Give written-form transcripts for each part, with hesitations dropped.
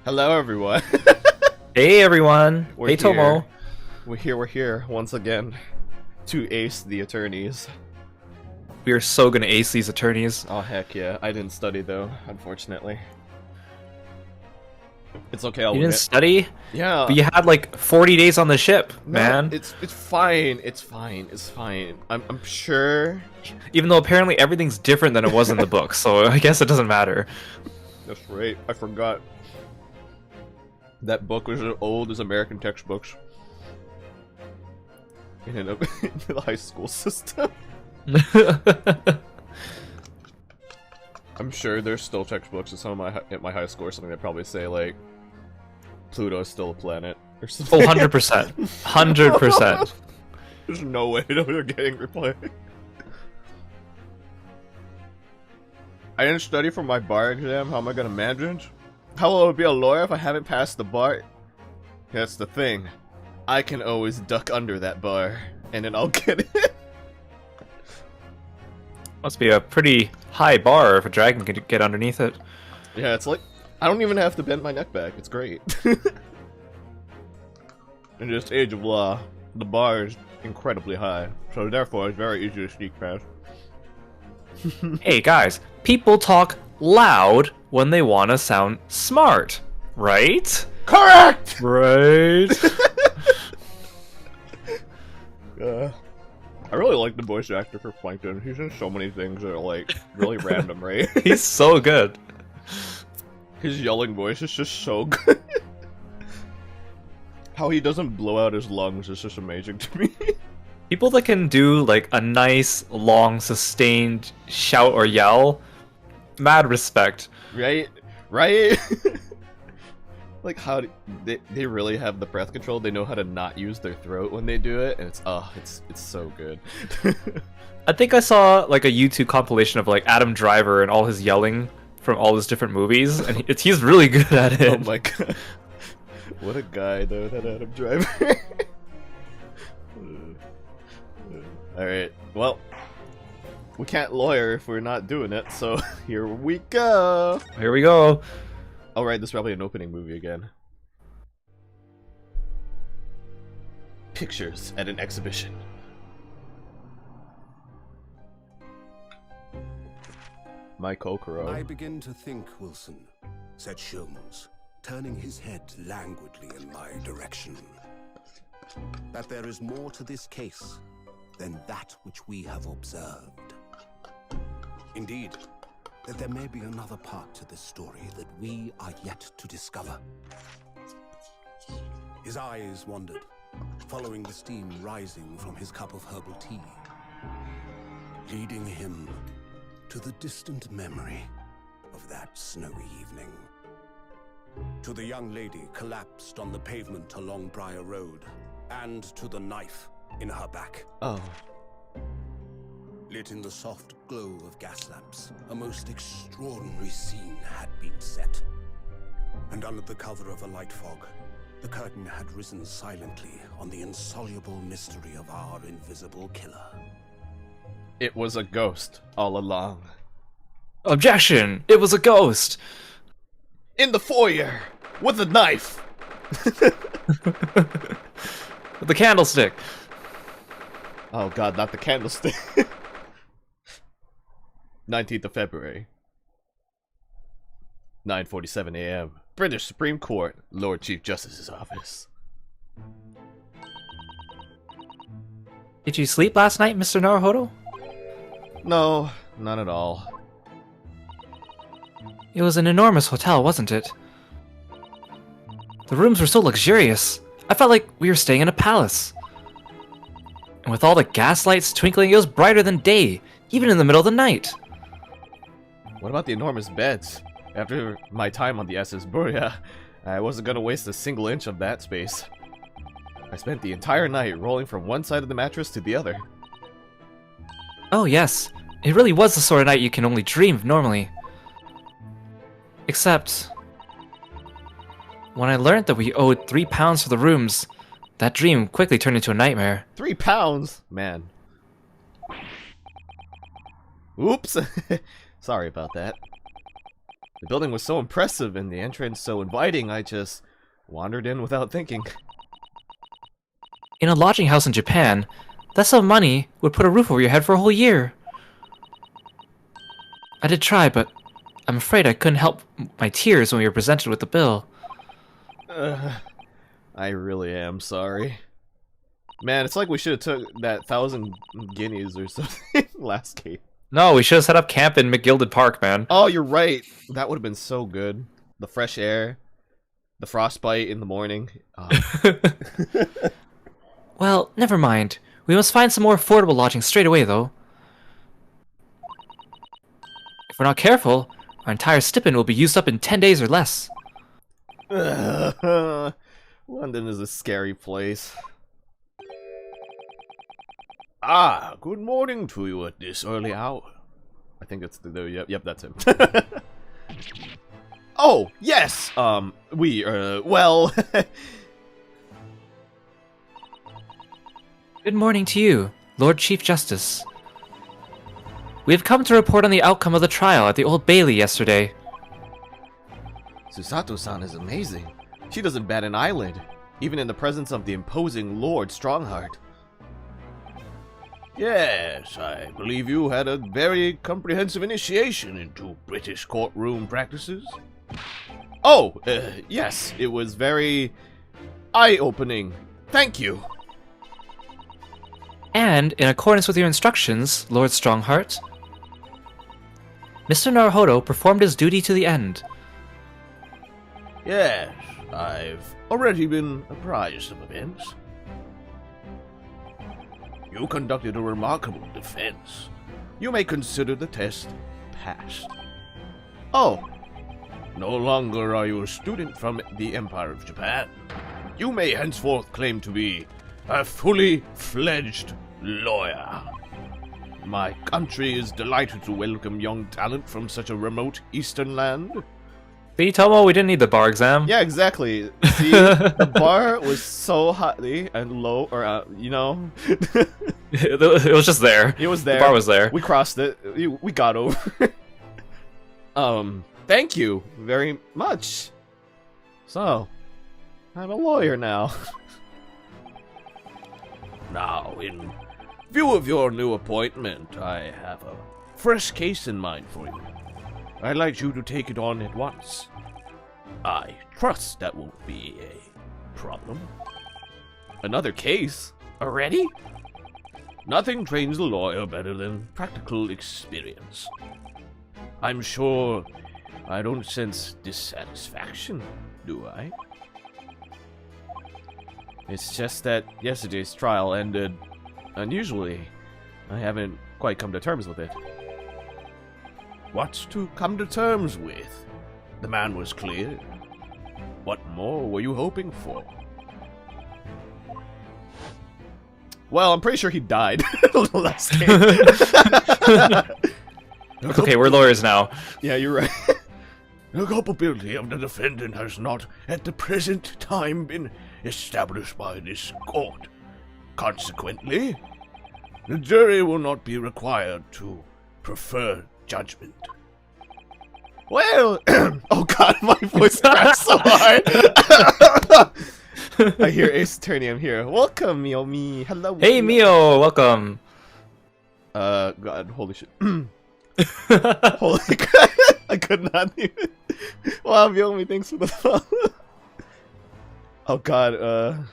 Hello, everyone. Hey everyone! We're Hey Tomo! here. We're here once again to ace the attorneys. We are so gonna ace these attorneys. Oh heck yeah! I didn't study though, unfortunately. It's okay. I'll You win didn't it. study? Yeah. But you had like 40 days on the ship, No, man. It's fine. It's fine. It's fine. I'm sure. Even though apparently everything's different than it was in the book, so I guess it doesn't matter. That's right. I forgot. That book was as old as American textbooks. In the high school system. I'm sure there's still textbooks at at my high school or something that probably say like Pluto is still a planet or something. Oh, 100%. 100%. There's no way they're getting replayed. I didn't study for my bar exam. How am I gonna manage? How will I be a lawyer if I haven't passed the bar? That's the thing. I can always duck under that bar, and then I'll get it. Must be a pretty high bar if a dragon can get underneath it. Yeah, it's like, I don't even have to bend my neck back. It's great. In this age of law, the bar is incredibly high, so therefore it's very easy to sneak past. Hey guys, people talk loud when they want to sound smart, right? Correct! Right. I really like the voice actor for Plankton. He's in so many things that are like really random, right? He's so good. His yelling voice is just so good. How he doesn't blow out his lungs is just amazing to me. People that can do like a nice, long, sustained shout or yell, mad respect. Right? Right? Like how they really have the breath control. They know how to not use their throat when they do it, and it's so good. I think I saw like a YouTube compilation of like Adam Driver and all his yelling from all his different movies, and he's really good at it. Oh my god. What a guy though, that Adam Driver. Alright, well, we can't lawyer if we're not doing it, so here we go! Here we go. Alright, this is probably an opening movie again. Pictures at an exhibition. My Kokoro. I begin to think, Wilson, said Sholmes, turning his head languidly in my direction, that there is more to this case than that which we have observed. Indeed, that there may be another part to this story that we are yet to discover. His eyes wandered, following the steam rising from his cup of herbal tea, leading him to the distant memory of that snowy evening. To the young lady collapsed on the pavement along Briar Road, and to the knife in her back. Oh. Lit in the soft glow of gas lamps, a most extraordinary scene had been set. And under the cover of a light fog, the curtain had risen silently on the insoluble mystery of our invisible killer. It was a ghost all along. Objection! It was a ghost! In the foyer! With a knife! With the candlestick! Oh god, not the candlestick. 19th of February. 9:47 a.m. British Supreme Court, Lord Chief Justice's office. Did you sleep last night, Mr. Naruhodo? No, not at all. It was an enormous hotel, wasn't it? The rooms were so luxurious. I felt like we were staying in a palace. And with all the gas lights twinkling, it was brighter than day, even in the middle of the night. What about the enormous beds? After my time on the SS Buria, I wasn't gonna waste a single inch of that space. I spent the entire night rolling from one side of the mattress to the other. Oh yes, it really was the sort of night you can only dream of normally. Except, when I learned that we owed £3 for the rooms, that dream quickly turned into a nightmare. £3? Man. Oops! Sorry about that. The building was so impressive and the entrance so inviting, I just wandered in without thinking. In a lodging house in Japan, that sum of money would put a roof over your head for a whole year. I did try, but I'm afraid I couldn't help my tears when we were presented with the bill. I really am sorry. Man, it's like we should have took that 1,000 guineas or something last game. No, we should have set up camp in McGilded Park, man. Oh, you're right. That would have been so good. The fresh air, the frostbite in the morning. Oh. Well, never mind. We must find some more affordable lodging straight away, though. If we're not careful, our entire stipend will be used up in 10 days or less. London is a scary place. Ah, good morning to you at this early hour. I think it's the yep, that's him. Oh, yes. Well. Good morning to you, Lord Chief Justice. We have come to report on the outcome of the trial at the Old Bailey yesterday. Susato-san is amazing. She doesn't bat an eyelid, even in the presence of the imposing Lord Strongheart. Yes, I believe you had a very comprehensive initiation into British courtroom practices. Oh, yes, it was very eye-opening. Thank you. And, in accordance with your instructions, Lord Strongheart, Mr. Naruhodo performed his duty to the end. Yes, I've already been apprised of events. You conducted a remarkable defense. You may consider the test passed. Oh, no longer are you a student from the Empire of Japan. You may henceforth claim to be a fully fledged lawyer. My country is delighted to welcome young talent from such a remote eastern land. See, Tomo, we didn't need the bar exam. Yeah, exactly. See, the bar was so high and low, or, you know. It was just there. It was there. The bar was there. We crossed it. We got over. Thank you very much. So, I'm a lawyer now. Now, in view of your new appointment, I have a fresh case in mind for you. I'd like you to take it on at once. I trust that won't be a problem. Another case? Already? Nothing trains a lawyer better than practical experience. I'm sure I don't sense dissatisfaction, do I? It's just that yesterday's trial ended unusually. I haven't quite come to terms with it. What's to come to terms with? The man was clear. What more were you hoping for? Well, I'm pretty sure he died last game. Okay, we're lawyers now. Yeah, you're right. The culpability of the defendant has not, at the present time, been established by this court. Consequently, the jury will not be required to prefer judgment. Well, oh god, my voice cracks so hard. I hear Ace Attorney, I'm here. Welcome, Mio-mi. Hello. Hey, Mio, welcome. God, holy shit. Holy crap, I could not even. Wow, Mio-mi, thanks for the follow. Oh god,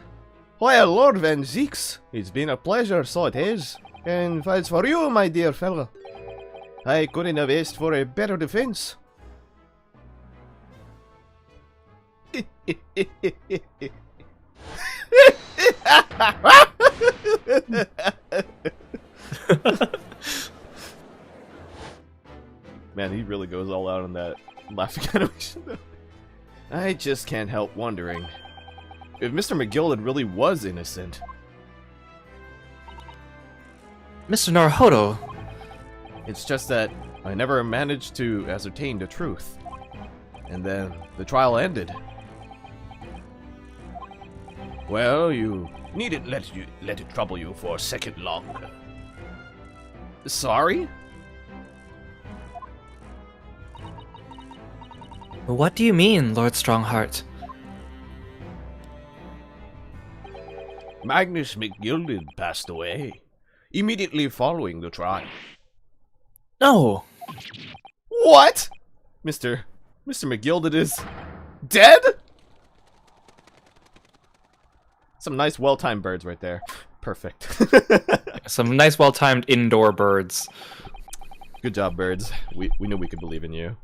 well, Lord Van Zeeks, it's been a pleasure, so it is. And as for you, my dear fellow, I couldn't have asked for a better defense. Man, he really goes all out on that laughing animation. I just can't help wondering if Mr. McGilded really was innocent. Mr. Naruhodo. It's just that I never managed to ascertain the truth. And then the trial ended. Well, you needn't let it trouble you for a second longer. Sorry? What do you mean, Lord Strongheart? Magnus McGilded passed away immediately following the trial. No! What? Mr. McGilded is dead? Some nice well-timed birds right there. Perfect. Some nice, well-timed indoor birds. Good job, birds. We knew we could believe in you.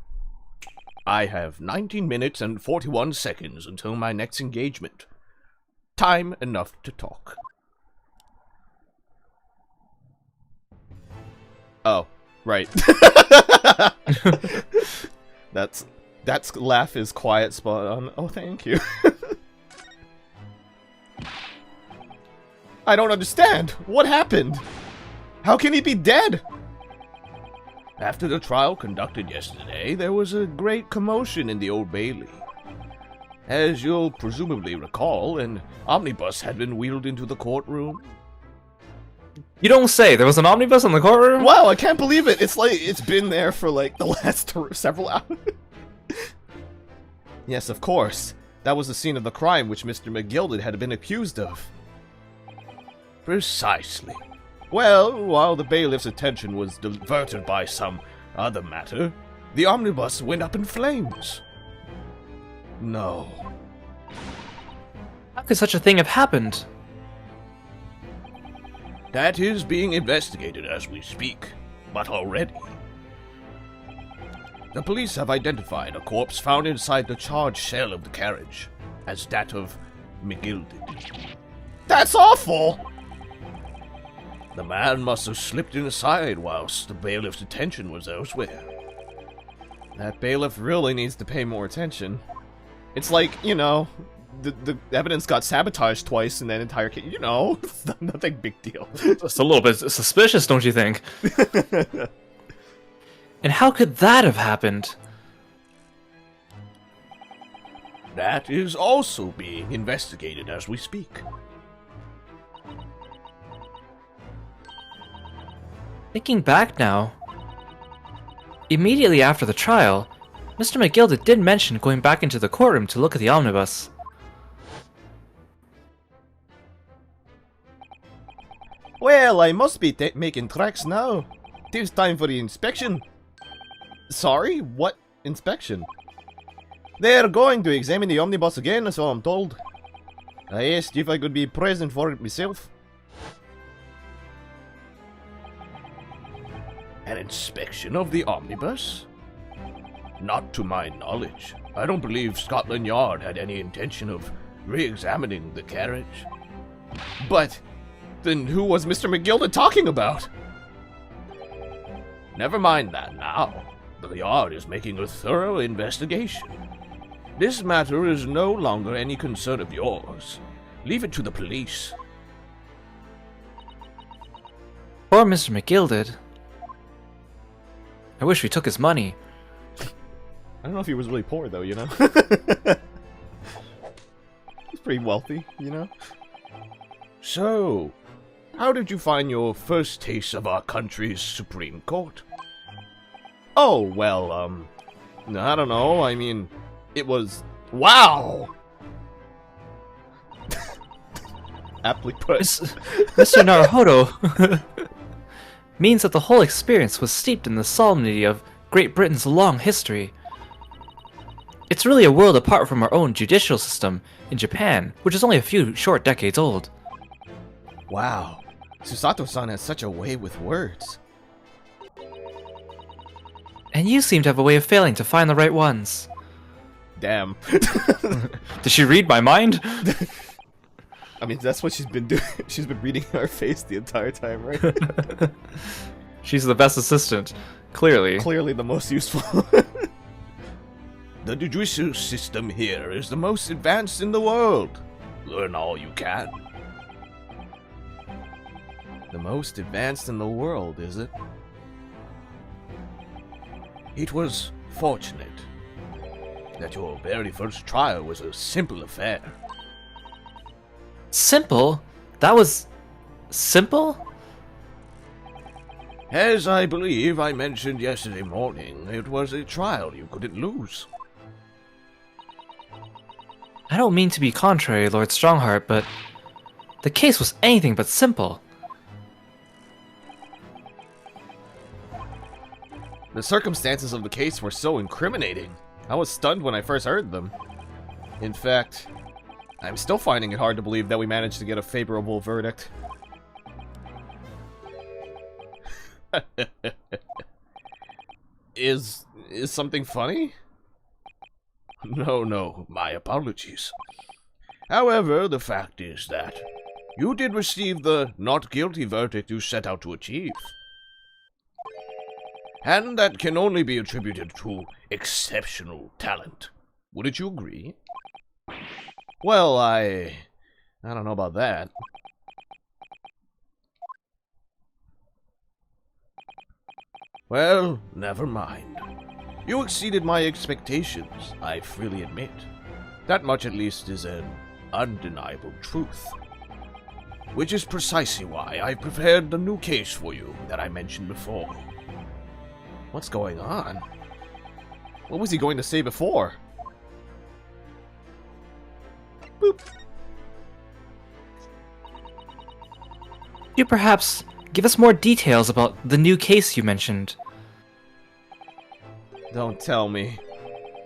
I have 19 minutes and 41 seconds until my next engagement. Time enough to talk. Oh, right. That's laugh is quiet spot on. Oh, thank you. I don't understand. What happened? How can he be dead? After the trial conducted yesterday, there was a great commotion in the Old Bailey. As you'll presumably recall, an omnibus had been wheeled into the courtroom. You don't say! There was an omnibus in the courtroom? Wow, I can't believe it! It's like, it's been there for like the last several hours. Yes, of course. That was the scene of the crime which Mr. McGilded had been accused of. Precisely. Well, while the bailiff's attention was diverted by some other matter, the omnibus went up in flames. No. How could such a thing have happened? That is being investigated as we speak, but already. The police have identified a corpse found inside the charred shell of the carriage as that of McGilded. That's awful! The man must have slipped inside whilst the bailiff's attention was elsewhere. That bailiff really needs to pay more attention. It's like, you know, the evidence got sabotaged twice in that entire case. You know, it's nothing big deal. Just a little bit suspicious, don't you think? And how could that have happened? That is also being investigated as we speak. Thinking back now, immediately after the trial, Mr. McGilded did mention going back into the courtroom to look at the omnibus. Well, I must be making tracks now. Tis time for the inspection. Sorry? What inspection? They're going to examine the omnibus again, so I'm told. I asked if I could be present for it myself. An inspection of the omnibus? Not to my knowledge. I don't believe Scotland Yard had any intention of re-examining the carriage. But then who was Mr. McGilded talking about? Never mind that now. The Yard is making a thorough investigation. This matter is no longer any concern of yours. Leave it to the police. Poor Mr. McGilded. I wish we took his money. I don't know if he was really poor, though, you know? He's pretty wealthy, you know? So, how did you find your first taste of our country's Supreme Court? Oh, well, I don't know. I mean, it was... Wow! Aptly put. Mr. Naruhodo means that the whole experience was steeped in the solemnity of Great Britain's long history. It's really a world apart from our own judicial system in Japan, which is only a few short decades old. Wow. Susato-san has such a way with words. And you seem to have a way of failing to find the right ones. Damn. Did she read my mind? I mean, that's what she's been doing. She's been reading our face the entire time, right? She's the best assistant, clearly. Clearly the most useful. The judicial system here is the most advanced in the world. Learn all you can. The most advanced in the world, is it? It was fortunate that your very first trial was a simple affair. Simple? That was... simple? As I believe I mentioned yesterday morning, it was a trial you couldn't lose. I don't mean to be contrary, Lord Strongheart, but the case was anything but simple. The circumstances of the case were so incriminating. I was stunned when I first heard them. In fact, I'm still finding it hard to believe that we managed to get a favorable verdict. Is something funny? No, my apologies. However, the fact is that you did receive the not guilty verdict you set out to achieve. And that can only be attributed to exceptional talent. Wouldn't you agree? Well, I don't know about that. Well, never mind. You exceeded my expectations, I freely admit. That much at least is an undeniable truth. Which is precisely why I prepared the new case for you that I mentioned before. What's going on? What was he going to say before? Boop. Could you perhaps give us more details about the new case you mentioned? Don't tell me.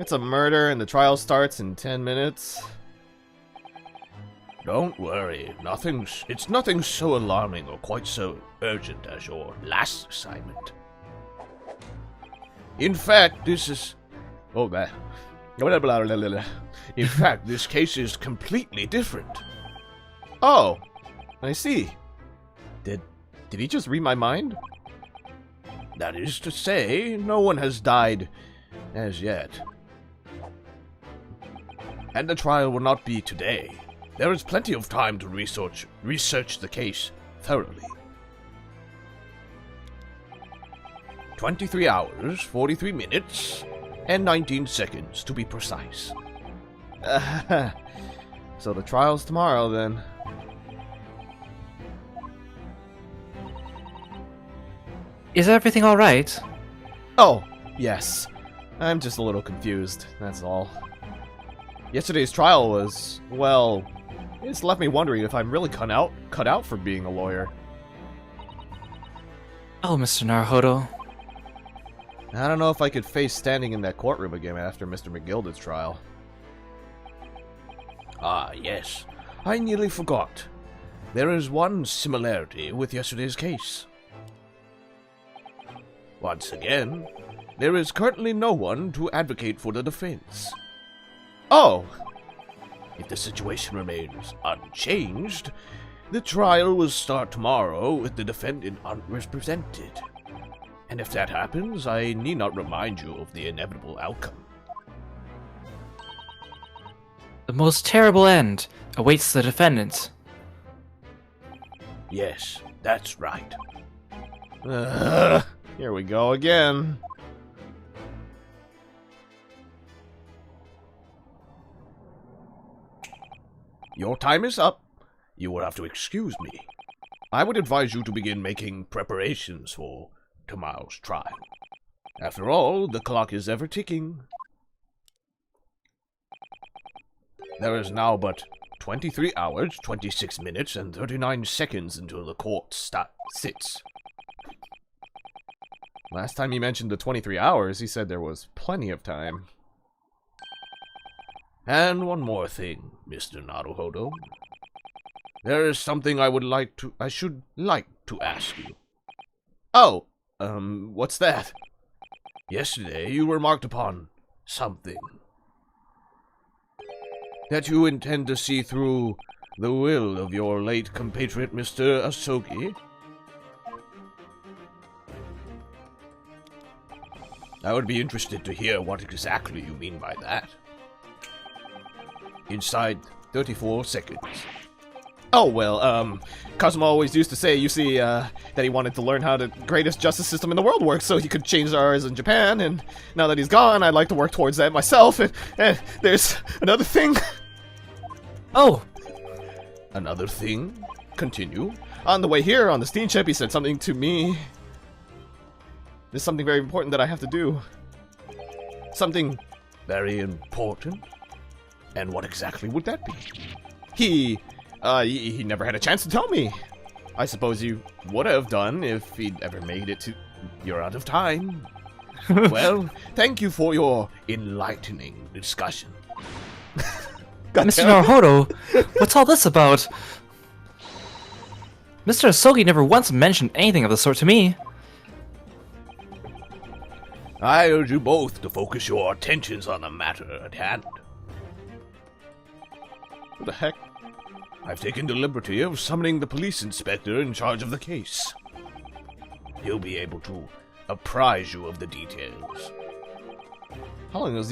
It's a murder and the trial starts in 10 minutes. Don't worry, it's nothing so alarming or quite so urgent as your last assignment. In fact, this is... Oh, man. In fact, this case is completely different. Oh, I see. Did he just read my mind? That is to say, no one has died as yet. And the trial will not be today. There is plenty of time to research the case thoroughly. 23 hours, 43 minutes, and 19 seconds to be precise. So the trial's tomorrow, then. Is everything alright? Oh, yes. I'm just a little confused, that's all. Yesterday's trial was, well, it's left me wondering if I'm really cut out for being a lawyer. Oh, Mr. Naruhodo. I don't know if I could face standing in that courtroom again after Mr. McGilda's trial. Ah, yes. I nearly forgot. There is one similarity with yesterday's case. Once again, there is currently no one to advocate for the defense. Oh! If the situation remains unchanged, the trial will start tomorrow with the defendant unrepresented. And if that happens, I need not remind you of the inevitable outcome. The most terrible end awaits the defendant. Yes, that's right. Here we go again. Your time is up. You will have to excuse me. I would advise you to begin making preparations for tomorrow's trial. After all, the clock is ever ticking. There is now but 23 hours, 26 minutes, and 39 seconds until the court sits. Last time he mentioned the 23 hours, he said there was plenty of time. And one more thing, Mr. Naruhodo. There is something I should like to ask you. Oh, what's that? Yesterday you remarked upon something. That you intend to see through the will of your late compatriot, Mr. Asogi. I would be interested to hear what exactly you mean by that. Inside 34 seconds. Oh, well, Kazuma always used to say, you see, that he wanted to learn how the greatest justice system in the world works so he could change ours in Japan, and now that he's gone, I'd like to work towards that myself, and there's another thing. Oh! Another thing? Continue. On the way here, on the steamship, he said something to me. There's something very important that I have to do. Something very important. And what exactly would that be? He never had a chance to tell me. I suppose you would have done if he'd ever made it to... You're out of time. Well, thank you for your enlightening discussion. Mr. Naruhodo, what's all this about? Mr. Asogi never once mentioned anything of the sort to me. I urge you both to focus your attentions on the matter at hand. What the heck? I've taken the liberty of summoning the police inspector in charge of the case. He'll be able to apprise you of the details. How long has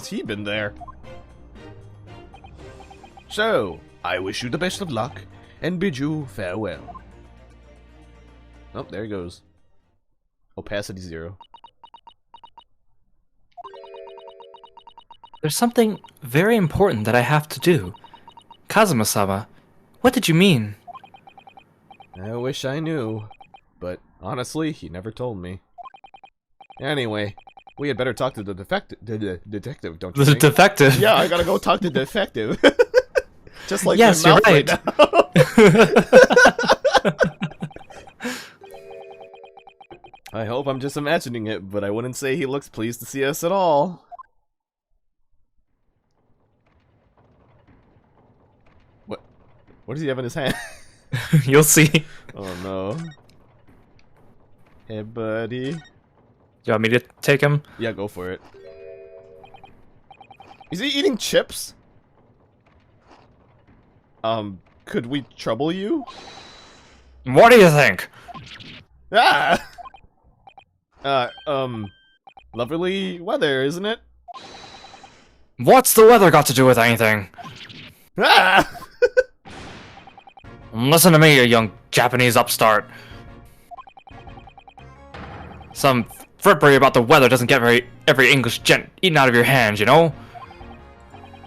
he been there? So, I wish you the best of luck and bid you farewell. Oh, there he goes. Opacity 0. There's something very important that I have to do. Kazuma-sama, what did you mean? I wish I knew, but honestly, he never told me. Anyway, we had better talk to the detective, don't you The think? defective? Yeah, I gotta go talk to the detective. Just like yes, my you're mouth right. now. I hope I'm just imagining it, but I wouldn't say he looks pleased to see us at all. What does he have in his hand? You'll see. Oh no. Hey buddy. You want me to take him? Yeah, go for it. Is he eating chips? Could we trouble you? What do you think? Ah! Lovely weather, isn't it? What's the weather got to do with anything? Ah! Listen to me, you young Japanese upstart. Some frippery about the weather doesn't get every English gent eaten out of your hands, you know?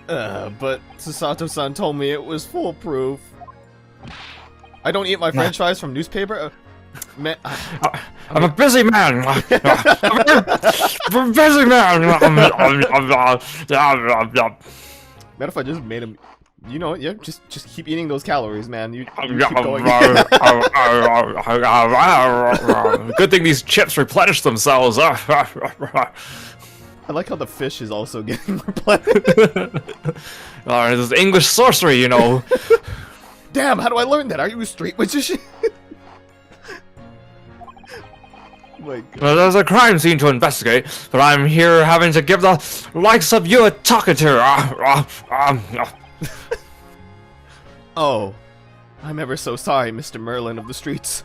But Susato-san told me it was foolproof. I don't eat my french fries from newspaper? Man, I'm a busy man! I'm a busy man! What if I just made him... You know, yeah, just keep eating those calories, man. You keep going. Good thing these chips replenish themselves. I like how the fish is also getting replenished. This is English sorcery, you know. Damn, how do I learn that? Are you a street magician? My God. Well, there's a crime scene to investigate, but I'm here having to give the likes of you a talkative. Oh, I'm ever so sorry, Mr. Merlin of the streets.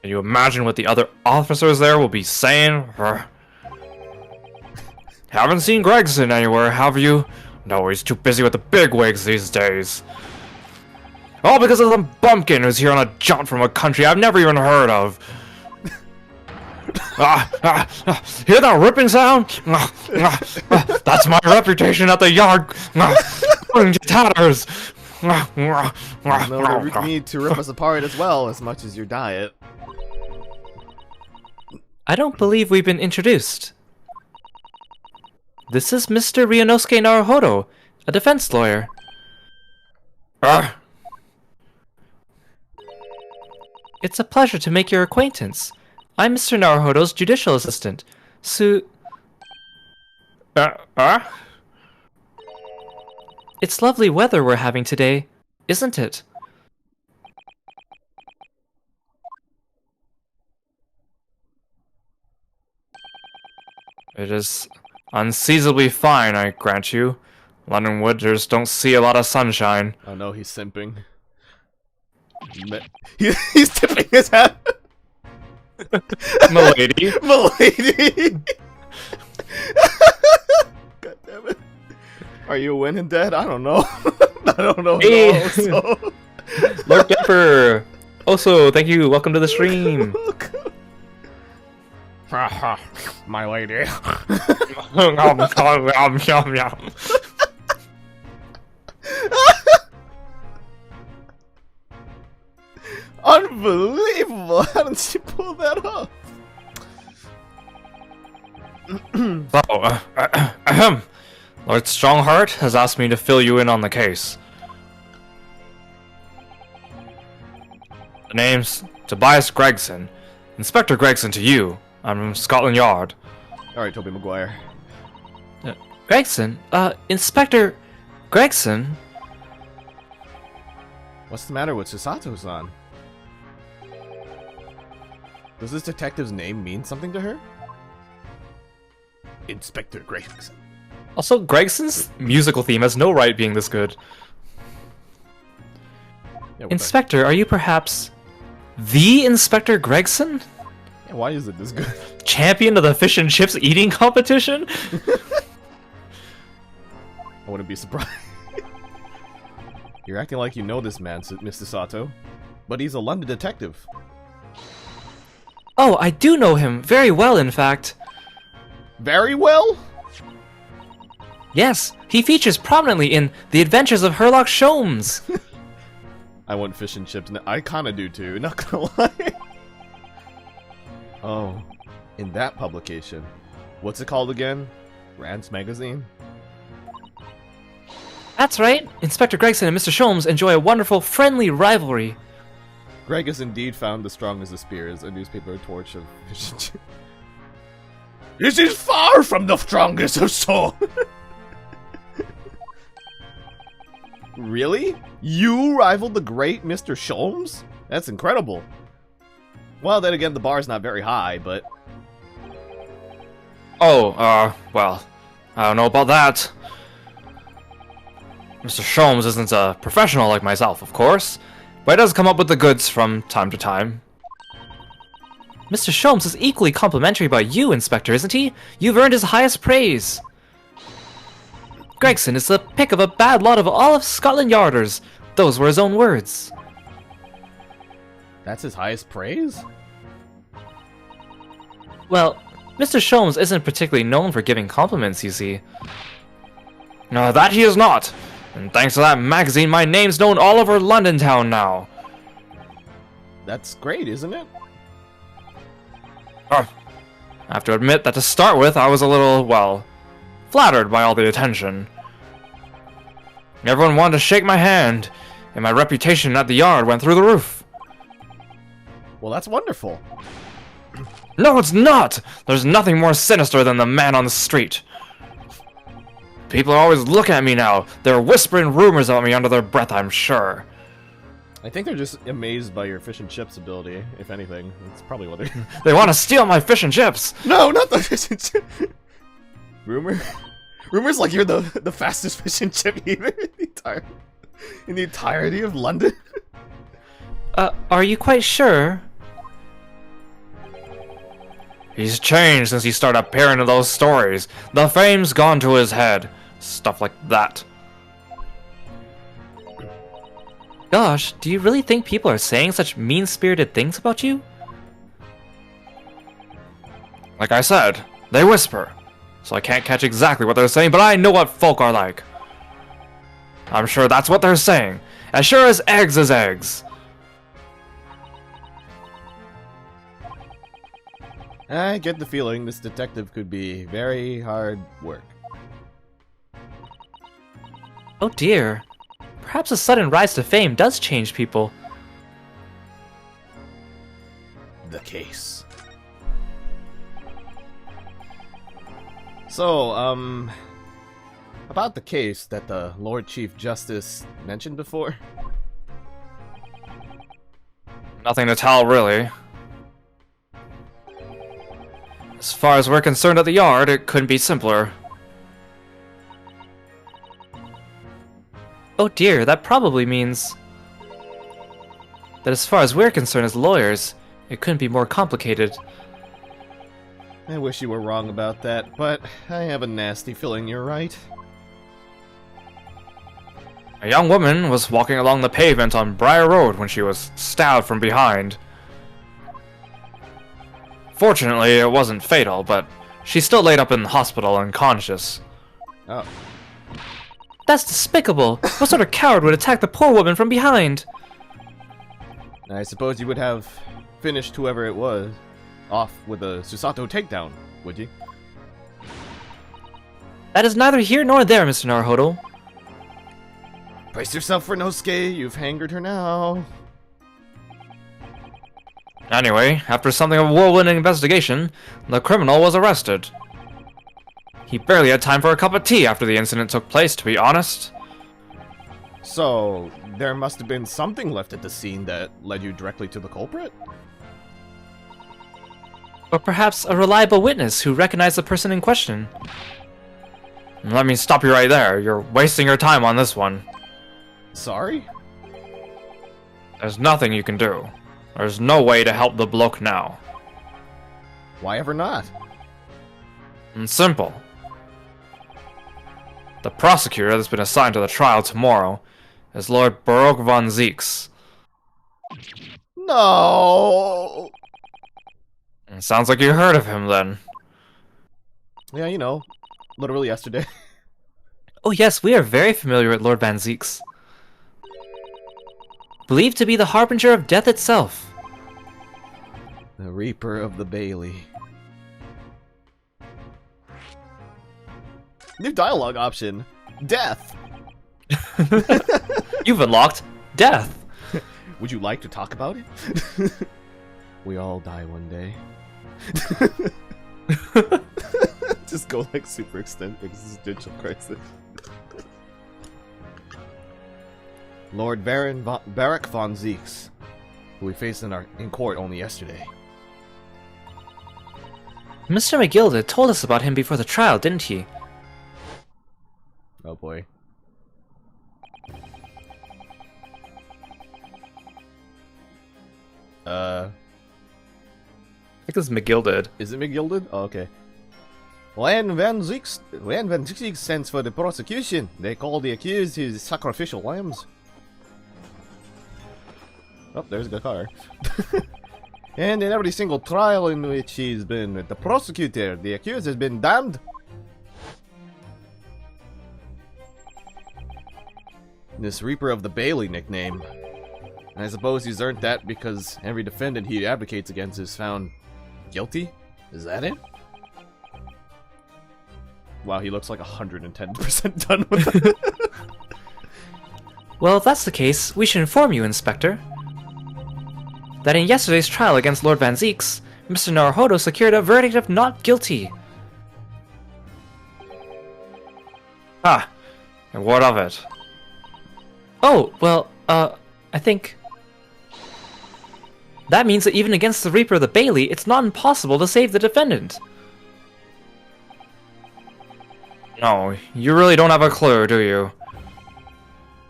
Can you imagine what the other officers there will be saying? Haven't seen Gregson anywhere, have you? No, he's too busy with the bigwigs these days. All because of some bumpkin who's here on a jaunt from a country I've never even heard of. Hear that ripping sound? That's my reputation at the yard. Going to tatters. No need to rip us apart as well, as much as your diet. I don't believe we've been introduced. This is Mr. Ryunosuke Naruhodo, a defense lawyer. It's a pleasure to make your acquaintance. I'm Mr. Naruhodo's judicial assistant, It's lovely weather we're having today, isn't it? It is unseasonably fine, I grant you. London winters don't see a lot of sunshine. Oh no, he's simping. He's tipping his hat. Milady. Milady. God damn it. Are you winning, Dad? I don't know. I don't know. Hey. No, so. Lord Depper. Also, thank you. Welcome to the stream. My lady. Unbelievable! How did she pull that off? Lord Strongheart has asked me to fill you in on the case. The name's Tobias Gregson. Inspector Gregson to you. I'm from Scotland Yard. Alright, Tobey Maguire. Gregson? Inspector Gregson? What's the matter with Susato-san? Does this detective's name mean something to her? Inspector Gregson. Also, Gregson's musical theme has no right being this good. Yeah, Inspector, are you perhaps the Inspector Gregson? Yeah, why is it this good? Champion of the fish and chips eating competition? I wouldn't be surprised. You're acting like you know this man, Mr. Sato. But he's a London detective. Oh, I do know him very well, in fact. Very well? Yes, he features prominently in The Adventures of Herlock Sholmes. I want fish and chips. I kinda do too, not gonna lie. Oh, in that publication. What's it called again? Rand's Magazine? That's right. Inspector Gregson and Mr. Sholmes enjoy a wonderful, friendly rivalry. Greg is indeed found as strong as the spears, a newspaper torch of fish and chips. This is far from the strongest of swords! Really? You rivaled the great Mr. Sholmes? That's incredible. Well, then again, the bar's not very high, but... Oh, well, I don't know about that. Mr. Sholmes isn't a professional like myself, of course, but he does come up with the goods from time to time. Mr. Sholmes is equally complimentary about you, Inspector, isn't he? You've earned his highest praise. Gregson is the pick of a bad lot of all of Scotland Yarders. Those were his own words. That's his highest praise? Well, Mr. Sholmes isn't particularly known for giving compliments, you see. No, that he is not. And thanks to that magazine, my name's known all over London town now. That's great, isn't it? I have to admit that to start with, I was a little, well, flattered by all the attention. Everyone wanted to shake my hand, and my reputation at the yard went through the roof. Well, that's wonderful. No, it's not! There's nothing more sinister than the man on the street. People are always looking at me now. They're whispering rumors about me under their breath, I'm sure. I think they're just amazed by your fish and chips ability, if anything. That's probably what they're... They want to steal my fish and chips! No, not the fish and chip! Rumor? Rumors like you're the fastest fish and chip eater in the entirety of London? Are you quite sure? He's changed since he started appearing in those stories. The fame's gone to his head. Stuff like that. Gosh, do you really think people are saying such mean-spirited things about you? Like I said, they whisper. So I can't catch exactly what they're saying, but I know what folk are like. I'm sure that's what they're saying. As sure as eggs is eggs. I get the feeling this detective could be very hard work. Oh dear. Perhaps a sudden rise to fame does change people. The case. So, about the case that the Lord Chief Justice mentioned before? Nothing to tell, really. As far as we're concerned at the yard, it couldn't be simpler. Oh dear, that probably means that as far as we're concerned as lawyers, it couldn't be more complicated. I wish you were wrong about that, but I have a nasty feeling you're right. A young woman was walking along the pavement on Briar Road when she was stabbed from behind. Fortunately, it wasn't fatal, but she's still laid up in the hospital unconscious. Oh. That's despicable! What sort of coward would attack the poor woman from behind? I suppose you would have finished whoever it was off with a Susato takedown, would you? That is neither here nor there, Mr. Naruhodo. Brace yourself for Nosuke, you've hangered her now. Anyway, after something of a whirlwind investigation, the criminal was arrested. He barely had time for a cup of tea after the incident took place, to be honest. So, there must have been something left at the scene that led you directly to the culprit? Or perhaps a reliable witness who recognized the person in question. Let me stop you right there. You're wasting your time on this one. Sorry? There's nothing you can do. There's no way to help the bloke now. Why ever not? It's simple. The prosecutor that's been assigned to the trial tomorrow is Lord Baroque von Zeeks. No! It sounds like you heard of him then. Yeah, you know, literally yesterday. Oh yes, we are very familiar with Lord Van Zeeks. Believed to be the harbinger of death itself. The Reaper of the Bailey. New dialogue option. Death. You've unlocked death. Would you like to talk about it? We all die one day. Just go like super existential crisis. Lord Baroque von Zeeks, who we faced in court only yesterday. Mr. McGilda told us about him before the trial, didn't he? Oh boy. I think this is McGilded. Is it McGilded? Oh, okay. When Van Zeeks sends for the prosecution, they call the accused his sacrificial lambs. Oh, there's the car. And in every single trial in which he's been the prosecutor, the accused has been damned. This Reaper of the Bailey nickname. And I suppose he's earned that because every defendant he advocates against is found guilty? Is that it? Wow, he looks like 110% done with it. Well, if that's the case, we should inform you, Inspector, that in yesterday's trial against Lord Van Zeeks, Mr. Naruhodo secured a verdict of not guilty. Ah, and what of it? Oh, well, I think that means that even against the Reaper of the Bailey, it's not impossible to save the defendant. No, you really don't have a clue, do you?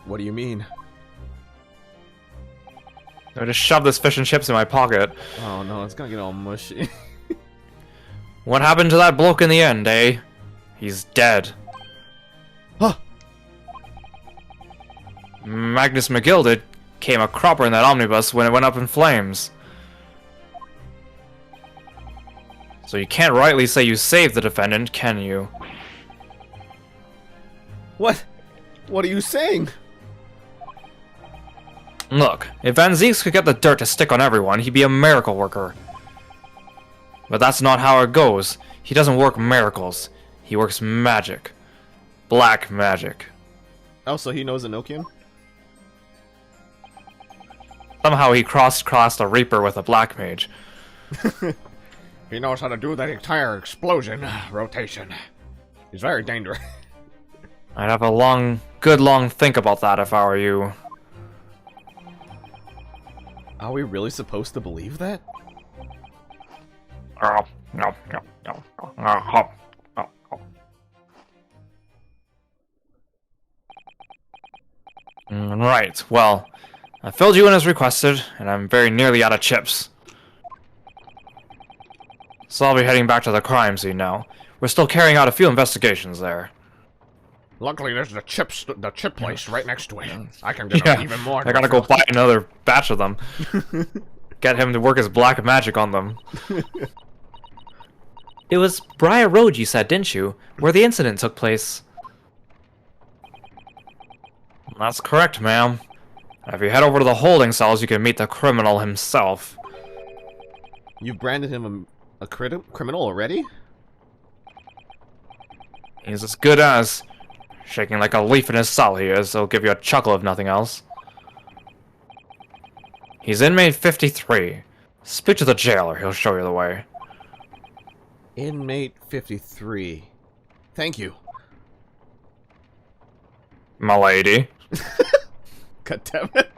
What do you mean? I just shoved this fish and chips in my pocket. Oh no, it's gonna get all mushy. What happened to that bloke in the end, eh? He's dead. Huh. Magnus McGilded came a cropper in that omnibus when it went up in flames. So you can't rightly say you saved the defendant, can you? What? What are you saying? Look, if Van Zeeks could get the dirt to stick on everyone, he'd be a miracle worker. But that's not how it goes. He doesn't work miracles. He works magic. Black magic. Oh, so he knows Enochian? Somehow he crossed a Reaper with a Black Mage. He knows how to do that entire explosion rotation. He's very dangerous. I'd have a good long think about that if I were you. Are we really supposed to believe that? No. Right, well, I filled you in as requested, and I'm very nearly out of chips. So I'll be heading back to the crime scene now. We're still carrying out a few investigations there. Luckily, there's the chip place right next to it. I can get even more. I gotta go buy another batch of them. Get him to work his black magic on them. It was Briar Road, you said, didn't you? Where the incident took place. That's correct, ma'am. If you head over to the holding cells, you can meet the criminal himself. You've branded him a criminal already? He's as good as shaking like a leaf in his cell he is, so he'll give you a chuckle if nothing else. He's inmate 53. Speak to the jailer, he'll show you the way. Inmate 53. Thank you. M'lady. God damn it.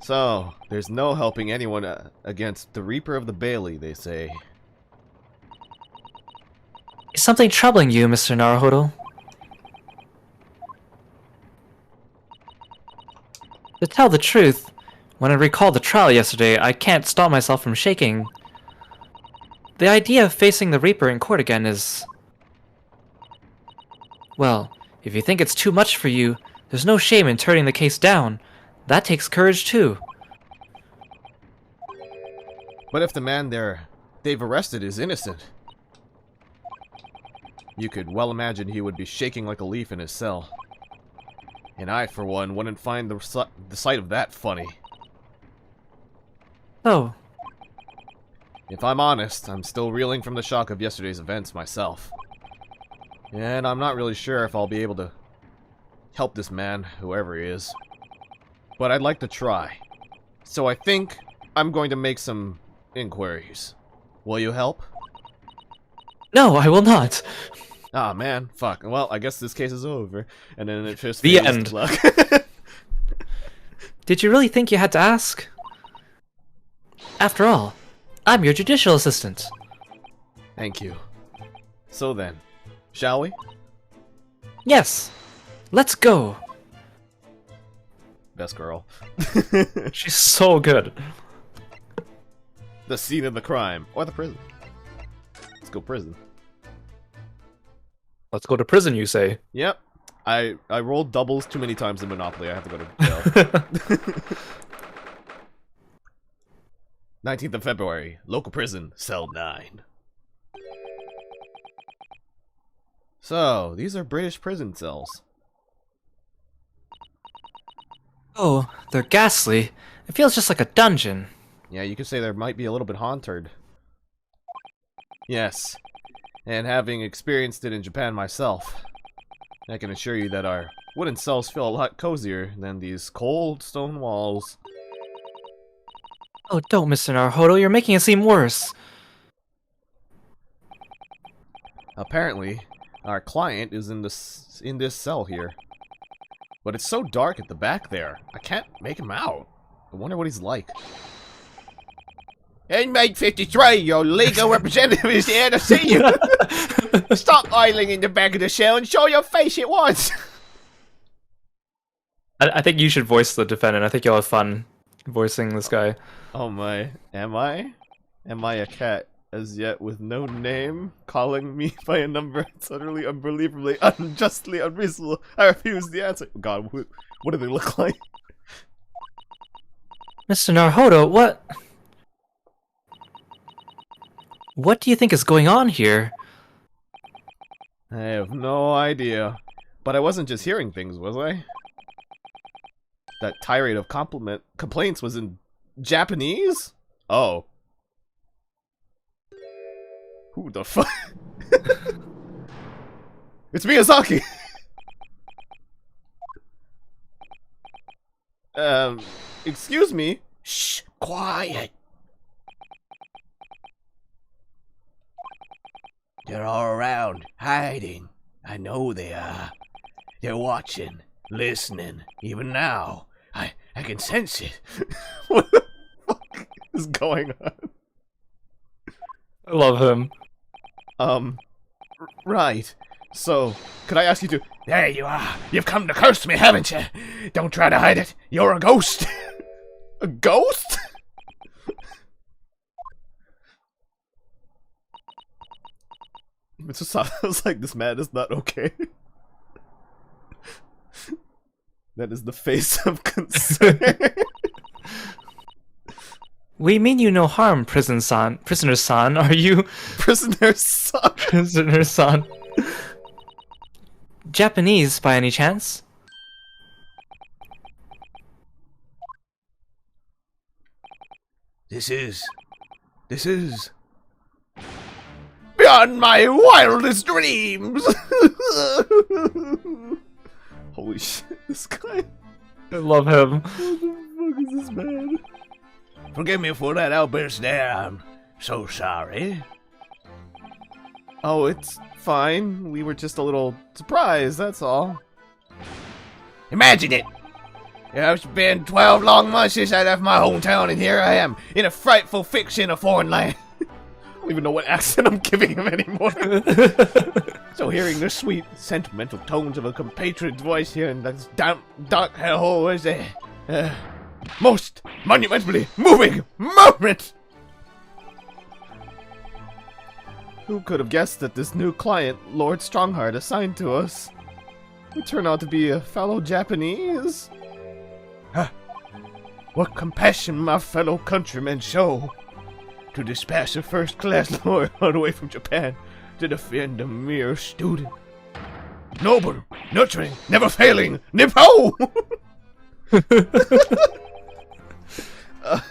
So, there's no helping anyone against the Reaper of the Bailey, they say. Is something troubling you, Mr. Naruhodo? To tell the truth, when I recall the trial yesterday, I can't stop myself from shaking. The idea of facing the Reaper in court again is... Well, if you think it's too much for you, there's no shame in turning the case down. That takes courage too. But if the man they've arrested is innocent, you could well imagine he would be shaking like a leaf in his cell. And I, for one, wouldn't find the sight of that funny. Oh. If I'm honest, I'm still reeling from the shock of yesterday's events myself. And I'm not really sure if I'll be able to help this man, whoever he is. But I'd like to try. So I think I'm going to make some inquiries. Will you help? No, I will not. Ah, man. Fuck. Well, I guess this case is over. And then it just The fades to end. black. Did you really think you had to ask? After all, I'm your judicial assistant. Thank you. So then, shall we? Yes. Let's go. Best girl. She's so good. The scene of the crime. Or the prison. Let's go prison. Let's go to prison, you say? Yep. I rolled doubles too many times in Monopoly. I have to go to jail. 19th of February. Local prison. Cell 9. So, these are British prison cells. Oh, they're ghastly. It feels just like a dungeon. Yeah, you could say there might be a little bit haunted. Yes. And having experienced it in Japan myself, I can assure you that our wooden cells feel a lot cozier than these cold stone walls. Oh, don't, Mr. Naruhodo. You're making it seem worse. Apparently, our client is in this cell here. But it's so dark at the back there, I can't make him out. I wonder what he's like. Inmate 53, your legal representative is here to see you. Stop idling in the back of the cell and show your face at once. I think you should voice the defendant. I think you'll have fun voicing this guy. Oh my, am I? Am I a cat as yet with no name, calling me by a number that's utterly, unbelievably, unjustly unreasonable? I refuse the answer. God, what do they look like? Mr. Naruhodo, what? What do you think is going on here? I have no idea. But I wasn't just hearing things, was I? That tirade of complaints was in Japanese? Oh. Who the fuck? It's Miyazaki! Excuse me? Shh, quiet. They're all around, hiding. I know they are. They're watching, listening, even now. I can sense it. What the fuck is going on? I love him. Right. So, could I ask you to... There you are. You've come to curse me, haven't you? Don't try to hide it. You're a ghost. A ghost? It just sounds like this man is not okay. That is the face of concern. We mean you no harm, prisoner-san. Are you... Prisoner-san? Prisoner-san. Japanese, by any chance? This is... Miyazaki! beyond my wildest dreams. Holy shit, this guy. I love him. What the fuck is this man? Forgive me for that outburst there. I'm so sorry. Oh, it's fine. We were just a little surprised, that's all. Imagine it! It's been 12 long months since I left my hometown, and here I am, in a frightful fix in a foreign land. I don't even know what accent I'm giving him anymore. So hearing the sweet, sentimental tones of a compatriot's voice here in this damp, dark hellhole is a most monumentally moving moment! Who could have guessed that this new client, Lord Strongheart, assigned to us would turn out to be a fellow Japanese? What compassion my fellow countrymen show to dispatch a first-class lawyer all the way from Japan to defend a mere student. Noble, nurturing, never failing, Nippo! A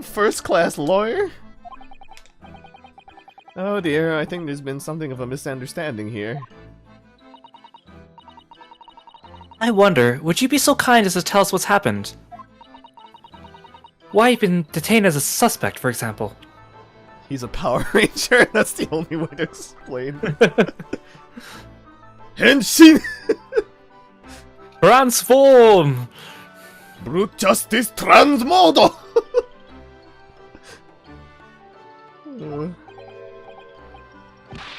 first-class lawyer? Oh dear, I think there's been something of a misunderstanding here. I wonder, would you be so kind as to tell us what's happened? Why you've been detained as a suspect, for example? He's a Power Ranger, that's the only way to explain. Henshin! Transform! Brute Justice Transmodo!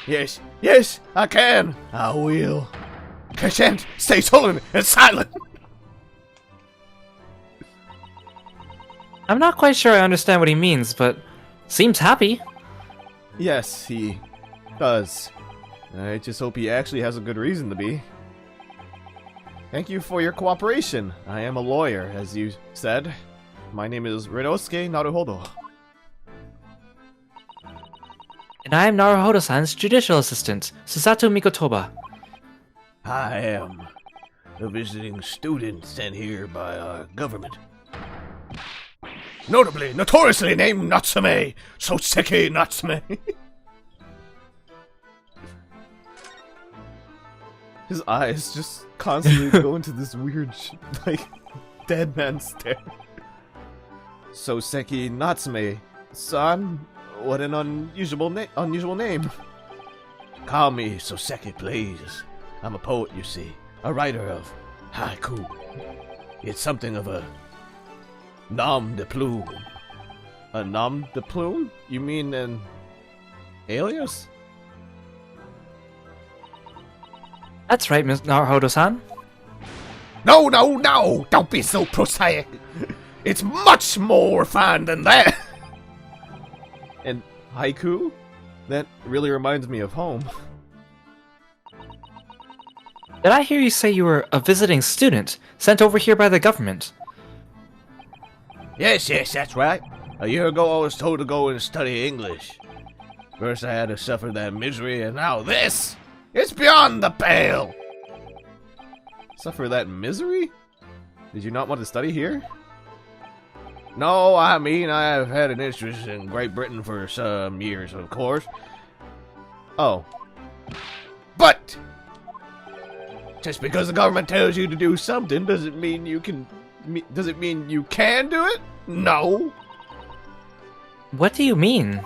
Yes, yes, I can! I will. Kashant, stay sullen and silent! I'm not quite sure I understand what he means, but seems happy. Yes, he does. I just hope he actually has a good reason to be. Thank you for your cooperation. I am a lawyer, as you said. My name is Rinosuke Naruhodo. And I am Naruhodo-san's judicial assistant, Susato Mikotoba. I am a visiting student sent here by our government. Notably, notoriously named Natsume, Soseki Natsume. His eyes just constantly go into this weird, like, dead man stare. Soseki Natsume, son, what an unusual name. Call me Soseki, please. I'm a poet, you see, a writer of haiku. It's something of a nom de plume. A nom de plume? You mean an alias? That's right, Ms. Naruhodo-san. No, no, no! Don't be so prosaic! It's much more refined than that! And haiku? That really reminds me of home. Did I hear you say you were a visiting student, sent over here by the government? Yes, that's right. A year ago I was told to go and study English. First I had to suffer that misery, and now this! It's beyond the pale! Suffer that misery? Did you not want to study here? No, I mean, I have had an interest in Great Britain for some years, of course. Oh. But just because the government tells you to do something doesn't mean you can... Does it mean you can do it? No. What do you mean?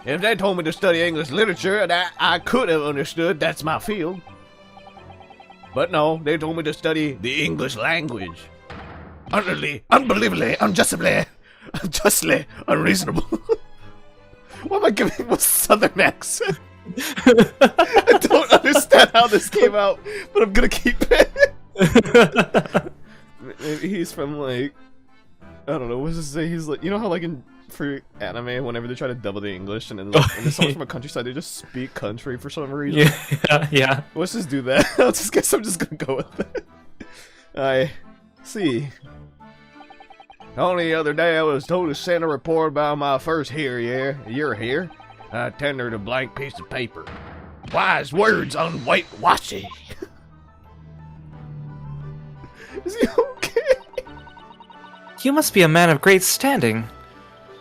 If they told me to study English literature, I could have understood that's my field. But no, they told me to study the English language. Utterly, unbelievably, unjustly unreasonable. Why am I giving him a southern accent? I don't understand how this came out, but I'm gonna keep it. Maybe he's from, like, I don't know, what does it say? He's like, you know how, like, for anime, whenever they try to double the English and then like, when someone from a countryside, they just speak country for some reason. Yeah. Let's just do that. I'm just gonna go with it. I see. Only the other day I was told to send a report about my first year here. I tendered a blank piece of paper. Wise words on whitewashing. Is he okay? You must be a man of great standing.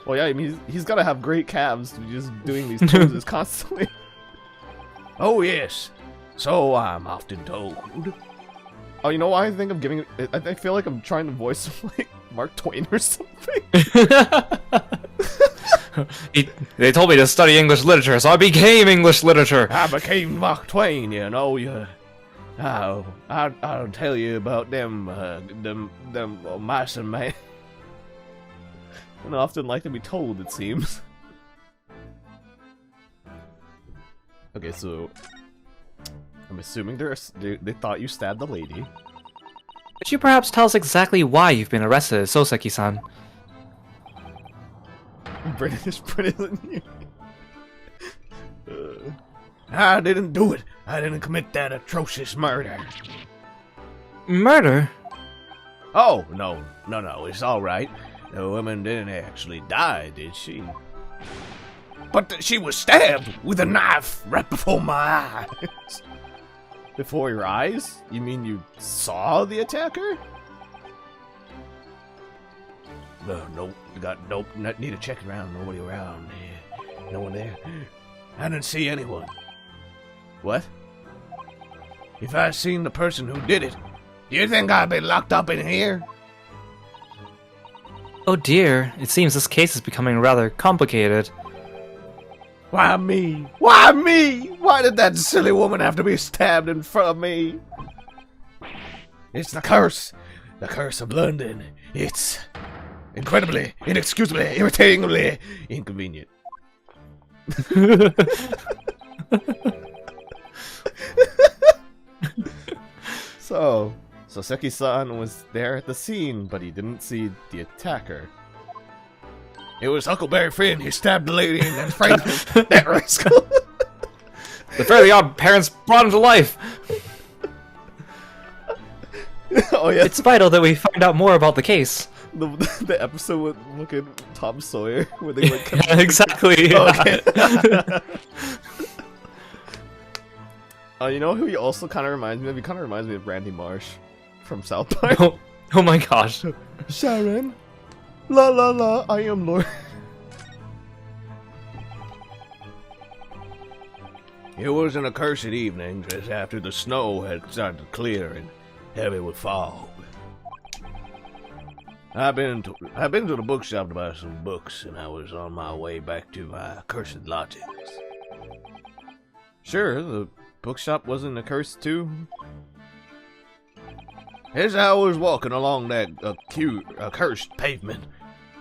Oh yeah, I mean, he's gotta have great calves to be just doing these poses constantly. Oh yes, so I'm often told. Oh, you know why I think I'm giving it? I feel like I'm trying to voice like Mark Twain or something. They told me to study English literature, so I became English literature. I became Mark Twain, you know. I'll tell you about them mice and men. And I often like to be told, it seems. Okay, so I'm assuming they thought you stabbed the lady. Could you perhaps tell us exactly why you've been arrested, Soseki-san? British prison. I didn't do it. I didn't commit that atrocious murder. Murder? Oh, no, it's alright. The woman didn't actually die, did she? But she was stabbed with a knife right before my eyes. Before your eyes? You mean you saw the attacker? Nope. Need to check around. Nobody around. No one there. I didn't see anyone. What? If I seen the person who did it, do you think I'd be locked up in here? Oh dear, it seems this case is becoming rather complicated. Why me? Why me? Why did that silly woman have to be stabbed in front of me? It's the curse. The curse of London. It's incredibly, inexcusably, irritatingly inconvenient. So Soseki-san was there at the scene, but he didn't see the attacker. It was Huckleberry Finn. He stabbed the lady and then framed him. That rascal. The Fairly Odd Parents brought him to life! Oh yeah, It's vital that we find out more about the case. the episode with looking Tom Sawyer where they like Yeah, exactly. Okay. You know who he also kind of reminds me of? He kind of reminds me of Randy Marsh from South Park. Oh my gosh. Sharon, la la la, I am Lord. It was an accursed evening just after the snow had started to clear and heavy with fog. I've been to the bookshop to buy some books, and I was on my way back to my accursed lodgings. Sure, the bookshop wasn't a curse too. As I was walking along that accursed pavement,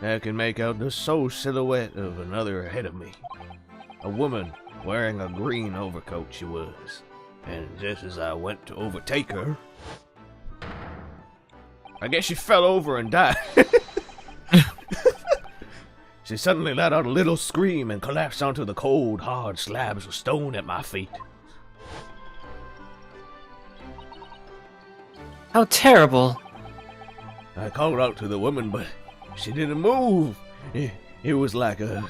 I can make out the sole silhouette of another ahead of me. A woman wearing a green overcoat she was, and just as I went to overtake her, I guess she fell over and died. She suddenly let out a little scream and collapsed onto the cold, hard slabs of stone at my feet. How terrible. I called out to the woman, but she didn't move. It was like a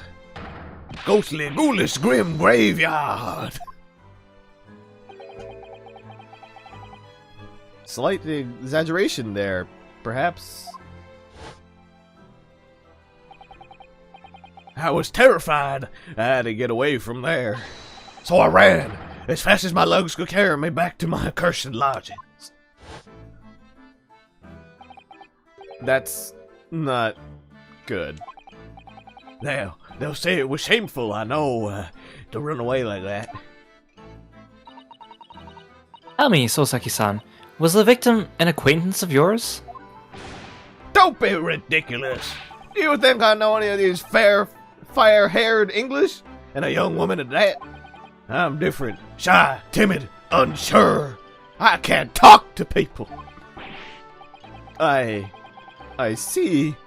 ghostly, ghoulish, grim graveyard. Slight exaggeration there, perhaps. I was terrified. I had to get away from there. So I ran as fast as my legs could carry me back to my accursed lodgings. That's not good. They'll say it was shameful, I know, to run away like that. Tell me, Soseki-san, was the victim an acquaintance of yours? Don't be ridiculous. Do you think I know any of these fire-haired English? And a young woman at that? I'm different. Shy, timid, unsure. I can't talk to people. I see.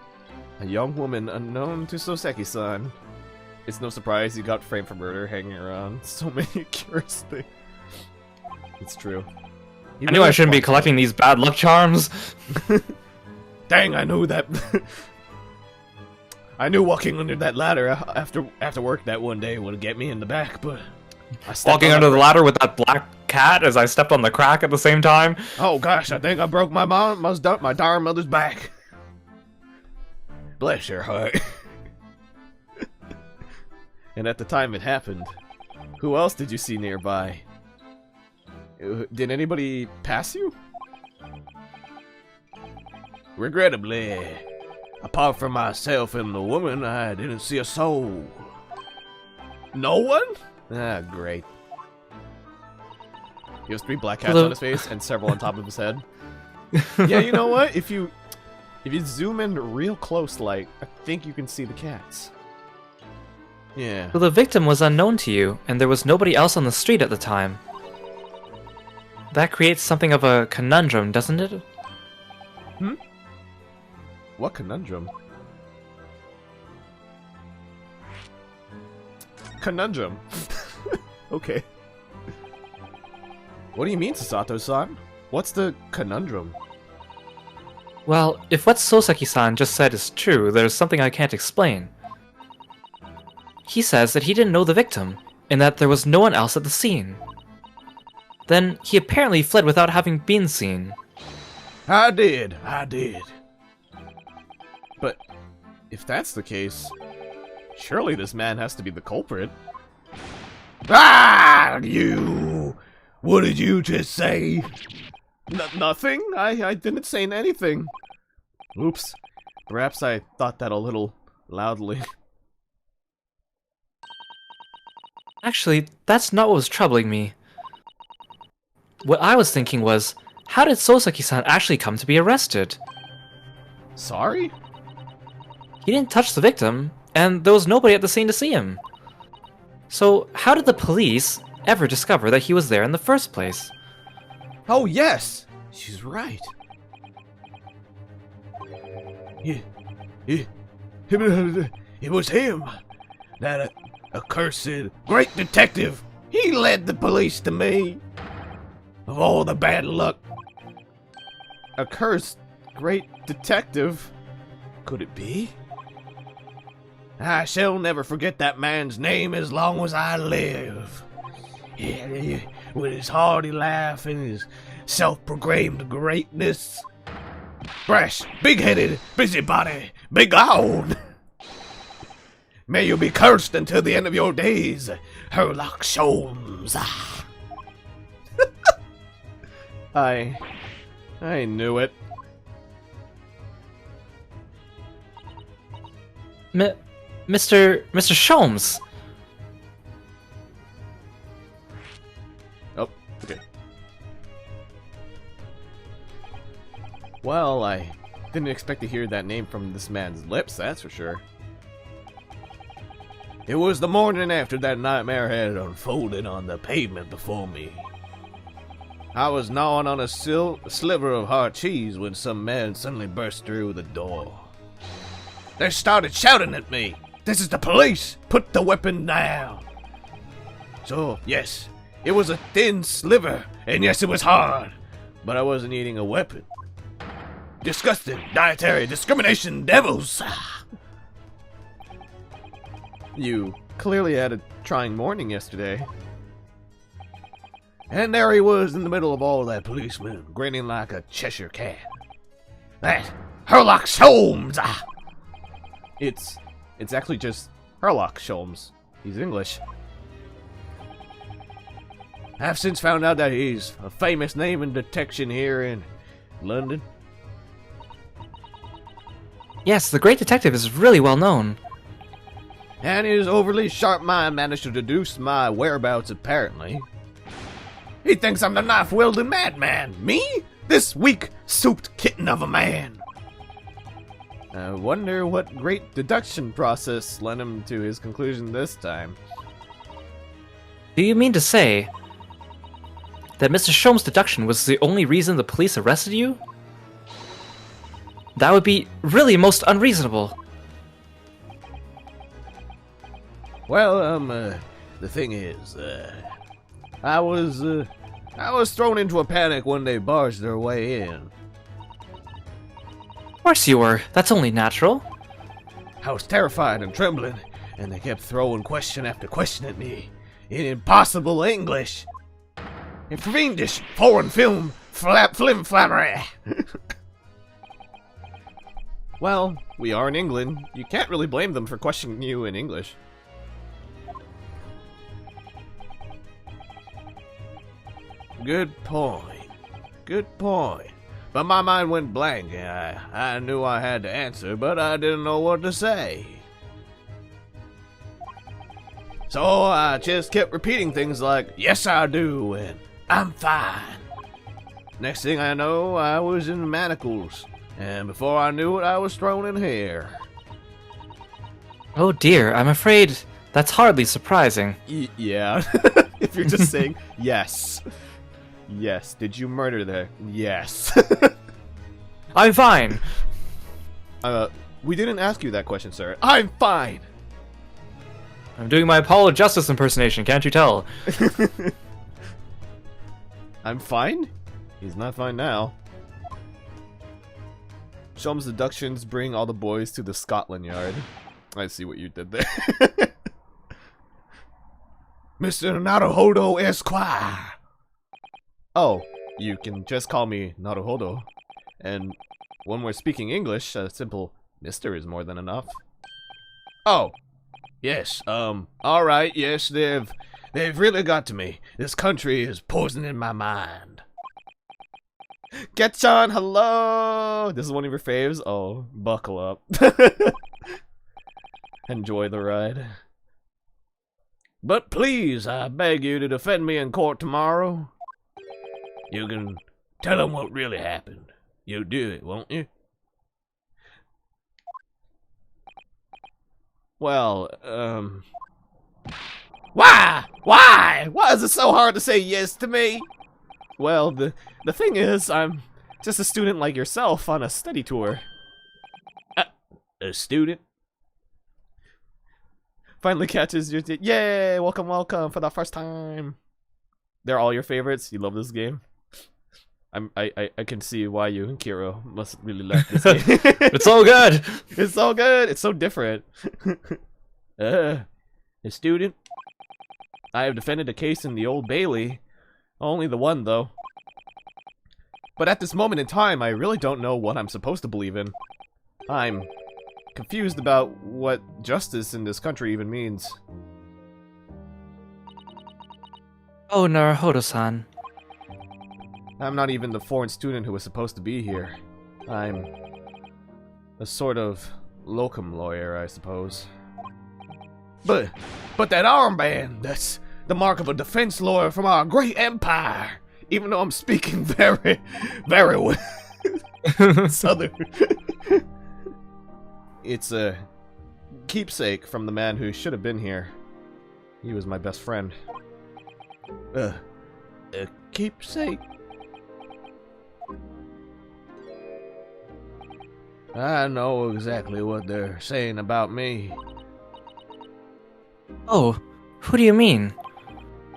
A young woman unknown to Soseki-san. It's no surprise he got framed for murder hanging around so many curious things. It's true. I knew I shouldn't be collecting these bad luck charms. Dang, I knew that. I knew walking under that ladder after work that one day would get me in the back, but I Walking under the ladder with that black cat as I stepped on the crack at the same time. Oh gosh, I think I broke my darn mother's back. Bless your heart. And at the time it happened, who else did you see nearby? Did anybody pass you? Regrettably, apart from myself and the woman, I didn't see a soul. No one? Ah, great. He has 3 black cats on his face and several on top of his head. Yeah, you know what? If you zoom in real close, like, I think you can see the cats. Yeah. So the victim was unknown to you, and there was nobody else on the street at the time. That creates something of a conundrum, doesn't it? Hmm? What conundrum? Conundrum. Okay. What do you mean, Sasato-san? What's the conundrum? Well, if what Soseki-san just said is true, there's something I can't explain. He says that he didn't know the victim, and that there was no one else at the scene. Then, he apparently fled without having been seen. I did. But if that's the case, surely this man has to be the culprit. Ah, you! What did you just say? Nothing? I didn't say anything. Oops. Perhaps I thought that a little loudly. Actually, that's not what was troubling me. What I was thinking was, how did Soseki-san actually come to be arrested? Sorry? He didn't touch the victim, and there was nobody at the scene to see him. So, how did the police ever discover that he was there in the first place? Oh, yes! She's right. It was him. That accursed great detective. He led the police to me. Of all the bad luck. A cursed great detective? Could it be? I shall never forget that man's name as long as I live. With his hearty laugh and his self-proclaimed greatness. Brash, big-headed, busybody, big-owned. May you be cursed until the end of your days, Herlock Sholmes. I knew it. Mr. Sholmes! Oh, okay. Well, I didn't expect to hear that name from this man's lips, that's for sure. It was the morning after that nightmare had unfolded on the pavement before me. I was gnawing on a sliver of hard cheese when some men suddenly burst through the door. They started shouting at me, "This is the police! Put the weapon down!" So, yes, it was a thin sliver, and yes, it was hard, but I wasn't eating a weapon. Disgusting, dietary discrimination devils! You clearly had a trying morning yesterday. And there he was in the middle of all that policemen, grinning like a Cheshire cat. That Herlock Sholmes! It's actually just Herlock Sholmes. He's English. I've since found out that he's a famous name in detection here in London. Yes, the great detective is really well known. And his overly sharp mind managed to deduce my whereabouts, apparently. He thinks I'm the knife-wielding madman. Me? This weak-souped kitten of a man. I wonder what great deduction process led him to his conclusion this time. Do you mean to say that Mr. Sholmes' deduction was the only reason the police arrested you? That would be really most unreasonable. Well, the thing is, I was thrown into a panic when they barged their way in. Of course you were. That's only natural. I was terrified and trembling, and they kept throwing question after question at me in impossible English. In fiendish foreign film flim-flammery. Well, we are in England. You can't really blame them for questioning you in English. Good point. Good point. But my mind went blank, and I knew I had to answer, but I didn't know what to say. So I just kept repeating things like, yes I do, and I'm fine. Next thing I know, I was in manacles, and before I knew it, I was thrown in here. Oh dear, I'm afraid that's hardly surprising. Yeah. If you're just saying yes. Yes. Did you murder there? Yes. I'm fine! We didn't ask you that question, sir. I'm fine! I'm doing my Apollo Justice impersonation, can't you tell? I'm fine? He's not fine now. Sholmes' deductions bring all the boys to the Scotland Yard. I see what you did there. Mr. Naruhodo Esquire. Oh, you can just call me Naruhodo. And when we're speaking English, a simple Mr. is more than enough. Oh, yes, alright, yes, they've really got to me. This country is poisoning my mind. Getchan, hello! This is one of your faves? Oh, buckle up. Enjoy the ride. But please, I beg you to defend me in court tomorrow. You can tell them what really happened. You'll do it, won't you? Well, Why? Why? Why is it so hard to say yes to me? Well, the thing is, I'm just a student like yourself on a study tour. A student? Finally catches your... Yay! Welcome, welcome for the first time. They're all your favorites? You love this game? I can see why you and Kiro must really like this game. It's so good! It's so good! It's so different. A student? I have defended a case in the Old Bailey. Only the one, though. But at this moment in time, I really don't know what I'm supposed to believe in. I'm confused about what justice in this country even means. Oh, Naruhodo-san. I'm not even the foreign student who was supposed to be here. I'm a sort of locum lawyer, I suppose. But that armband, that's the mark of a defense lawyer from our great empire. Even though I'm speaking very, very well. Southern. It's a keepsake from the man who should have been here. He was my best friend. A keepsake? I know exactly what they're saying about me. Oh, who do you mean?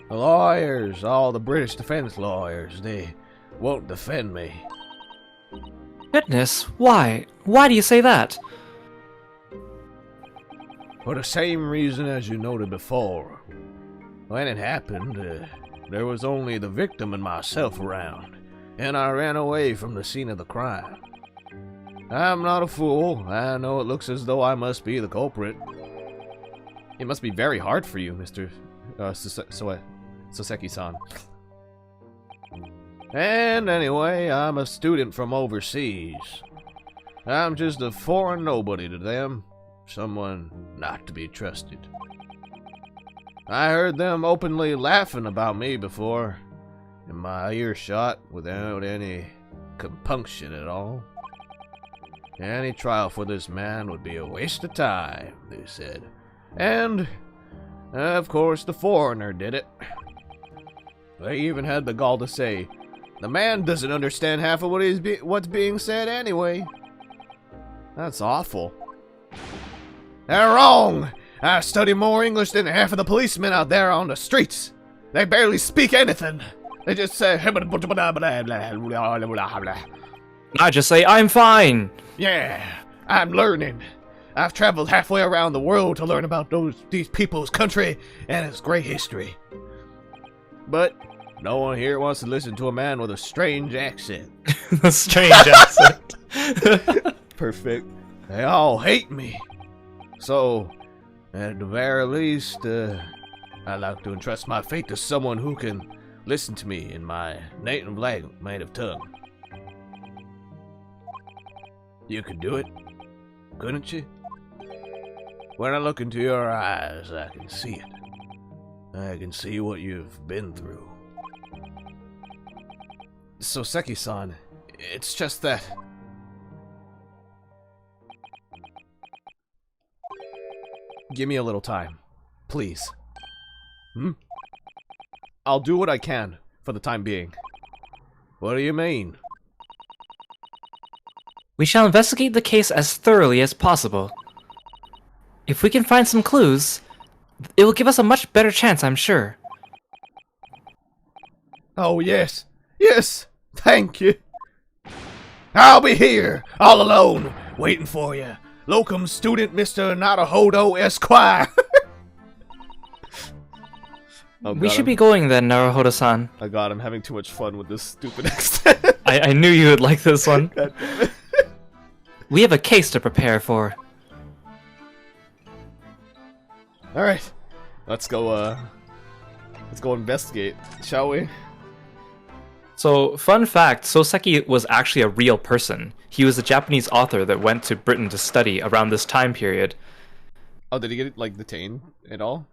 The lawyers, all the British defense lawyers, they won't defend me. Goodness, why? Why do you say that? For the same reason as you noted before. When it happened, there was only the victim and myself around, and I ran away from the scene of the crime. I'm not a fool. I know it looks as though I must be the culprit. It must be very hard for you, Mr. Soseki-san. And anyway, I'm a student from overseas. I'm just a foreign nobody to them. Someone not to be trusted. I heard them openly laughing about me before, in my earshot, without any compunction at all. Any trial for this man would be a waste of time, they said. And, of course, the foreigner did it. They even had the gall to say, the man doesn't understand half of what's being said anyway. That's awful. They're wrong! I study more English than half of the policemen out there on the streets. They barely speak anything. They just say... I just say, I'm fine! Yeah, I'm learning. I've traveled halfway around the world to learn about these people's country and its great history. But no one here wants to listen to a man with a strange accent. A strange accent. Perfect. They all hate me. So, at the very least, I like to entrust my fate to someone who can listen to me in my native tongue. You could do it, couldn't you? When I look into your eyes, I can see it. I can see what you've been through. Soseki-san, it's just that... Give me a little time, please. I'll do what I can for the time being. What do you mean? We shall investigate the case as thoroughly as possible. If we can find some clues, it will give us a much better chance, I'm sure. Oh, yes. Yes! Thank you! I'll be here, all alone, waiting for you. Locum student Mr. Naruhodo Esquire. Oh, We God, should be going then, Naruhodo-san. Oh god, I'm having too much fun with this stupid accent. I knew you would like this one. God damn it. We have a case to prepare for. Alright. Let's go investigate, shall we? So, fun fact, Soseki was actually a real person. He was a Japanese author that went to Britain to study around this time period. Oh, did he get, like, detained at all?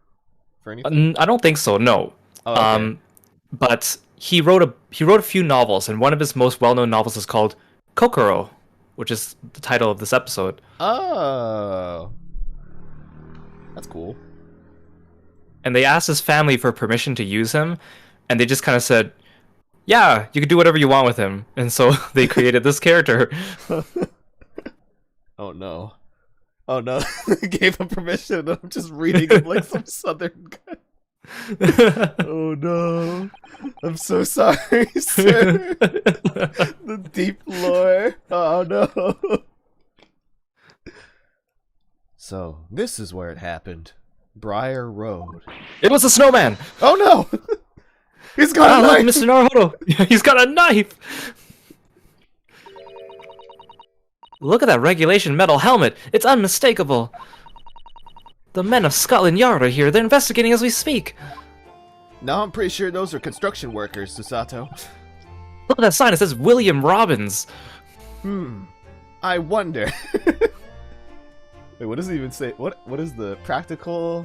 For anything? I don't think so, no. Oh, okay. But he wrote a few novels, and one of his most well-known novels is called Kokoro, which is the title of this episode. Oh. That's cool. And they asked his family for permission to use him, and they just kind of said, yeah, you can do whatever you want with him. And so they created this character. Oh no. Oh no. Gave him permission, and I'm just reading it like some southern guy. Oh no. I'm so sorry, sir. The deep lore. Oh no. So, this is where it happened. Briar Road. It was a snowman! Oh no! He's got a Look, knife! Mr. Naruhodo! He's got a knife! Look at that regulation metal helmet! It's unmistakable! The men of Scotland Yard are here. They're investigating as we speak. Now I'm pretty sure those are construction workers, Susato. Look at that sign. It says William Robbins. I wonder. Wait, what does it even say? What is the practical?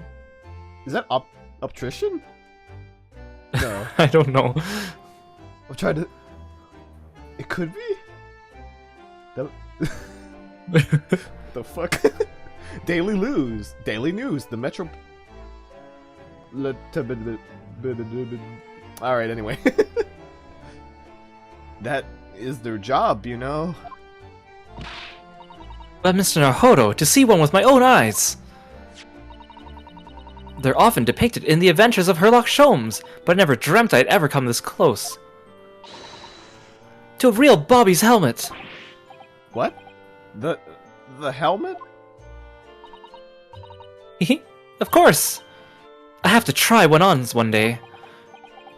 Is that optician? No. I don't know. I'm trying to. It could be. That... the fuck? Daily News. Daily News. The Metro. Alright, anyway. That is their job, you know? But Mr. Naruhodo, to see one with my own eyes! They're often depicted in the adventures of Herlock Sholmes, but I never dreamt I'd ever come this close. To a real Bobby's helmet! What? The helmet? Of course! I have to try one on one day.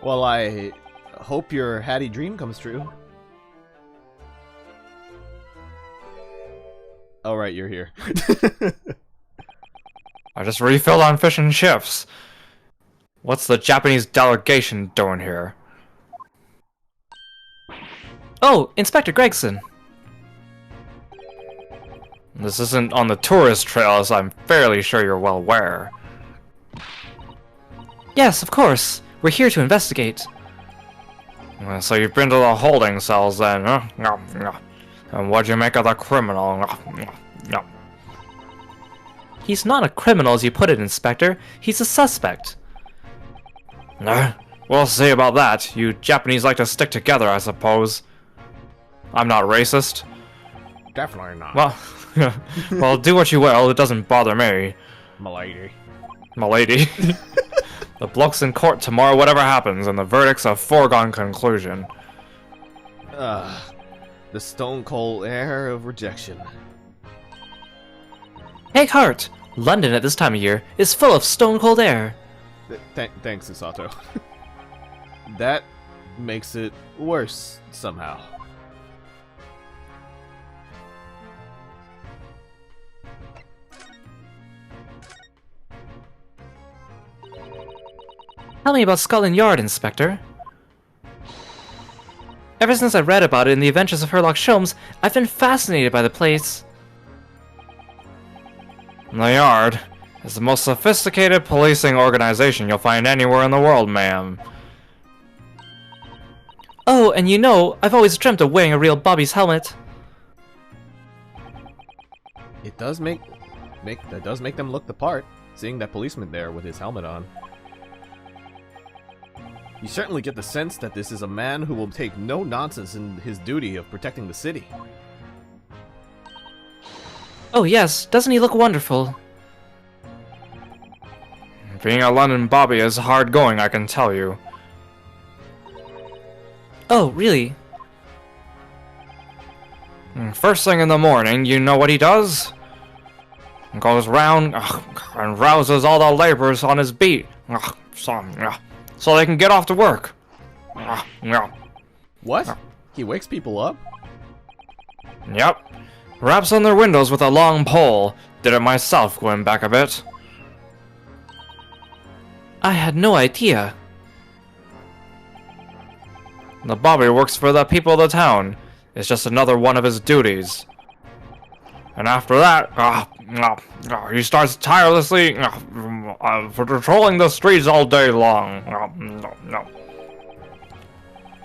Well, I hope your Hattie dream comes true. Oh, right, you're here. I just refilled on fish and chips. What's the Japanese delegation doing here? Oh, Inspector Gregson. This isn't on the tourist trail, as I'm fairly sure you're well aware. Yes, of course. We're here to investigate. So you've been to the holding cells then, huh? And what'd you make of the criminal? He's not a criminal as you put it, Inspector. He's a suspect. We'll see about that. You Japanese like to stick together, I suppose. I'm not racist. Definitely not. Well, well, do what you will. It doesn't bother me. Milady. Milady. The bloke's in court tomorrow, whatever happens, and the verdict's a foregone conclusion. The stone cold air of rejection. Take heart! London at this time of year is full of stone cold air. Thanks, Usato. That makes it worse somehow. Tell me about Scotland Yard, Inspector. Ever since I read about it in the Adventures of Sherlock Holmes, I've been fascinated by the place. The Yard is the most sophisticated policing organization you'll find anywhere in the world, ma'am. Oh, and you know, I've always dreamt of wearing a real Bobby's helmet. It does make them look the part, seeing that policeman there with his helmet on. You certainly get the sense that this is a man who will take no nonsense in his duty of protecting the city. Oh yes, doesn't he look wonderful? Being a London Bobby is hard going, I can tell you. Oh, really? First thing in the morning, you know what he does? Goes round and rouses all the laborers on his beat, so they can get off to work. What? He wakes people up? Yep. Raps on their windows with a long pole. Did it myself going back a bit. I had no idea. The Bobby works for the people of the town. It's just another one of his duties. And after that, he starts tirelessly for patrolling the streets all day long.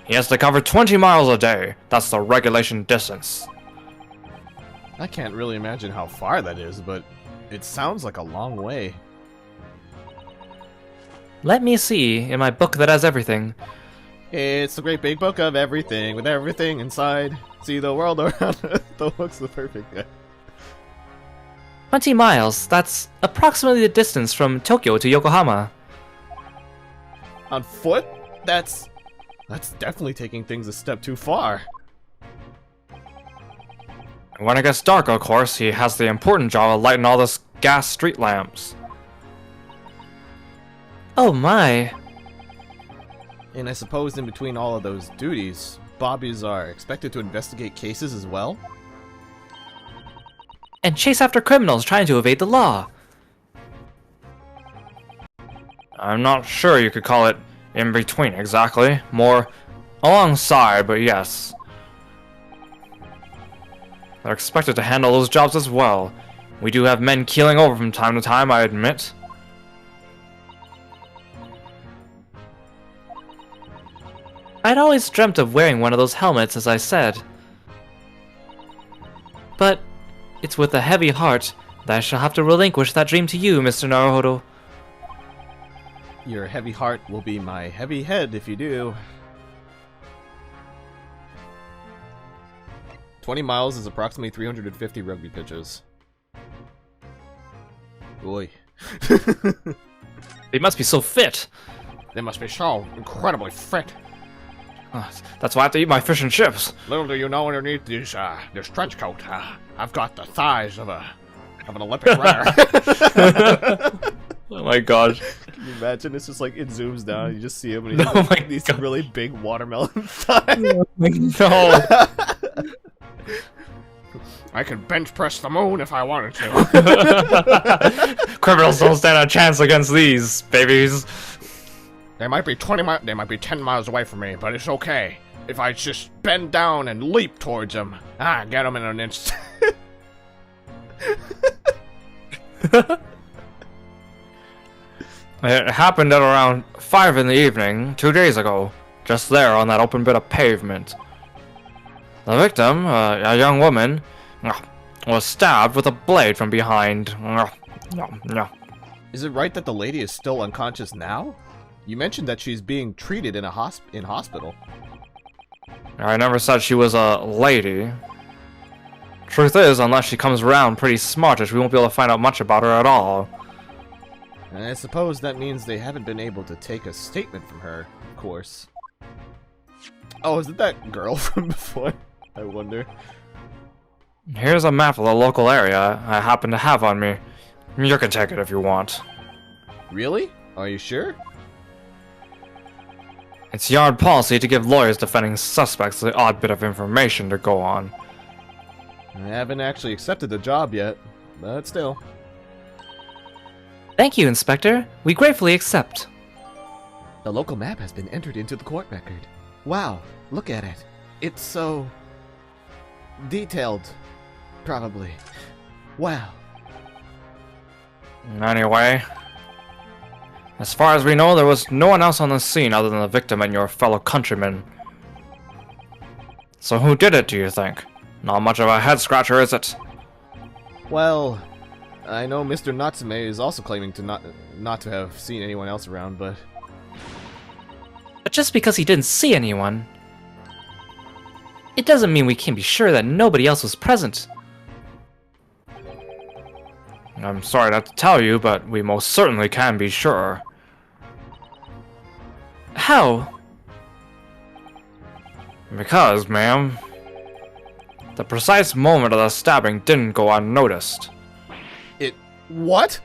He has to cover 20 miles a day. That's the regulation distance. I can't really imagine how far that is, but it sounds like a long way. Let me see in my book that has everything. It's the great big book of everything, with everything inside. See the world around us. The book's the perfect guy. 20 miles, that's approximately the distance from Tokyo to Yokohama. On foot? That's definitely taking things a step too far. When it gets dark, of course, he has the important job of lighting all the gas street lamps. Oh my. And I suppose in between all of those duties, Bobbies are expected to investigate cases as well? And chase after criminals trying to evade the law. I'm not sure you could call it in between exactly. More alongside, but yes. They're expected to handle those jobs as well. We do have men keeling over from time to time, I admit. I'd always dreamt of wearing one of those helmets, as I said. But it's with a heavy heart that I shall have to relinquish that dream to you, Mr. Naruhodo. Your heavy heart will be my heavy head if you do. 20 miles is approximately 350 rugby pitches. Boy. They must be so fit. They must be so incredibly fit. That's why I have to eat my fish and chips. Little do you know underneath this trench coat, I've got the thighs of an Olympic runner. Oh my gosh. Can you imagine? It's just like it zooms down and you just see him and he's Oh like, my these God. really big watermelon thighs. No. I could bench press the moon if I wanted to. Criminals don't stand a chance against these babies. They might be 10 miles away from me, but it's okay. If I just bend down and leap towards them, get them in an instant. It happened at around 5 in the evening, 2 days ago, just there on that open bit of pavement. The victim, a young woman, was stabbed with a blade from behind. Is it right that the lady is still unconscious now? You mentioned that she's being treated in a hospital. I never said she was a lady. Truth is, unless she comes around pretty smartish, we won't be able to find out much about her at all. And I suppose that means they haven't been able to take a statement from her, of course. Oh, is it that girl from before? I wonder. Here's a map of the local area I happen to have on me. You can take it if you want. Really? Are you sure? It's Yard policy to give lawyers defending suspects the odd bit of information to go on. I haven't actually accepted the job yet, but still. Thank you, Inspector. We gratefully accept. The local map has been entered into the court record. Wow, look at it. It's so detailed, probably. Wow. Anyway, as far as we know, there was no one else on the scene other than the victim and your fellow countrymen. So who did it, do you think? Not much of a head-scratcher, is it? Well, I know Mr. Natsume is also claiming to not to have seen anyone else around, but... But just because he didn't see anyone, it doesn't mean we can be sure that nobody else was present. I'm sorry to have to tell you, but we most certainly can be sure. How? Because, ma'am, the precise moment of the stabbing didn't go unnoticed. What?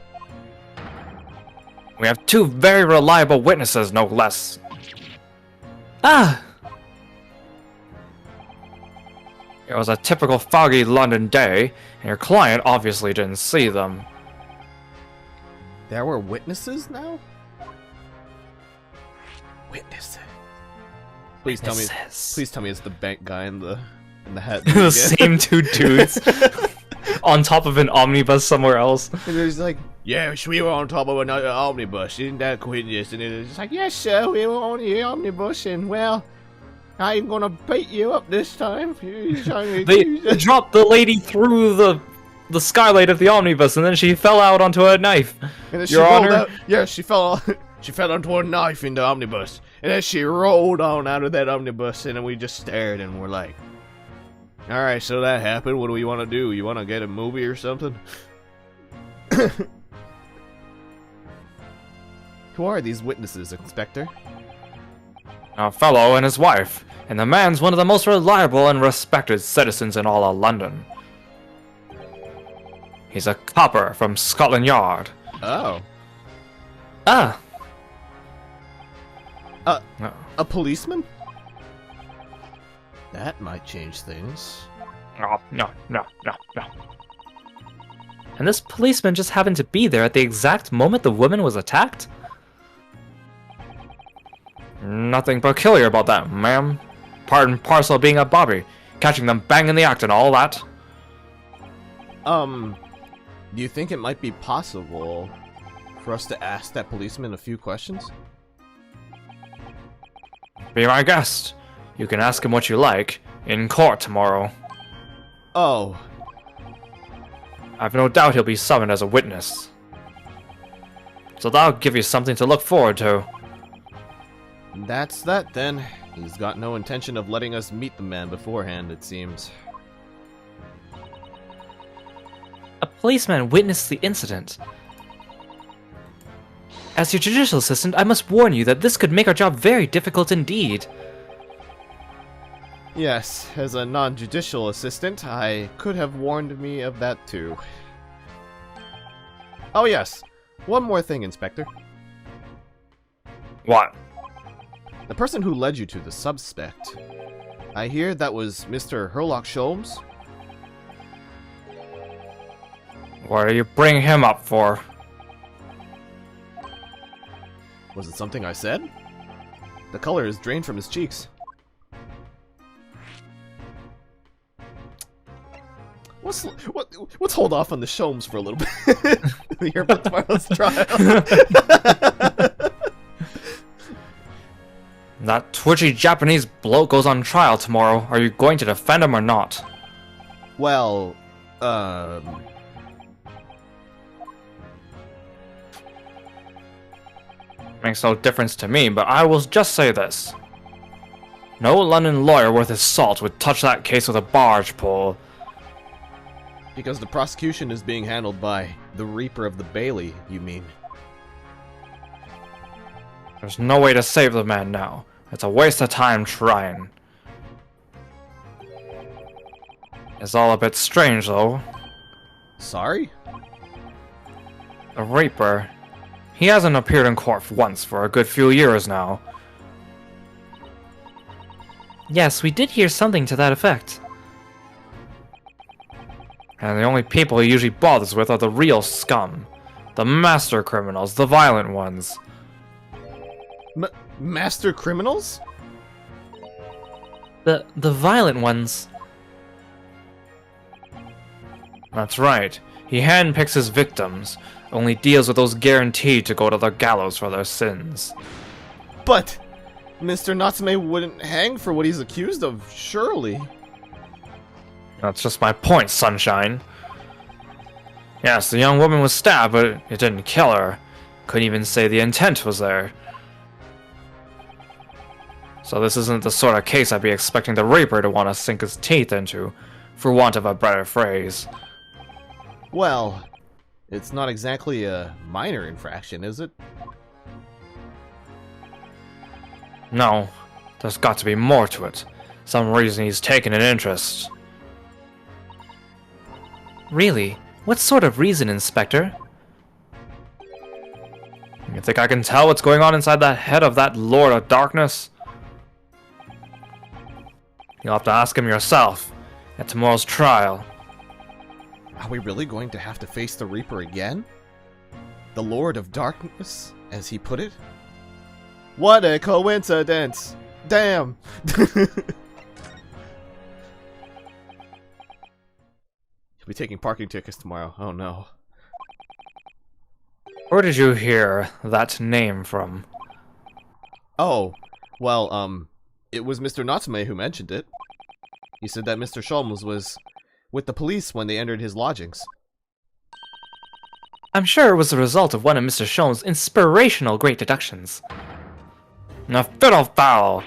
We have two very reliable witnesses, no less. Ah! It was a typical foggy London day, and your client obviously didn't see them. There were witnesses now? Witnesses. Please tell me it's the bank guy in the hat. The same two dudes on top of an omnibus somewhere else. And he's like, Yeah, we were on top of another omnibus. Isn't that coincidence? And it's like, yes, sir, we were on the omnibus, and well, I'm gonna beat you up this time. They dropped the lady through the skylight of the omnibus, and then she fell out onto a knife. and then she Your rolled Honor? out. Yeah, she fell. She fell onto a knife in the omnibus, and then she rolled on out of that omnibus, and then we just stared, and we're like, all right, so that happened. What do we want to do? You want to get a movie or something? Who are these witnesses, Inspector? A fellow and his wife, and the man's one of the most reliable and respected citizens in all of London. He's a copper from Scotland Yard. Oh, Ah! No. a policeman? That might change things. No. And this policeman just happened to be there at the exact moment the woman was attacked? Nothing peculiar about that, ma'am. Part and parcel of being a bobby, catching them banging the act and all that. Do you think it might be possible for us to ask that policeman a few questions? Be my guest. You can ask him what you like in court tomorrow. Oh, I've no doubt he'll be summoned as a witness. So that'll give you something to look forward to. that's that then. He's got no intention of letting us meet the man beforehand, it seems. A policeman witnessed the incident. As your judicial assistant, I must warn you that this could make our job very difficult indeed. Yes, as a non-judicial assistant, I could have warned me of that too. Oh yes, one more thing, Inspector. What? The person who led you to the suspect, I hear that was Mr. Herlock Sholmes? What are you bringing him up for? Was it something I said? The color is drained from his cheeks. Let's hold off on the Sholmes for a little bit. We hear about tomorrow's trial. That twitchy Japanese bloke goes on trial tomorrow. Are you going to defend him or not? Well, Makes no difference to me, but I will just say this. No London lawyer worth his salt would touch that case with a barge pole. because the prosecution is being handled by the Reaper of the Bailey, you mean? There's no way to save the man now. It's a waste of time trying. It's all a bit strange, though. Sorry? The Reaper. He hasn't appeared in court once for a good few years now. Yes, we did hear something to that effect. And the only people he usually bothers with are the real scum. The master criminals, the violent ones. Master criminals? The violent ones. That's right. He handpicks his victims, only deals with those guaranteed to go to the gallows for their sins. But Mr. Natsume wouldn't hang for what he's accused of, surely. That's just my point, Sunshine. Yes, the young woman was stabbed, but it didn't kill her. Couldn't even say the intent was there. So this isn't the sort of case I'd be expecting the Reaper to want to sink his teeth into, for want of a better phrase. Well, it's not exactly a minor infraction, is it? No, there's got to be more to it. Some reason he's taken an interest. Really? What sort of reason, Inspector? You think I can tell what's going on inside the head of that Lord of Darkness? You'll have to ask him yourself at tomorrow's trial. Are we really going to have to face the Reaper again? The Lord of Darkness, as he put it? What a coincidence! Damn! He'll be taking parking tickets tomorrow. Oh no. Where did you hear that name from? Oh, well, it was Mr. Natsume who mentioned it. He said that Mr. Sholmes was with the police when they entered his lodgings. I'm sure it was the result of one of Mr. Sholmes' inspirational great deductions. A fiddle foul!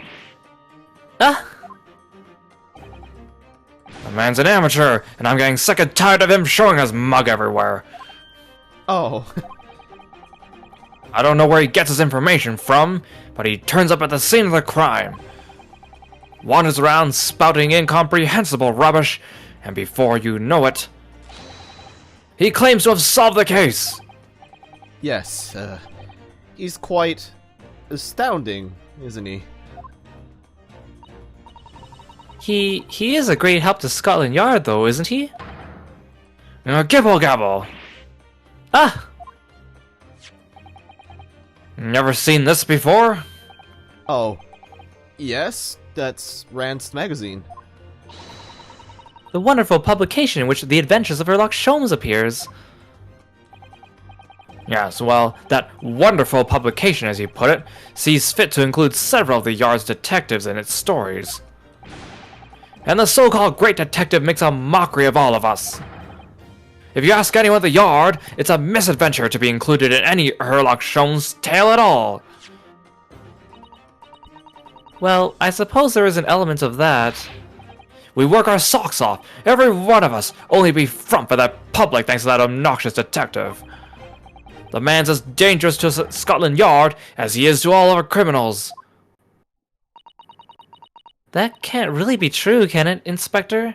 Ah! The man's an amateur, and I'm getting sick and tired of him showing his mug everywhere. Oh. I don't know where he gets his information from, but he turns up at the scene of the crime. Wanders around spouting incomprehensible rubbish, and before you know it, he claims to have solved the case. Yes, he's quite astounding, isn't he? He is a great help to Scotland Yard, though, isn't he? Gibble gabble. Ah! Never seen this before? Oh, yes, that's Rand's magazine. The wonderful publication in which the adventures of Sherlock Sholmes appears. Yes, well, that wonderful publication, as you put it, sees fit to include several of the Yard's detectives in its stories. And the so-called great detective makes a mockery of all of us. If you ask anyone at the Yard, it's a misadventure to be included in any Sherlock Sholmes tale at all. Well, I suppose there is an element of that. We work our socks off, every one of us, only to be front for the public thanks to that obnoxious detective. The man's as dangerous to Scotland Yard as he is to all other criminals. That can't really be true, can it, Inspector?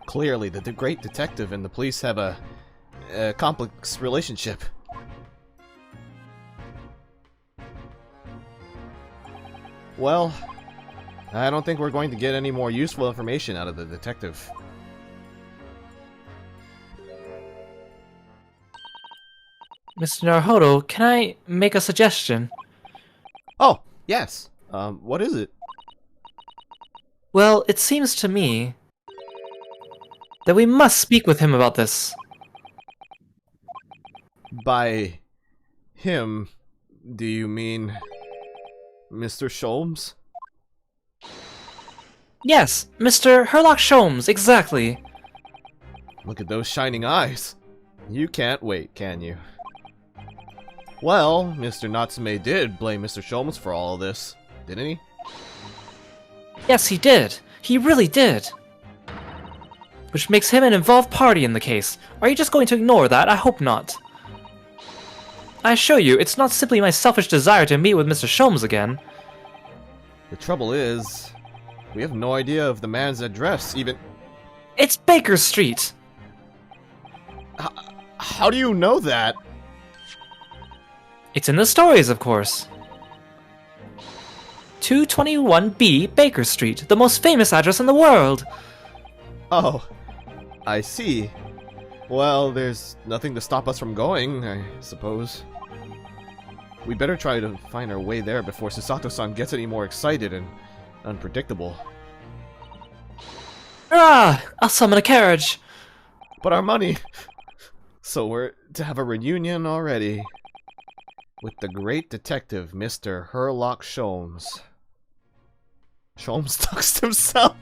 Clearly, the great detective and the police have a complex relationship. Well, I don't think we're going to get any more useful information out of the detective. Mr. Naruhodo, can I make a suggestion? Oh, yes. What is it? Well, it seems to me that we must speak with him about this. By him, do you mean Mr. Sholmes? Yes, Mr. Sherlock Sholmes, exactly. Look at those shining eyes. You can't wait, can you? Well, Mr. Natsume did blame Mr. Sholmes for all of this, didn't he? Yes, he did. He really did. Which makes him an involved party in the case. Are you just going to ignore that? I hope not. I assure you, it's not simply my selfish desire to meet with Mr. Sholmes again. The trouble is, we have no idea of the man's address, even... It's Baker Street! How do you know that? It's in the stories, of course. 221B Baker Street, the most famous address in the world! Oh, I see. Well, there's nothing to stop us from going, I suppose. We better try to find our way there before Susato-san gets any more excited and unpredictable. Ah! I'll summon a carriage! But our money! So we're to have a reunion already. With the great detective, Mr. Herlock Sholmes. Sholmes doxed himself?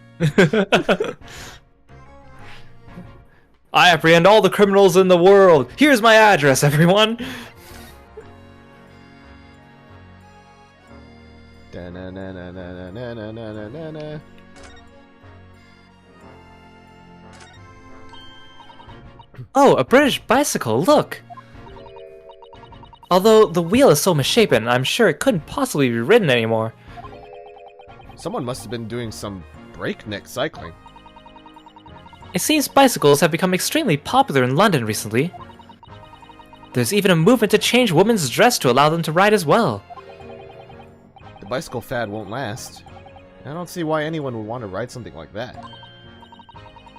I apprehend all the criminals in the world! Here's my address, everyone! Da-na-na-na-na-na-na-na-na-na-na. Oh, a British bicycle, look! Although the wheel is so misshapen, I'm sure it couldn't possibly be ridden anymore. Someone must have been doing some breakneck cycling. It seems bicycles have become extremely popular in London recently. There's even a movement to change women's dress to allow them to ride as well. The bicycle fad won't last. I don't see why anyone would want to ride something like that.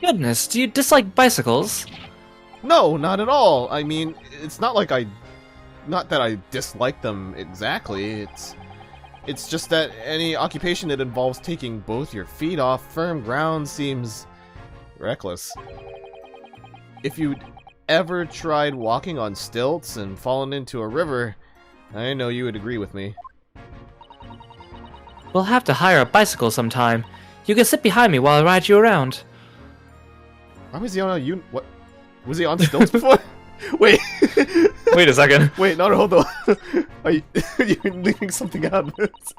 Goodness, do you dislike bicycles? No, not at all. I mean, it's not like not that I dislike them exactly. It's just that any occupation that involves taking both your feet off firm ground seems reckless. If you'd ever tried walking on stilts and fallen into a river, I know you would agree with me. We'll have to hire a bicycle sometime. You can sit behind me while I ride you around. Why was he on what? Was he on stilts before? Wait. Wait a second. Wait, no, hold on. Are you leaving something out of this?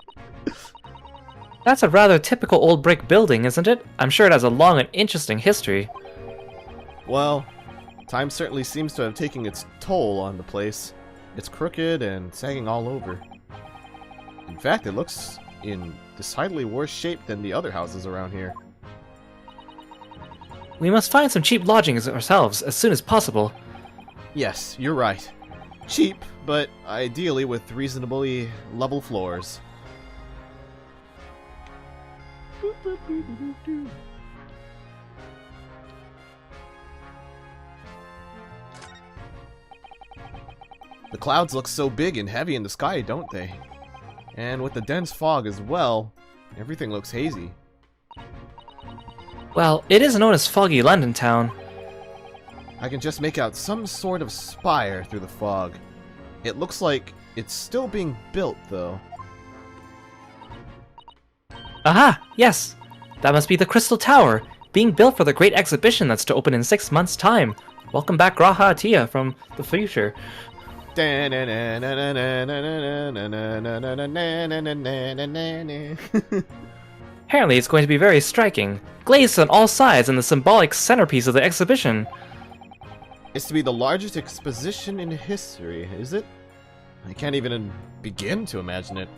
That's a rather typical old brick building, isn't it? I'm sure it has a long and interesting history. Well, time certainly seems to have taken its toll on the place. It's crooked and sagging all over. In fact, it looks in decidedly worse shape than the other houses around here. We must find some cheap lodgings ourselves as soon as possible. Yes, you're right. Cheap, but ideally with reasonably level floors. The clouds look so big and heavy in the sky, don't they? And with the dense fog as well, everything looks hazy. Well, it is known as Foggy London Town. I can just make out some sort of spire through the fog. It looks like it's still being built, though. Aha! Yes! That must be the Crystal Tower, being built for the great exhibition that's to open in 6 months' time. Welcome back, Graha Tia from the future. Apparently it's going to be very striking, glazed on all sides and the symbolic centerpiece of the exhibition. It's to be the largest exposition in history, is it? I can't even begin to imagine it.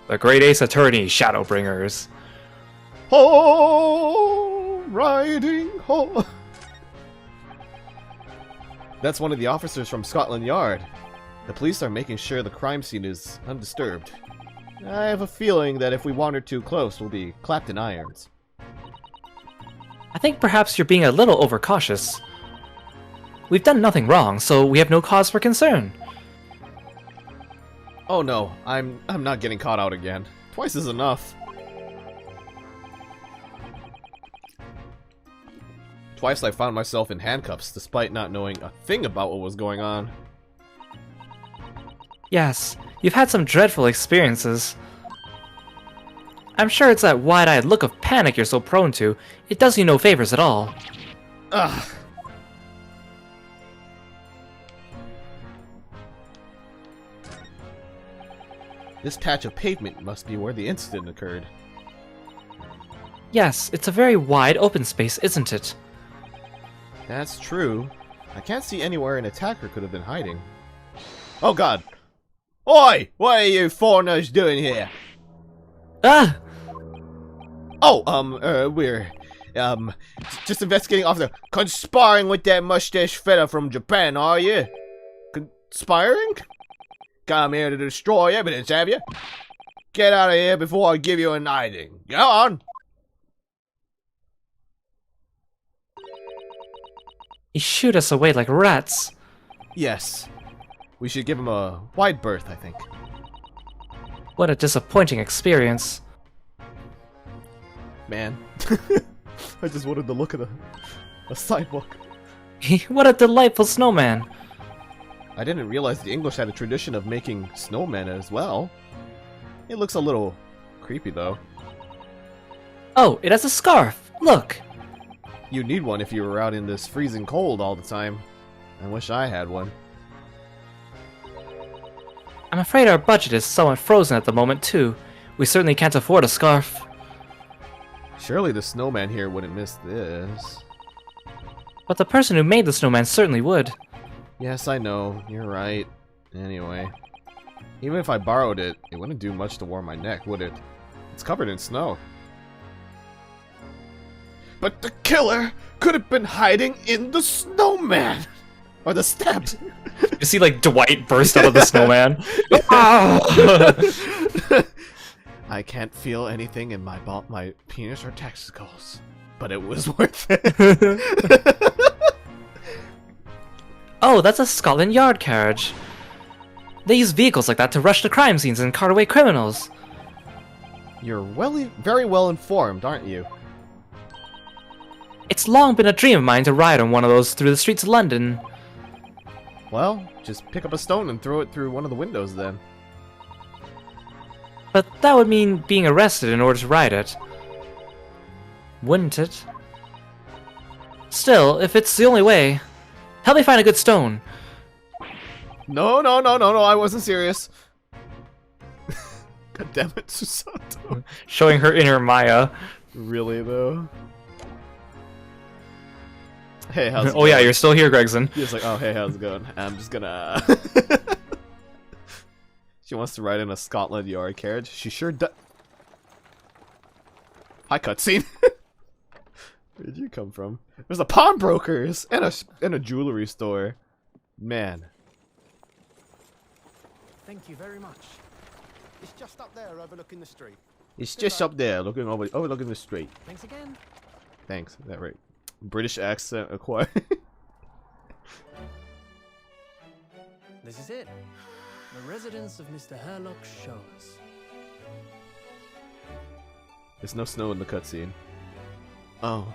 The Great Ace Attorney, Shadowbringers. Ho! Riding ho! That's one of the officers from Scotland Yard. The police are making sure the crime scene is undisturbed. I have a feeling that if we wander too close, we'll be clapped in irons. I think perhaps you're being a little overcautious. We've done nothing wrong, so we have no cause for concern. Oh no, I'm not getting caught out again. Twice is enough. Twice I found myself in handcuffs despite not knowing a thing about what was going on. Yes, you've had some dreadful experiences. I'm sure it's that wide-eyed look of panic you're so prone to. It does you no favors at all. Ugh. This patch of pavement must be where the incident occurred. Yes, it's a very wide open space, isn't it? That's true. I can't see anywhere an attacker could have been hiding. Oh god! Oi! What are you foreigners doing here? Ah! Oh, we're, just investigating officer. Conspiring with that mustache fella from Japan, are you? Conspiring? Come here to destroy evidence, have you? Get out of here before I give you a knighting. Go on! You shoot us away like rats. Yes. We should give him a wide berth, I think. What a disappointing experience. Man. I just wanted to look at a sidewalk. What a delightful snowman. I didn't realize the English had a tradition of making snowmen as well. It looks a little creepy, though. Oh, it has a scarf. Look. You'd need one if you were out in this freezing cold all the time. I wish I had one. I'm afraid our budget is somewhat frozen at the moment, too. We certainly can't afford a scarf. Surely the snowman here wouldn't miss this. But the person who made the snowman certainly would. Yes, I know. You're right. Anyway. Even if I borrowed it, it wouldn't do much to warm my neck, would it? It's covered in snow. But the killer could have been hiding in the snowman! Or the steps! You see, like, Dwight burst out of the snowman. Ah! I can't feel anything in my penis or testicles. But it was worth it. Oh, that's a Scotland Yard carriage. They use vehicles like that to rush to crime scenes and cart away criminals. You're very well informed, aren't you? It's long been a dream of mine to ride on one of those through the streets of London. Well, just pick up a stone and throw it through one of the windows then. But that would mean being arrested in order to ride it. Wouldn't it? Still, if it's the only way, help me find a good stone. No, I wasn't serious. God damn it, Susato. Showing her inner Maya. Really, though? Hey, how's it Oh yeah, you're still here, Gregson. He's like, oh, hey, how's it going? I'm just gonna... She wants to ride in a Scotland Yard carriage. She sure does. Hi, cutscene. Where'd you come from? There's a pawnbroker's and a jewelry store. Man. Thank you very much. It's just up there overlooking the street. It's just up there, overlooking the street. Thanks again. Thanks. Is that right? British accent acquired. This is it. The residence of Mr. Herlock Sholmes. There's no snow in the cutscene. Oh.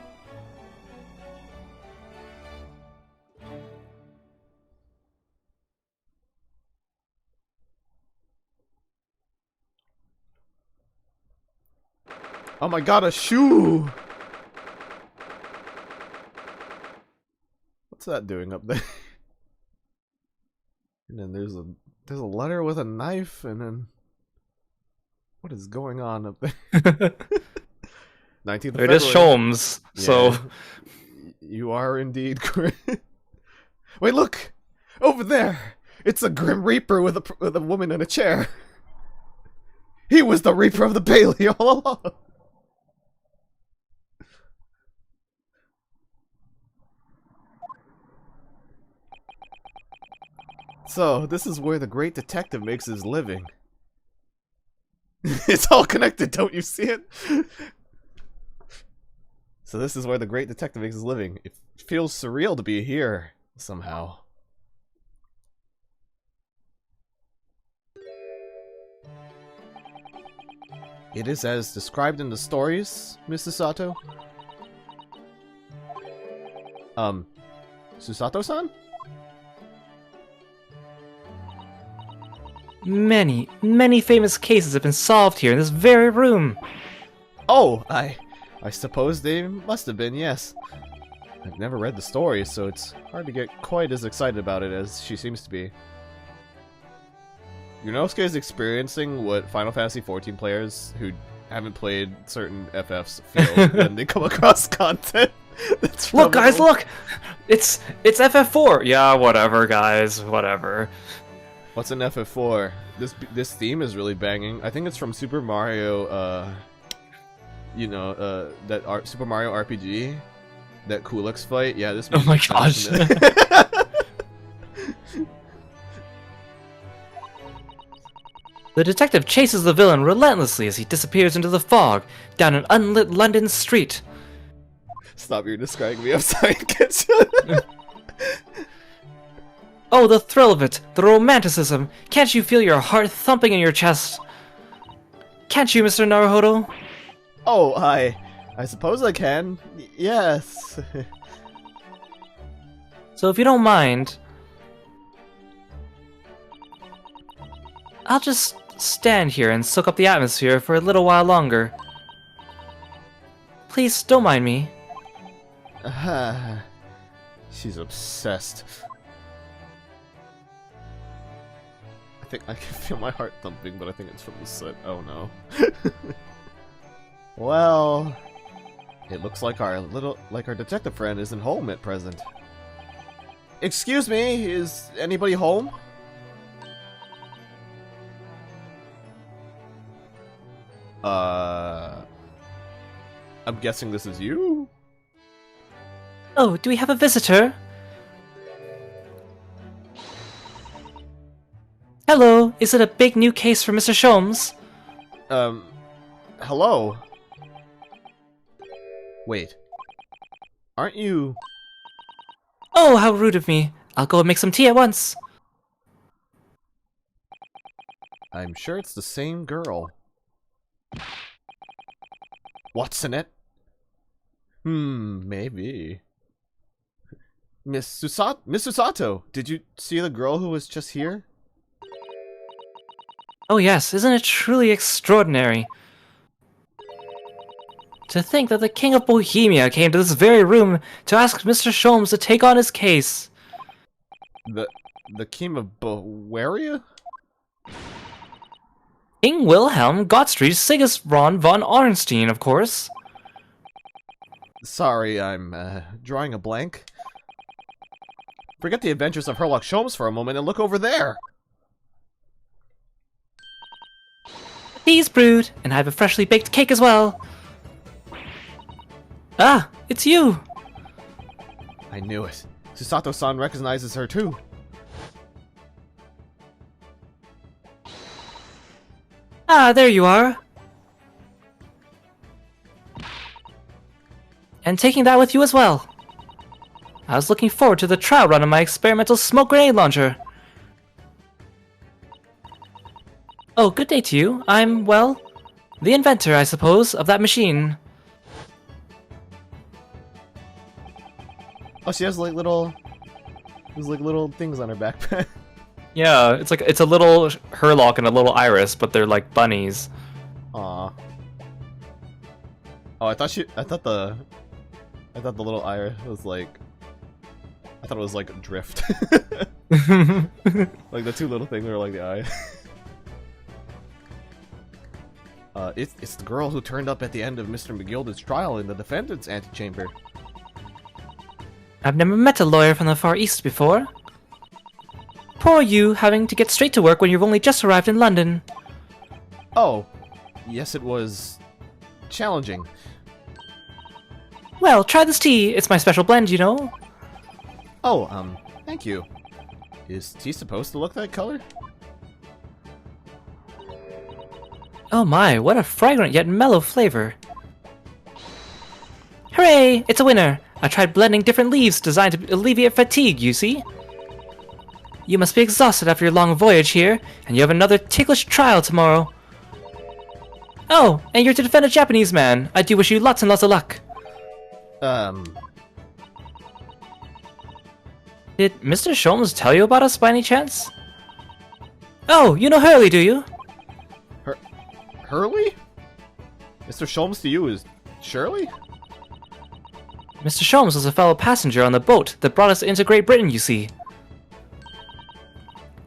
Oh my god, a shoe! What's that doing up there? And then there's a letter with a knife, and then what is going on up there? 19th of It is Sholmes, so you are indeed correct. Wait, look over there! It's a Grim Reaper with a woman in a chair. He was the Reaper of the Bailey all along. So, this is where the great detective makes his living. It's all connected, don't you see it? So this is where the great detective makes his living. It feels surreal to be here, somehow. It is as described in the stories, Mrs. Sato? Susato-san? many, many famous cases have been solved here in this very room. Oh, I suppose they must have been, yes. I've never read the story, so it's hard to get quite as excited about it as she seems to be. Yunosuke is experiencing what Final Fantasy XIV players who haven't played certain FFs feel when they come across content. That's Look, guys, look! It's FF4! Yeah, whatever, guys, whatever. What's an FF4? This theme is really banging. I think it's from Super Mario, Super Mario RPG. That Kulix fight. Yeah, this Oh my gosh. The detective chases the villain relentlessly as he disappears into the fog down an unlit London street. Stop, you're describing me. I'm sorry, Ketchup. Oh, the thrill of it, the romanticism. Can't you feel your heart thumping in your chest? Can't you, Mr. Naruhodo? Oh, I suppose I can. Yes. So if you don't mind, I'll just stand here and soak up the atmosphere for a little while longer. Please don't mind me. She's obsessed. I think I can feel my heart thumping, but I think it's from the soot. Oh no. Well, it looks like our detective friend isn't home at present. Excuse me, is anybody home? I'm guessing this is you? Oh, do we have a visitor? Hello, is it a big new case for Mr. Sholmes? Hello? Wait. Aren't you... Oh, how rude of me. I'll go and make some tea at once. I'm sure it's the same girl. What's in it? Maybe. Miss Susato, did you see the girl who was just here? Oh yes, isn't it truly extraordinary? To think that the King of Bohemia came to this very room to ask Mr. Sholmes to take on his case. The King of Bavaria? King Wilhelm Gottfried Sigismund von Ornstein, of course. Sorry, I'm drawing a blank. Forget the adventures of Herlock Sholmes for a moment and look over there! Tea's brewed, and I have a freshly baked cake as well. Ah, it's you! I knew it. Susato-san recognizes her too. Ah, there you are. And taking that with you as well. I was looking forward to the trial run of my experimental smoke grenade launcher. Oh, good day to you. I'm, well, the inventor, I suppose, of that machine. Oh, she has like little... There's like little things on her backpack. Yeah, it's a little Herlock and a little Iris, but they're like bunnies. Aw. Oh, I thought the little Iris was like... I thought it was like drift. Like the two little things were like the eye. It's the girl who turned up at the end of Mr. McGilda's trial in the defendant's antechamber. I've never met a lawyer from the Far East before. Poor you, having to get straight to work when you've only just arrived in London. Oh, yes, it was challenging. Well, try this tea. It's my special blend, you know. Oh, thank you. Is tea supposed to look that color? Oh my, what a fragrant yet mellow flavor. Hooray! It's a winner! I tried blending different leaves designed to alleviate fatigue, you see? You must be exhausted after your long voyage here, and you have another ticklish trial tomorrow. Oh, and you're to defend a Japanese man. I do wish you lots and lots of luck. Did Mr. Sholmes tell you about us by any chance? Oh, you know Hurley, do you? Hurley? Mr. Sholmes to you is Shirley? Mr. Sholmes was a fellow passenger on the boat that brought us into Great Britain, you see.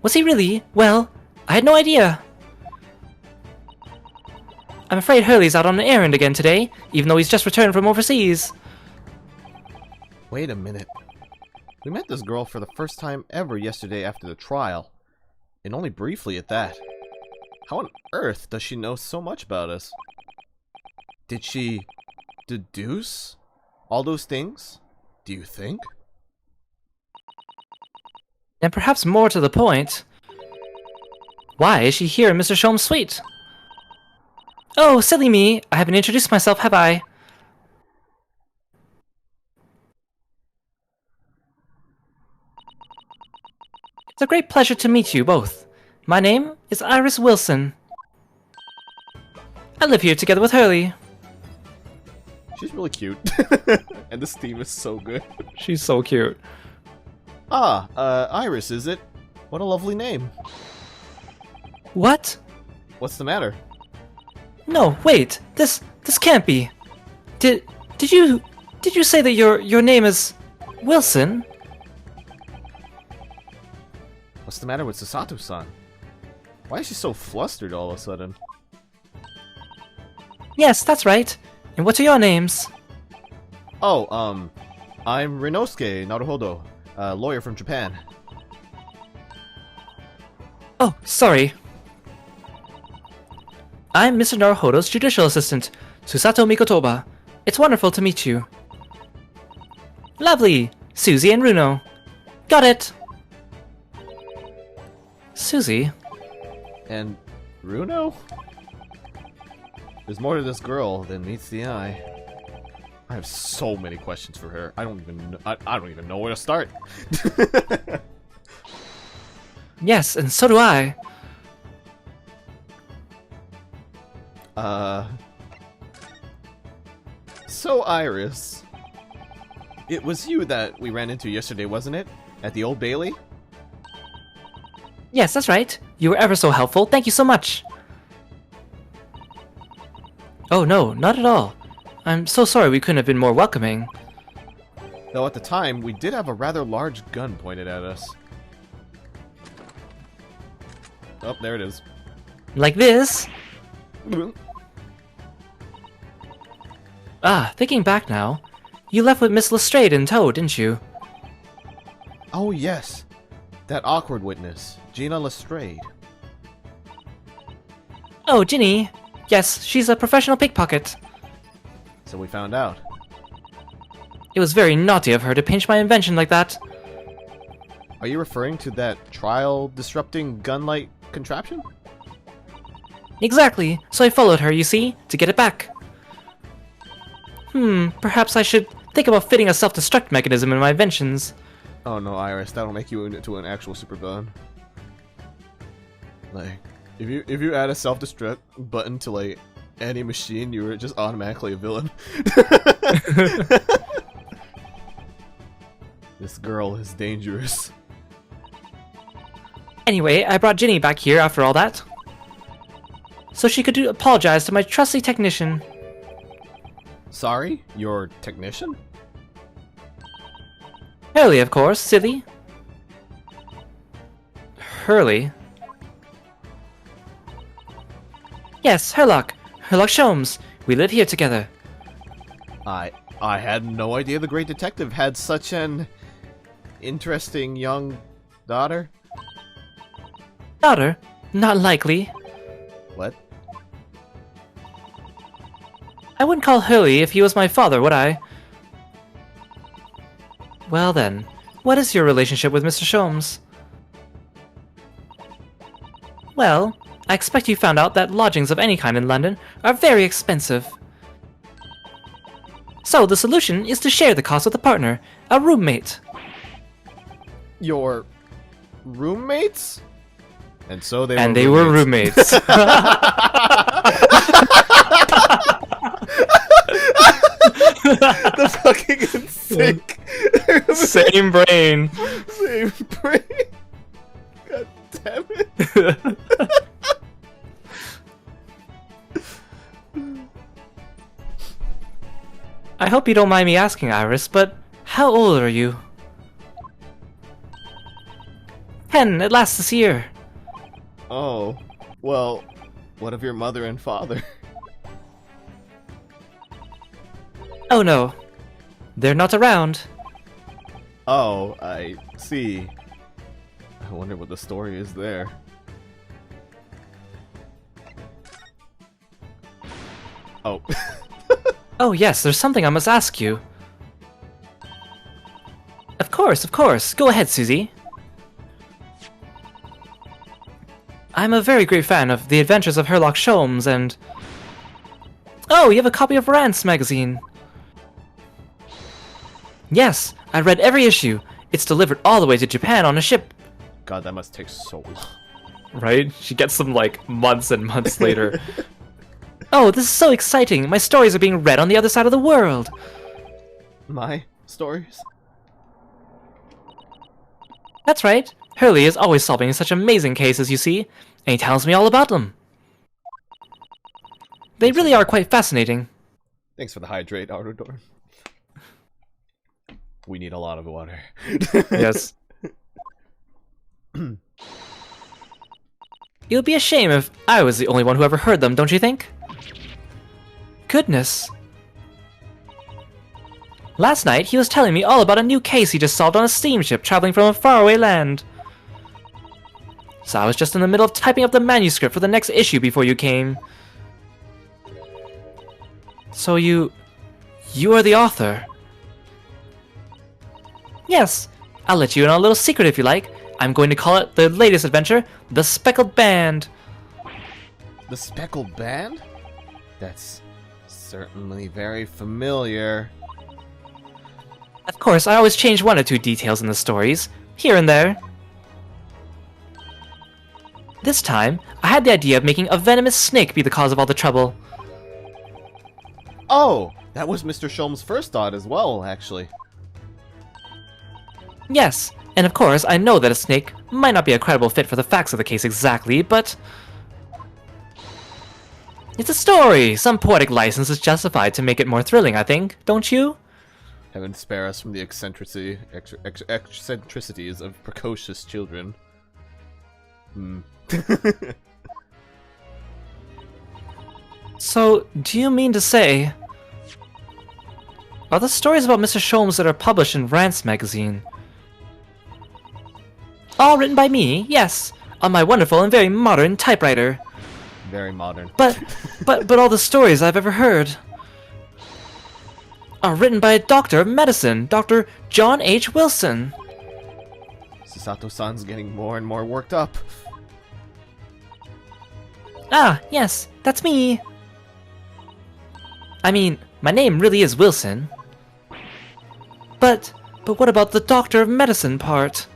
Was he really? Well, I had no idea. I'm afraid Hurley's out on an errand again today, even though he's just returned from overseas. Wait a minute. We met this girl for the first time ever yesterday after the trial. And only briefly at that. How on earth does she know so much about us? Did she deduce all those things? Do you think? And perhaps more to the point, why is she here in Mr. Sholmes' suite? Oh, silly me! I haven't introduced myself, have I? It's a great pleasure to meet you both. My name is Iris Wilson. I live here together with Hurley. She's really cute. And this theme is so good. She's so cute. Ah, Iris, is it? What a lovely name. What? What's the matter? No, wait. This can't be. Did you say that your name is Wilson? What's the matter with Sasato-san? Why is she so flustered all of a sudden? Yes, that's right. And what are your names? Oh, I'm Rinosuke Naruhodo, a lawyer from Japan. Oh, sorry. I'm Mr. Naruhodo's judicial assistant, Susato Mikotoba. It's wonderful to meet you. Lovely! Susie and Runo. Got it! Susie? And Runo? There's more to this girl than meets the eye. I have so many questions for her. I don't even know where to start. Yes, and so do I. So Iris, it was you that we ran into yesterday, wasn't it? At the Old Bailey? Yes, that's right. You were ever so helpful. Thank you so much. Oh no, not at all. I'm so sorry we couldn't have been more welcoming. Though at the time, we did have a rather large gun pointed at us. Oh, there it is. Like this? Ah, thinking back now, you left with Miss Lestrade in tow, didn't you? Oh yes, that awkward witness, Gina Lestrade. Oh, Ginny. Yes, she's a professional pickpocket. So we found out. It was very naughty of her to pinch my invention like that. Are you referring to that trial-disrupting gun-light contraption? Exactly, so I followed her, you see, to get it back. Perhaps I should think about fitting a self-destruct mechanism in my inventions. Oh no, Iris, that'll make you into an actual supervillain. Like, if you add a self-destruct button to like any machine, you were just automatically a villain. This girl is dangerous. Anyway, I brought Ginny back here after all that, so she could apologize to my trusty technician. Sorry? Your technician? Hurley, of course, silly. Hurley? Yes, Herlock. Herlock Sholmes. We live here together. I had no idea the great detective had such an interesting young daughter. Daughter? Not likely. What? I wouldn't call Hurley if he was my father, would I? Well then, what is your relationship with Mr. Sholmes? Well, I expect you found out that lodgings of any kind in London are very expensive. So the solution is to share the cost with a partner, a roommate. Your roommates? And so they And were they were roommates. The fucking insane. Same brain. Same brain. God damn it. I hope you don't mind me asking, Iris, but how old are you? 10 at last this year. Oh, well, what of your mother and father? Oh no, they're not around. Oh, I see. I wonder what the story is there. Oh. Oh yes, there's something I must ask you. Of course. Go ahead, Susie. I'm a very great fan of The Adventures of Herlock Sholmes and... Oh, you have a copy of Rance magazine. Yes, I read every issue. It's delivered all the way to Japan on a ship. God, that must take so long. Right? She gets them like months and months later. Oh, this is so exciting! My stories are being read on the other side of the world! My stories? That's right. Hurley is always solving such amazing cases, you see, and he tells me all about them. They really are quite fascinating. Thanks for the hydrate, Autodor. We need a lot of water. Yes. It would be a shame if I was the only one who ever heard them, don't you think? Goodness. Last night, he was telling me all about a new case he just solved on a steamship traveling from a faraway land. So I was just in the middle of typing up the manuscript for the next issue before you came. So you are the author? Yes, I'll let you in on a little secret if you like. I'm going to call it the latest adventure, The Speckled Band. The Speckled Band? That's certainly very familiar. Of course, I always change one or two details in the stories, here and there. This time, I had the idea of making a venomous snake be the cause of all the trouble. Oh, that was Mr. Shulm's first thought as well, actually. Yes, and of course, I know that a snake might not be a credible fit for the facts of the case exactly, but... it's a story! Some poetic license is justified to make it more thrilling, I think, don't you? Heaven spare us from the eccentricities of precocious children. So, do you mean to say... are the stories about Mr. Sholmes that are published in Rance magazine all written by me? Yes, on my wonderful and very modern typewriter. Very modern. But all the stories I've ever heard are written by a doctor of medicine, Dr. John H. Wilson. Susato-san's getting more and more worked up. Ah, yes, that's me. I mean, my name really is Wilson. But what about the doctor of medicine part?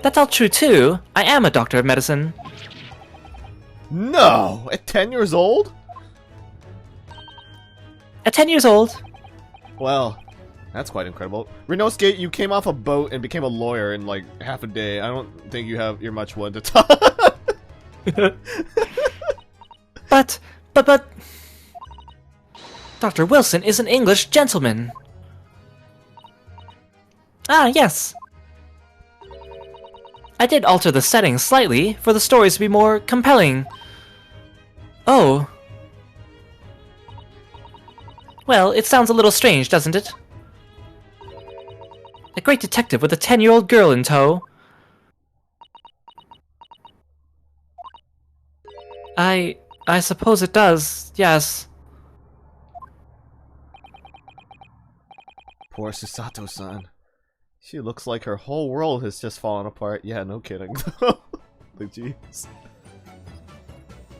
That's all true too. I am a doctor of medicine. No! At 10 years old? At 10 years old. Well, that's quite incredible. Rinosuke, you came off a boat and became a lawyer in like half a day. I don't think you're much one to talk. But... Dr. Wilson is an English gentleman. Ah, yes. I did alter the setting slightly for the stories to be more compelling. Oh. Well, it sounds a little strange, doesn't it? A great detective with a 10-year-old girl in tow. I suppose it does, yes. Poor Susato-san. She looks like her whole world has just fallen apart. Yeah, no kidding. Like, jeez.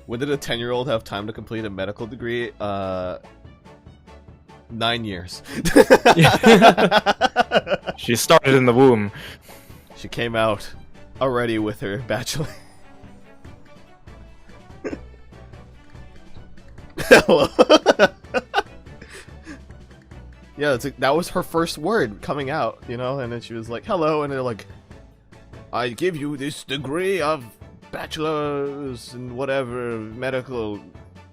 When did a 10-year-old have time to complete a medical degree? 9 years. She started in the womb. She came out already with her bachelor. Hello. Yeah, that was her first word coming out, you know, and then she was like, hello, and they're like, I give you this degree of bachelor's and whatever, medical,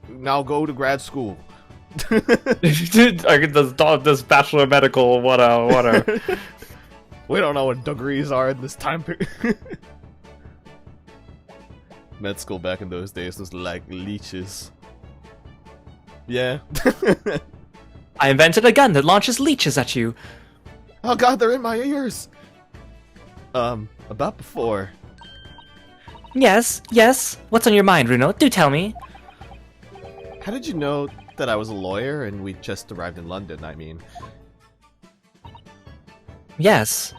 now go to grad school. Dude, I get this bachelor medical, whatever. We don't know what degrees are in this time period. Med school back in those days was like leeches. Yeah. I invented a gun that launches leeches at you. Oh god, they're in my ears! About before. Yes. What's on your mind, Runo? Do tell me. How did you know that I was a lawyer and we just arrived in London, I mean? Yes.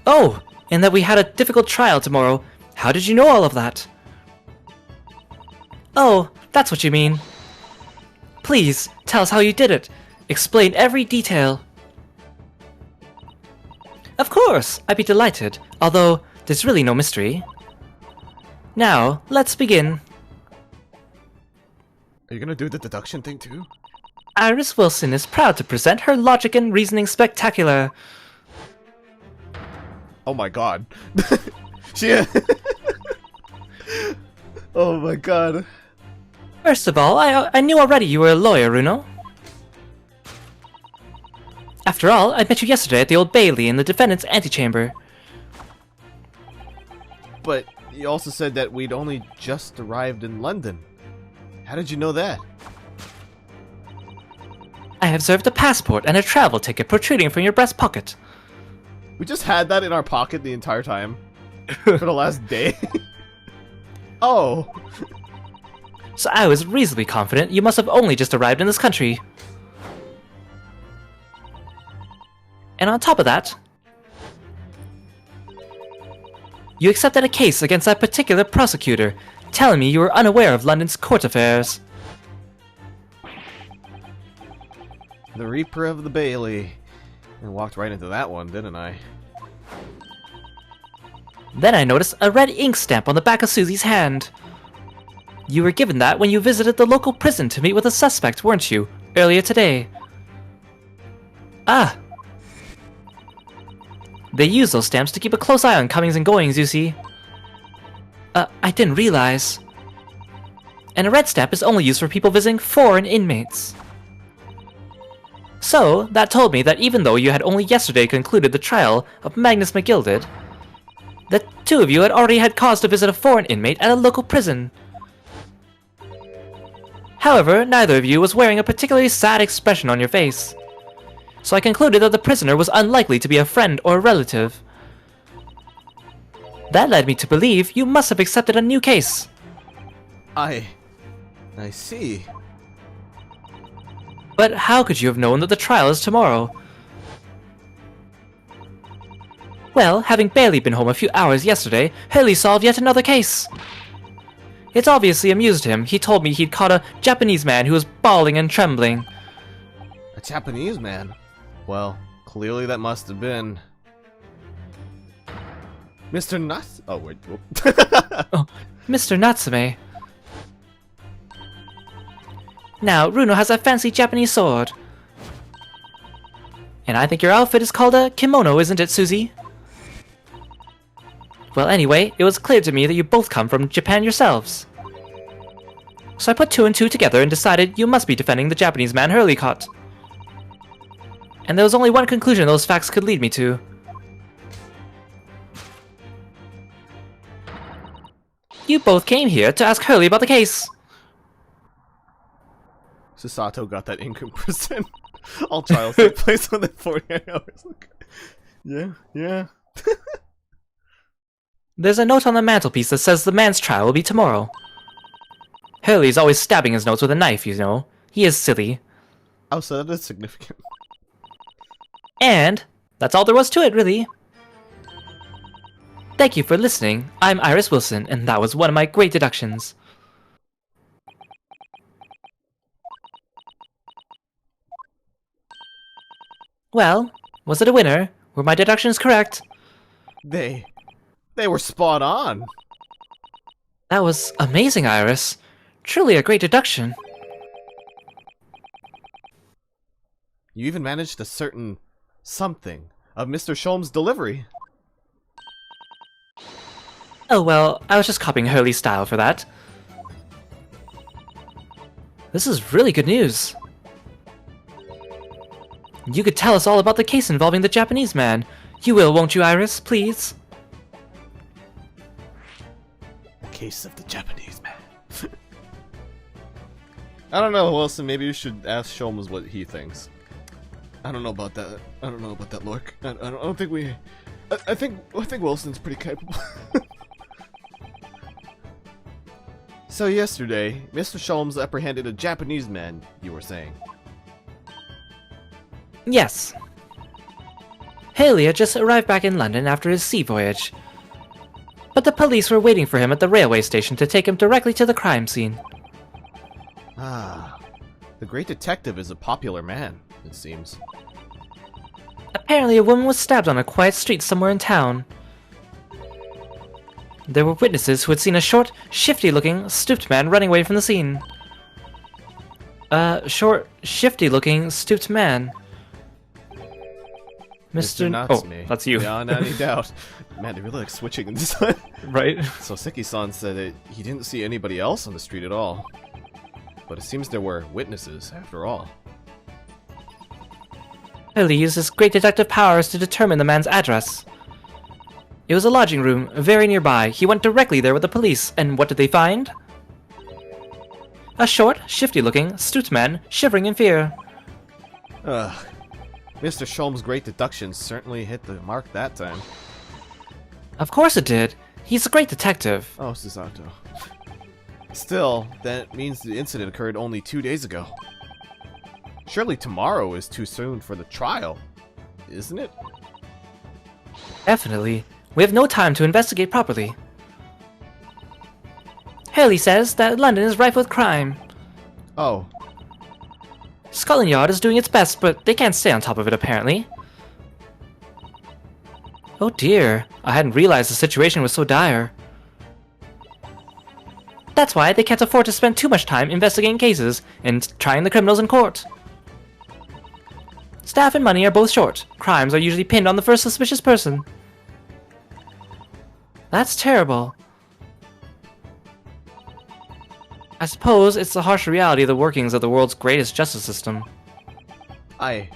Oh, and that we had a difficult trial tomorrow. How did you know all of that? Oh, that's what you mean. Please, tell us how you did it. Explain every detail. Of course, I'd be delighted, although there's really no mystery. Now, let's begin. Are you gonna do the deduction thing too? Iris Wilson is proud to present her logic and reasoning spectacular. Oh my god. She. Oh my god. First of all, I knew already you were a lawyer, Runo. After all, I met you yesterday at the Old Bailey in the defendant's antechamber. But you also said that we'd only just arrived in London. How did you know that? I observed a passport and a travel ticket protruding from your breast pocket. We just had that in our pocket the entire time. For the last day. Oh. So I was reasonably confident you must have only just arrived in this country. And on top of that, you accepted a case against that particular prosecutor, telling me you were unaware of London's court affairs. The Reaper of the Bailey. I walked right into that one, didn't I? Then I noticed a red ink stamp on the back of Susie's hand. You were given that when you visited the local prison to meet with a suspect, weren't you, earlier today? Ah. They use those stamps to keep a close eye on comings and goings, you see. I didn't realize. And a red stamp is only used for people visiting foreign inmates. So, that told me that even though you had only yesterday concluded the trial of Magnus McGilded, the two of you had already had cause to visit a foreign inmate at a local prison. However, neither of you was wearing a particularly sad expression on your face. So I concluded that the prisoner was unlikely to be a friend or a relative. That led me to believe you must have accepted a new case. I see. But how could you have known that the trial is tomorrow? Well, having barely been home a few hours yesterday, Hurley solved yet another case. It obviously amused him. He told me he'd caught a Japanese man who was bawling and trembling. A Japanese man? Well, clearly that must have been... Mr. Nuts? Oh, wait. Oh, Mr. Natsume. Now, Runo has a fancy Japanese sword. And I think your outfit is called a kimono, isn't it, Susie? Well, anyway, it was clear to me that you both come from Japan yourselves. So I put two and two together and decided you must be defending the Japanese man Hurley caught. And there was only one conclusion those facts could lead me to. You both came here to ask Hurley about the case. Susato got that ink in prison. All trials take place within 48 hours. Yeah. There's a note on the mantelpiece that says the man's trial will be tomorrow. Hurley's always stabbing his notes with a knife, you know. He is silly. Oh, so that is significant. And that's all there was to it, really. Thank you for listening. I'm Iris Wilson, and that was one of my great deductions. Well, was it a winner? Were my deductions correct? They were spot on. That was amazing, Iris. Truly a great deduction. You even managed a certain something of Mr. Sholm's delivery. Oh well, I was just copying Hurley's style for that. This is really good news. You could tell us all about the case involving the Japanese man. You will, won't you, Iris? Please? The case of the Japanese man. I don't know, Wilson. Maybe you should ask Sholmes what he thinks. I don't know about that. I don't know about that, Lork. I don't think we... I think Wilson's pretty capable. So yesterday, Mr. Sholmes apprehended a Japanese man, you were saying. Yes. Haley had just arrived back in London after his sea voyage. But the police were waiting for him at the railway station to take him directly to the crime scene. Ah, the great detective is a popular man, it seems. Apparently, a woman was stabbed on a quiet street somewhere in town. There were witnesses who had seen a short, shifty-looking, stooped man running away from the scene. Short, shifty-looking, stooped man. Mr. Natsume. Oh, that's you. Beyond any doubt. Man, they really like switching in this one. Right? So Seki-san said that he didn't see anybody else on the street at all. But it seems there were witnesses, after all. Hurley used his great detective powers to determine the man's address. It was a lodging room, very nearby. He went directly there with the police, and what did they find? A short, shifty-looking, stooped man, shivering in fear. Ugh. Mr. Sholm's great deductions certainly hit the mark that time. Of course it did. He's a great detective. Oh, Susato. Still, that means the incident occurred only 2 days ago. Surely tomorrow is too soon for the trial, isn't it? Definitely. We have no time to investigate properly. Hurley says that London is rife with crime. Oh, Scotland Yard is doing its best, but they can't stay on top of it apparently. Oh dear, I hadn't realized the situation was so dire. That's why they can't afford to spend too much time investigating cases and trying the criminals in court. Staff and money are both short. Crimes are usually pinned on the first suspicious person. That's terrible. I suppose it's the harsh reality of the workings of the world's greatest justice system. I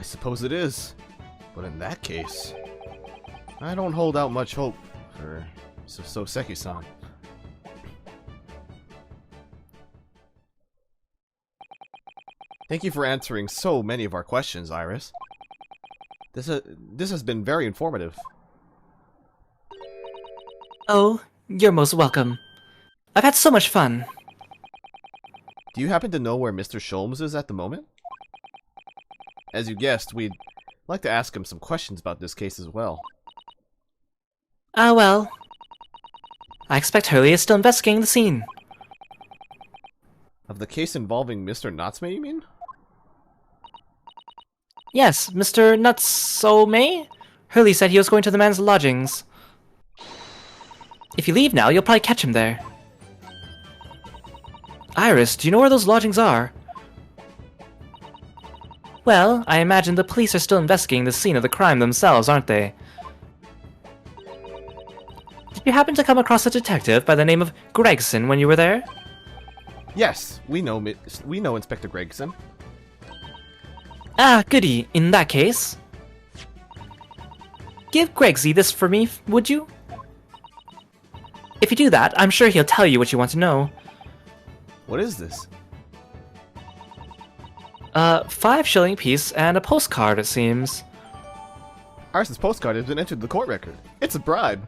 suppose it is. But in that case, I don't hold out much hope for Soseki-san. Thank you for answering so many of our questions, Iris. This has been very informative. Oh, you're most welcome. I've had so much fun. Do you happen to know where Mr. Sholmes is at the moment? As you guessed, we'd like to ask him some questions about this case as well. Well. I expect Hurley is still investigating the scene. Of the case involving Mr. Natsume, you mean? Yes, Mr. Natsume? Hurley said he was going to the man's lodgings. If you leave now, you'll probably catch him there. Iris, do you know where those lodgings are? Well, I imagine the police are still investigating the scene of the crime themselves, aren't they? Did you happen to come across a detective by the name of Gregson when you were there? Yes, we know Inspector Gregson. Ah, goody. In that case... give Gregsy this for me, would you? If you do that, I'm sure he'll tell you what you want to know. What is this? 5 shilling piece and a postcard, it seems. Iris's postcard has been entered in the court record. It's a bribe.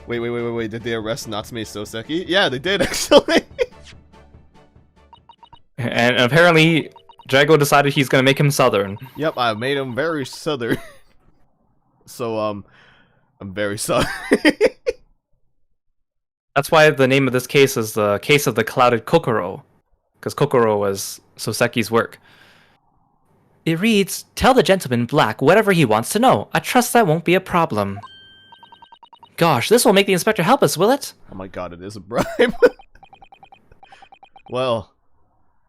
Wait. Did they arrest Natsume Soseki? Yeah, they did, actually. And apparently, Drago decided he's gonna make him Southern. Yep, I made him very southern. So, I'm very sorry. That's why the name of this case is the Case of the Clouded Kokoro. Because Kokoro was Soseki's work. It reads, tell the gentleman in black whatever he wants to know. I trust that won't be a problem. Gosh, this will make the inspector help us, will it? Oh my god, it is a bribe. Well,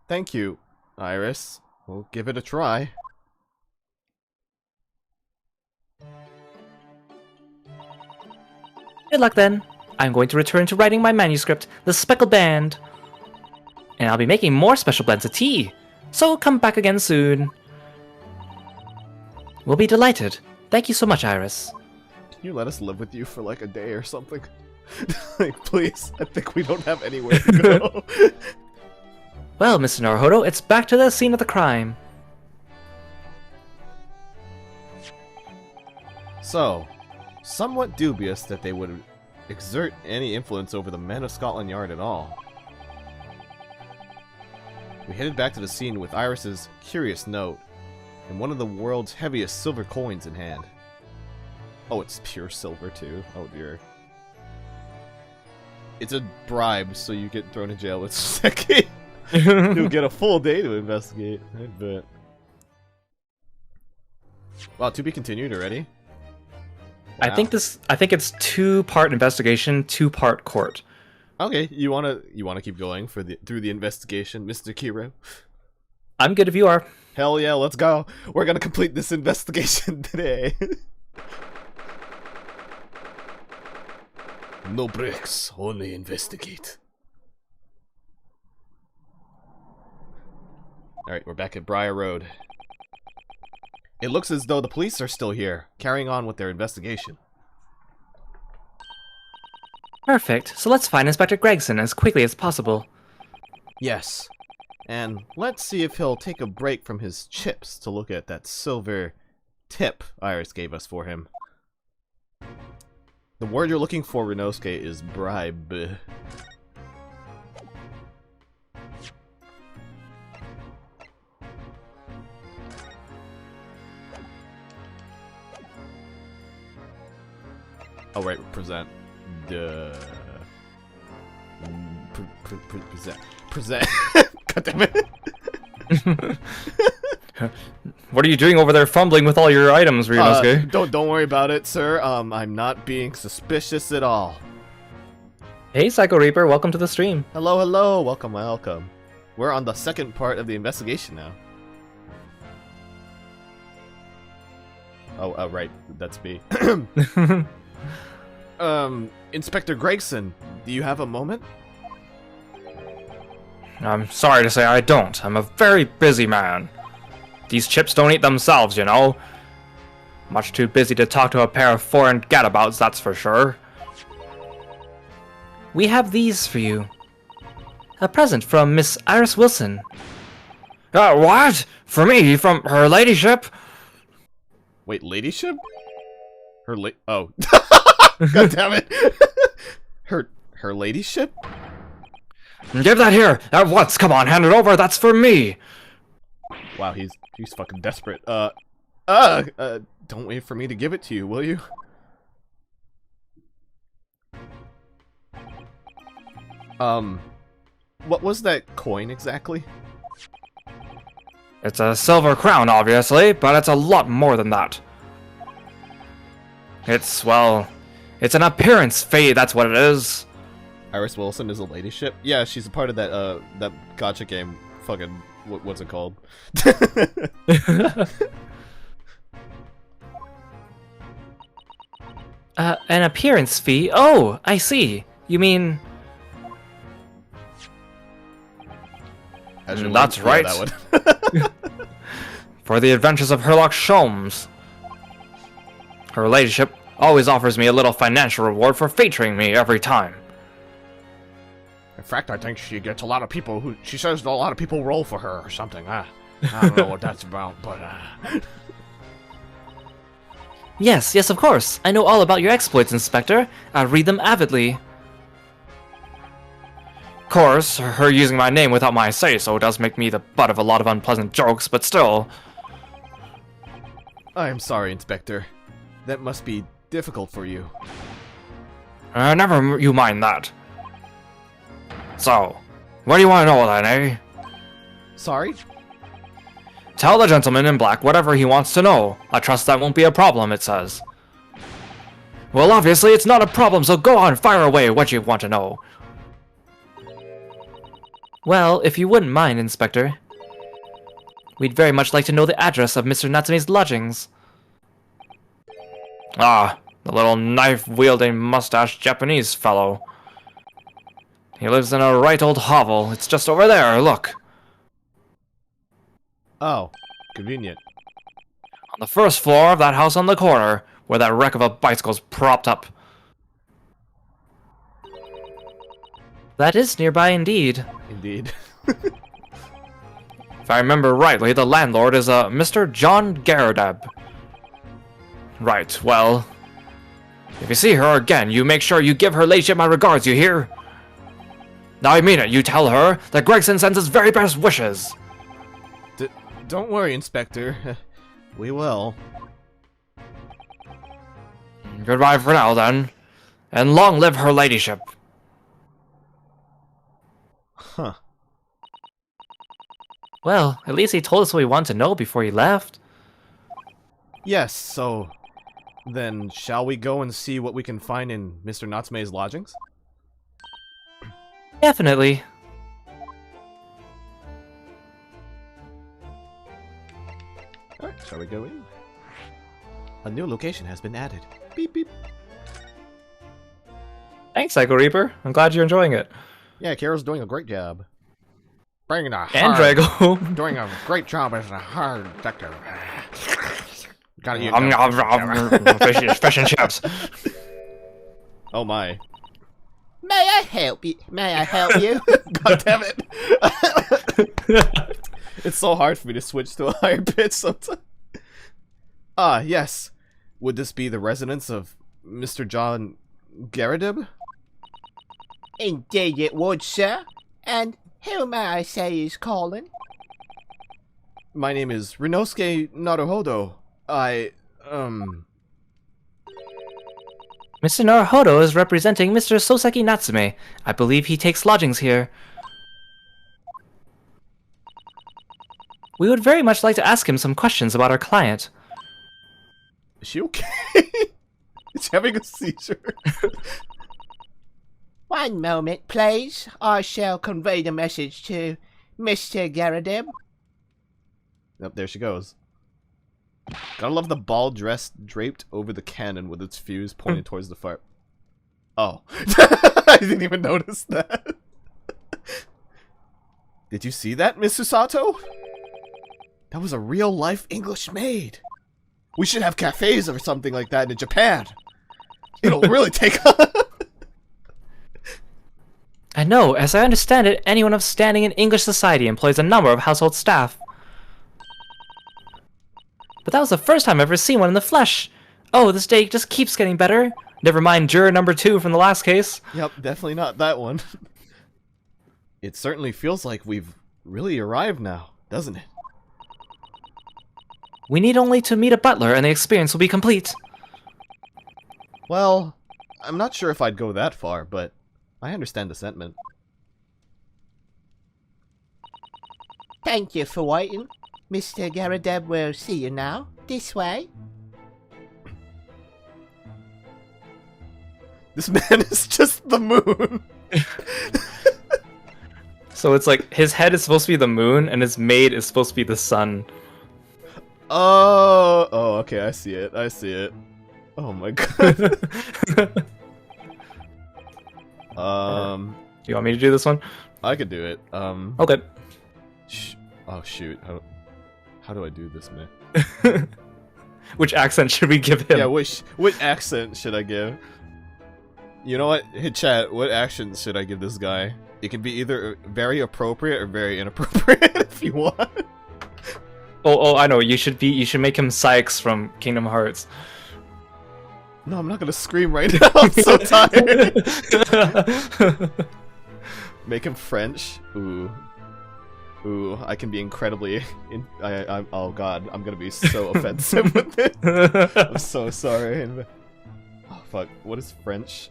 thank you, Iris. We'll give it a try. Good luck then. I'm going to return to writing my manuscript, The Speckled Band. And I'll be making more special blends of tea. So come back again soon. We'll be delighted. Thank you so much, Iris. Can you let us live with you for like a day or something? Like, please. I think we don't have anywhere to go. Well, Mr. Naruhodo, it's back to the scene of the crime. So, somewhat dubious that they would exert any influence over the men of Scotland Yard at all. We headed back to the scene with Iris's curious note and one of the world's heaviest silver coins in hand. Oh, it's pure silver too. Oh dear. It's a bribe, so you get thrown in jail with Seki. You'll get a full day to investigate, I bet. Well, to be continued already. I think it's 2-part investigation, 2-part court. Okay, you wanna keep going through the investigation, Mr. Kiro? I'm good if you are. Hell yeah, let's go. We're gonna complete this investigation today. No bricks, only investigate. Alright, we're back at Briar Road. It looks as though the police are still here, carrying on with their investigation. Perfect. So let's find Inspector Gregson as quickly as possible. Yes. And let's see if he'll take a break from his chips to look at that silver tip Iris gave us for him. The word you're looking for, Renosuke, is bribe. Oh, right, present. Duh. Present. God damn it. What are you doing over there fumbling with all your items, Ryunosuke? Don't worry about it, sir. I'm not being suspicious at all. Hey, Psycho Reaper, welcome to the stream. Hello, hello. Welcome, welcome. We're on the second part of the investigation now. Oh, right. That's me. Inspector Gregson, do you have a moment? I'm sorry to say I don't. I'm a very busy man. These chips don't eat themselves, you know. Much too busy to talk to a pair of foreign gadabouts, that's for sure. We have these for you. A present from Miss Iris Wilson. What? For me? From her ladyship? Wait, ladyship? Oh. God damn it. Her ladyship? Give that here! At once! Come on, hand it over! That's for me! Wow, he's fucking desperate. Don't wait for me to give it to you, will you? What was that coin exactly? It's a silver crown, obviously, but it's a lot more than that. It's an appearance fee, that's what it is. Iris Wilson is a ladyship? Yeah, she's a part of that that gacha game. Fucking what's it called? An appearance fee? Oh, I see. You mean... That's right. That For the adventures of Herlock Sholmes. Her ladyship always offers me a little financial reward for featuring me every time. In fact, I think she gets a lot of people she says a lot of people roll for her or something. I don't know what that's about, but Yes, of course. I know all about your exploits, Inspector. I read them avidly. Of course, her using my name without my say-so does make me the butt of a lot of unpleasant jokes, but still. I am sorry, Inspector. That must be difficult for you. Never you mind that. So, what do you want to know then, eh? Sorry? Tell the gentleman in black whatever he wants to know. I trust that won't be a problem, it says. Well, obviously it's not a problem, so go on, fire away what you want to know. Well, if you wouldn't mind, Inspector. We'd very much like to know the address of Mr. Natsume's lodgings. Ah, the little knife-wielding mustache Japanese fellow. He lives in a right old hovel. It's just over there, look. Oh, convenient. On the first floor of that house on the corner, where that wreck of a bicycle's propped up. That is nearby indeed. Indeed. If I remember rightly, the landlord is a Mr. John Garadab. Right, well... If you see her again, you make sure you give her ladyship my regards, you hear? Now I mean it, you tell her that Gregson sends his very best wishes. Don't worry, Inspector. We will. Goodbye for now, then. And long live her ladyship. Huh. Well, at least he told us what we wanted to know before he left. Yes, so then shall we go and see what we can find in Mr. Natsume's lodgings? Definitely. Alright, shall we go in? A new location has been added. Beep beep. Thanks, Psycho Reaper. I'm glad you're enjoying it. Yeah, Kara's doing a great job. Bringing a And hard, Drago. doing a great job as a hard detective. Gotta eat Fish and chips. Oh my. May I help you? May I help you? God damn it. It's so hard for me to switch to a higher pitch sometimes. Ah, yes. Would this be the residence of Mr. John Garadib? Indeed it would, sir. And who may I say is calling? My name is Rinosuke Naruhodo. Mr. Naruhodo is representing Mr. Soseki Natsume. I believe he takes lodgings here. We would very much like to ask him some questions about our client. Is she okay? Is having a seizure? One moment, please. I shall convey the message to Mr. Garadib. Yep, there she goes. Gotta love the ball dress draped over the cannon with its fuse pointed towards the fire. Oh. I didn't even notice that. Did you see that, Miss Susato? That was a real-life English maid. We should have cafes or something like that in Japan. It'll really take on. I know, as I understand it, anyone of standing in English society employs a number of household staff. But that was the first time I've ever seen one in the flesh. Oh, this day just keeps getting better. Never mind juror number 2 from the last case. Yep, definitely not that one. It certainly feels like we've really arrived now, doesn't it? We need only to meet a butler and the experience will be complete. Well, I'm not sure if I'd go that far, but I understand the sentiment. Thank you for waiting. Mr. Garadib will see you now. This way. This man is just the moon. So it's like his head is supposed to be the moon and his maid is supposed to be the sun. Oh, okay, I see it. I see it. Oh my god. Do you want me to do this one? I could do it. Okay. Oh shoot. How do I do this, man? Which accent should we give him? Yeah, which accent should I give? You know what? Hey chat, what accent should I give this guy? It can be either very appropriate or very inappropriate if you want. Oh, I know. You should make him Sykes from Kingdom Hearts. No, I'm not gonna scream right now. I'm so tired. Make him French. Ooh, I can be incredibly. Oh god, I'm gonna be so offensive with it. I'm so sorry. Oh fuck, what is French?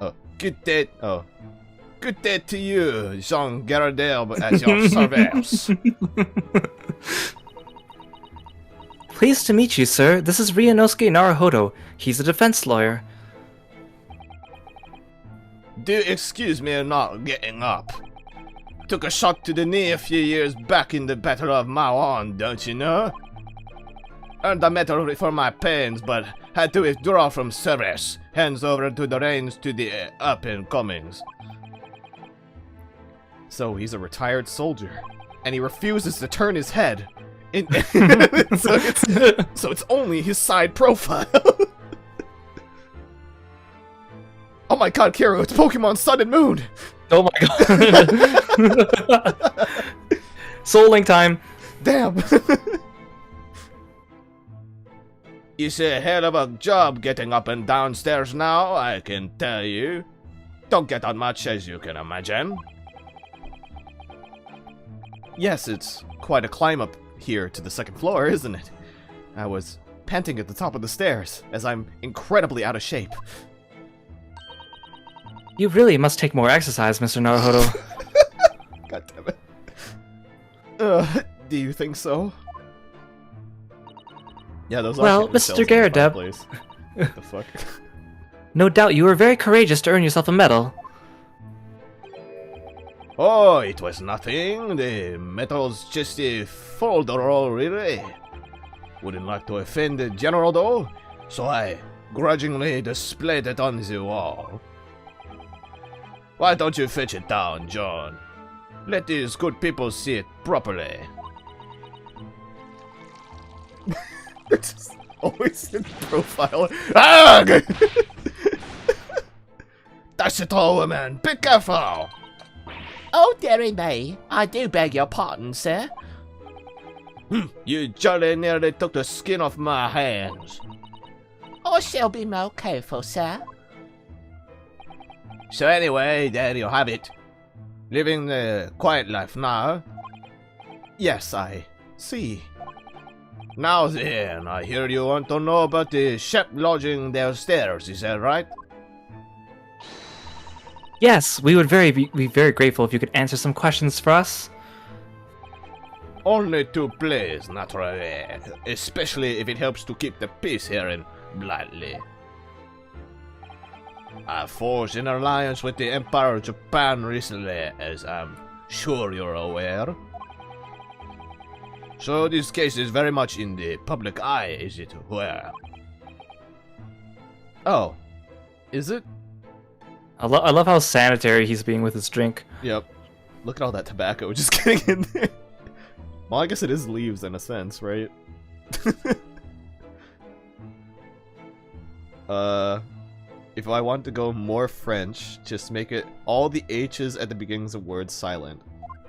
Oh, good day. Oh, good day to you, Jean Garadib, at your service. Pleased to meet you, sir. This is Ryunosuke Naruhodo. He's a defense lawyer. Do excuse me not getting up. Took a shot to the knee a few years back in the Battle of Mawan, don't you know? Earned a medal for my pains, but had to withdraw from service. Hands over to the reins to the up-and-comings. So he's a retired soldier, and he refuses to turn his head. So it's only his side profile. Oh my god, Kiro, it's Pokemon Sun and Moon! Oh my god. Soul Link time. Damn. It's a hell of a job getting up and downstairs now, I can tell you. Don't get on much, as you can imagine. Yes, it's quite a climb up here to the second floor, isn't it? I was panting at the top of the stairs, as I'm incredibly out of shape. You really must take more exercise, Mr. Naruhodo. God damn it. Do you think so? Yeah, those Well, aren't cells Mr. in the Garrideb. fireplace. What the fuck? No doubt you were very courageous to earn yourself a medal. Oh, it was nothing. The medal's just a folder really. Wouldn't like to offend the general though, so I grudgingly displayed it on the wall. Why don't you fetch it down, John? Let these good people see it properly. It's just always in profile. Ah! That's it all, woman. Be careful. Oh, dearie me. I do beg your pardon, sir. You jolly nearly took the skin off my hands. I shall be more careful, sir. So anyway, there you have it. Living the quiet life now. Yes, I see. Now then, I hear you want to know about the chef lodging downstairs, is that right? Yes, we would be very grateful if you could answer some questions for us. Only to please, naturally. Especially if it helps to keep the peace here in Blightly. I forged an alliance with the Empire of Japan recently, as I'm sure you're aware. So this case is very much in the public eye, is it where? Oh, is it? I love how sanitary he's being with his drink. Yep. Look at all that tobacco just getting in there. Well, I guess it is leaves in a sense, right? If I want to go more French, just make it all the H's at the beginnings of words silent.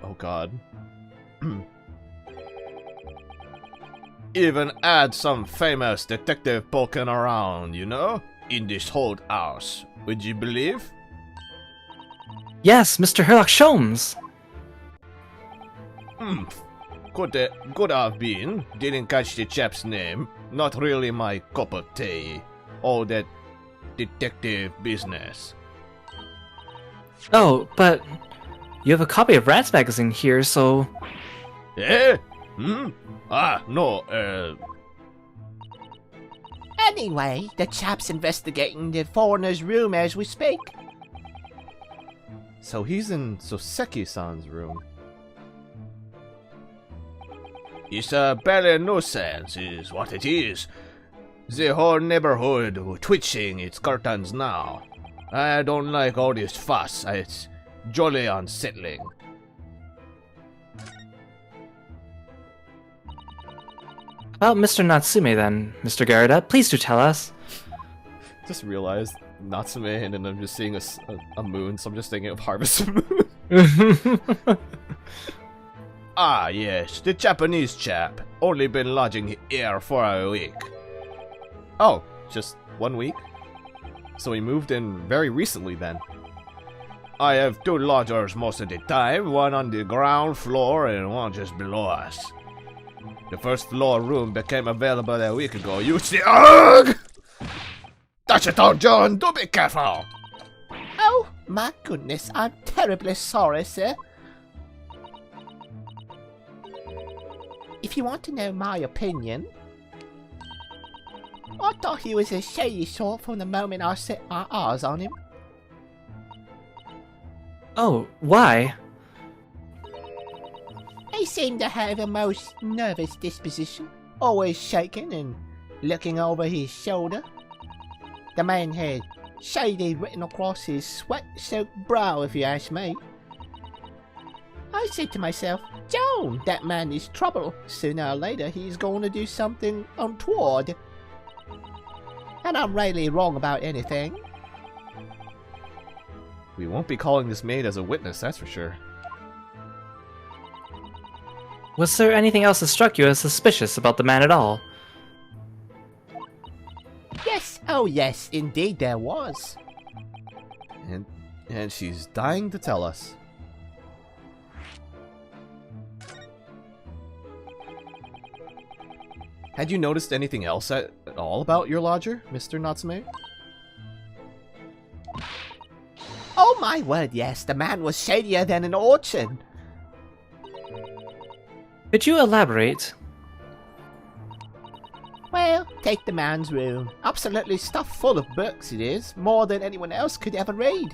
Oh god. Even add some famous detective poking around, you know? In this whole house. Would you believe? Yes, Mr. Sherlock Sholmes! Could have been. Didn't catch the chap's name. Not really my cup of tea. All that detective business. Oh, but you have a copy of Rats magazine here, so... Eh? No, Anyway, the chap's investigating the foreigner's room as we speak. So he's in Soseki-san's room. It's a barely nuisance, is what it is. The whole neighborhood twitching its curtains now. I don't like all this fuss. It's jolly unsettling. About Mr. Natsume then, Mr. Garida, please do tell us. Just realized Natsume, and then I'm just seeing a moon, so I'm just thinking of Harvest Moon. Ah, yes, the Japanese chap. Only been lodging here for a week. Oh, just 1 week? So he moved in very recently then. I have two lodgers most of the time, one on the ground floor and one just below us. The first floor room became available a week ago. You see? Ugh! Touch it all, John! Do be careful! Oh, my goodness, I'm terribly sorry, sir. If you want to know my opinion, I thought he was a shady sort from the moment I set my eyes on him. Oh, why? He seemed to have a most nervous disposition, always shaking and looking over his shoulder. The man had shady written across his sweat-soaked brow, if you ask me. I said to myself, Joan, that man is trouble. Sooner or later he's going to do something untoward. And I'm rarely wrong about anything. We won't be calling this maid as a witness, that's for sure. Was there anything else that struck you as suspicious about the man at all? Yes, oh yes, indeed there was. And she's dying to tell us. Had you noticed anything else at all about your lodger, Mr. Natsume? Oh my word, yes, the man was shadier than an orchard. Could you elaborate? Well, take the man's room. Absolutely stuffed full of books it is, more than anyone else could ever read.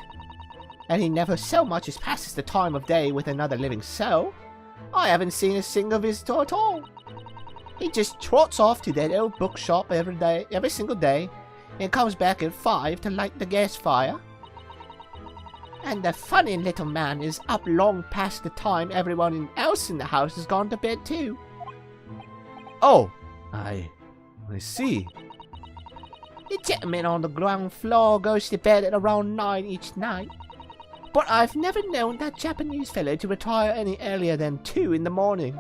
And he never so much as passes the time of day with another living soul. I haven't seen a single visitor at all. He just trots off to that old bookshop every single day, and comes back at 5 to light the gas fire. And the funny little man is up long past the time everyone else in the house has gone to bed too. Oh, I see. The gentleman on the ground floor goes to bed at around 9 each night. But I've never known that Japanese fellow to retire any earlier than 2 in the morning.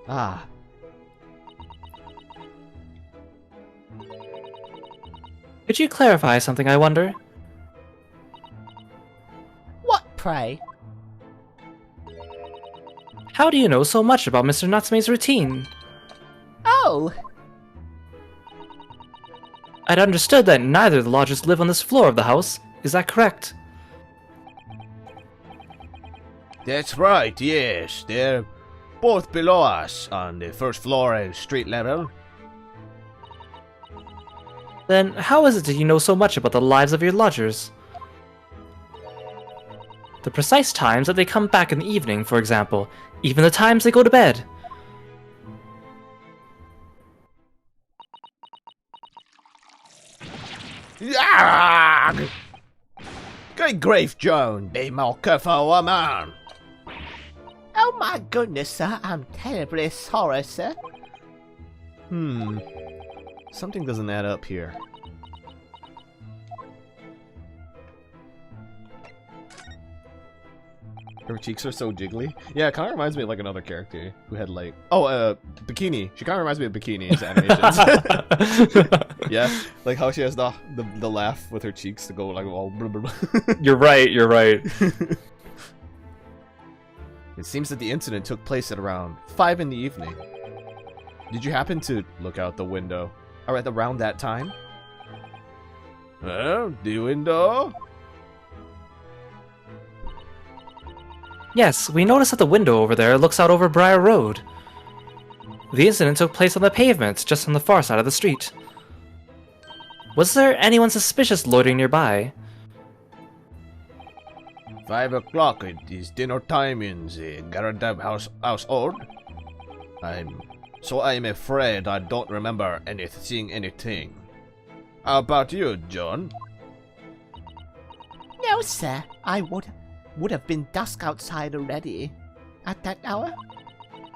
Ah. Could you clarify something, I wonder? What, pray? How do you know so much about Mr. Natsume's routine? Oh, I'd understood that neither of the lodgers live on this floor of the house. Is that correct? That's right, yes. They're both below us on the first floor and street level. Then how is it that you know so much about the lives of your lodgers? The precise times that they come back in the evening, for example, even the times they go to bed. Yag! Good grief, Joan. Be more careful, woman. oh my goodness, sir. I'm terribly sorry, sir. Something doesn't add up here. Her cheeks are so jiggly. Yeah, it kind of reminds me of like another character who had like Bikini. She kind of reminds me of Bikini's animations. Yeah, like how she has the laugh with her cheeks to go like all. Blah, blah, blah. You're right, you're right. It seems that the incident took place at around 5 in the evening. Did you happen to look out the window at around that time? The window? Yes, we noticed that the window over there looks out over Briar Road. The incident took place on the pavement, just on the far side of the street. Was there anyone suspicious loitering nearby? 5 o'clock. It is dinner time in the Garadab household. I'm afraid I don't remember anything. How about you, John? No, sir. I would have been dusk outside already at that hour.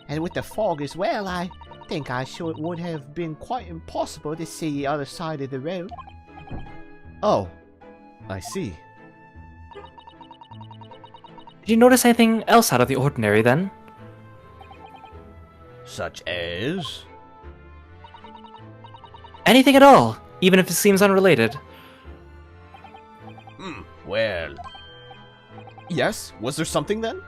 And with the fog as well, I think would have been quite impossible to see the other side of the road. Oh, I see. Did you notice anything else out of the ordinary then? Such as? Anything at all, even if it seems unrelated. Well, Yes? Was there something then?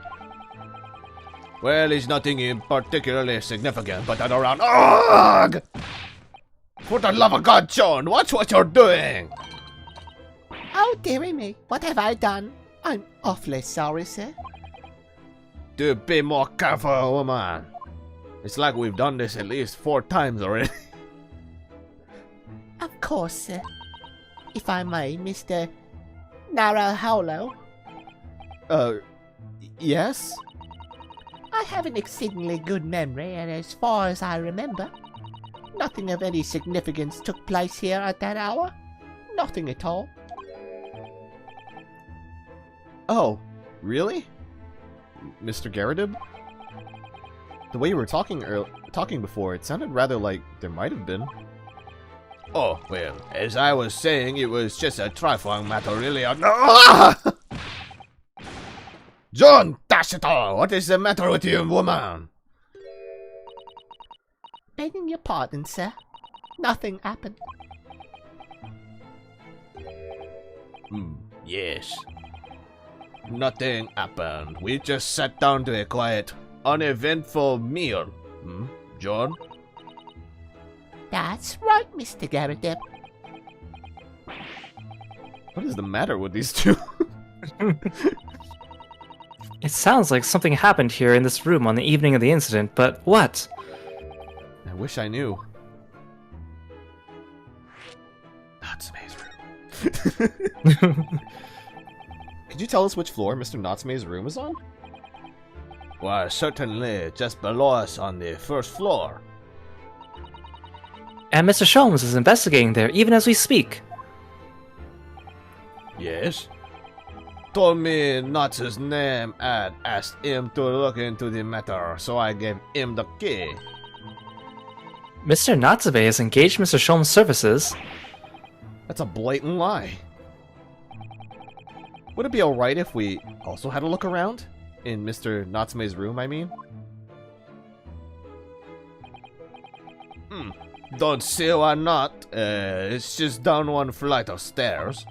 it's nothing particularly significant, but at around. Ugh! For the love of God, John, watch what you're doing! Oh, dearie me. What have I done? I'm awfully sorry, sir. Do be more careful, woman. It's like we've done this at least 4 times already. Of course, sir. If I may, Mr. Naraholo. Yes? I have an exceedingly good memory, and as far as I remember, nothing of any significance took place here at that hour. Nothing at all. Oh, really? Mr. Garadib? The way you were talking before, it sounded rather like there might have been. Oh, well, as I was saying, it was just a trifling matter, really. John, dash it all! What is the matter with you, woman? Begging your pardon, sir. Nothing happened. Yes. Nothing happened. We just sat down to a quiet, uneventful meal. John? That's right, Mr. Garadeb. What is the matter with these two? It sounds like something happened here in this room on the evening of the incident, but what? I wish I knew. Could you tell us which floor Mr. Natsume's room is on? Why, certainly, just below us on the first floor. And Mr. Sholmes is investigating there even as we speak. Yes? Told me not his name and asked him to look into the matter, so I gave him the key. Mr. Natsume has engaged Mr. Sholmes' services. That's a blatant lie. Would it be alright if we also had a look around? In Mr. Natsume's room, I mean? Don't see why not. It's just down one flight of stairs.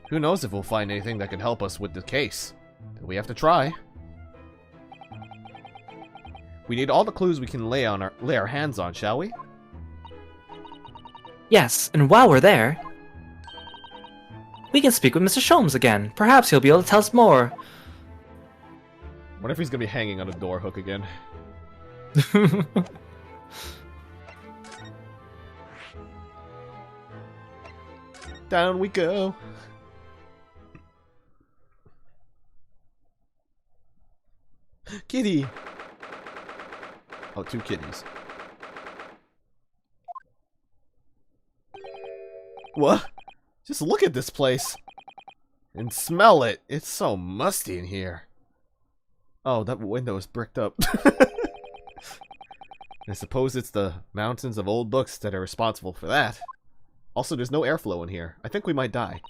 Who knows if we'll find anything that can help us with the case. We have to try. We need all the clues we can lay our hands on, shall we? Yes, and while we're there, we can speak with Mr. Sholmes again. Perhaps he'll be able to tell us more. What if he's gonna be hanging on a door hook again? Down we go. Kitty. Oh, 2 kitties. What? Just look at this place. And smell it. It's so musty in here. Oh, that window is bricked up. I suppose it's the mountains of old books that are responsible for that. Also, there's no airflow in here. I think we might die.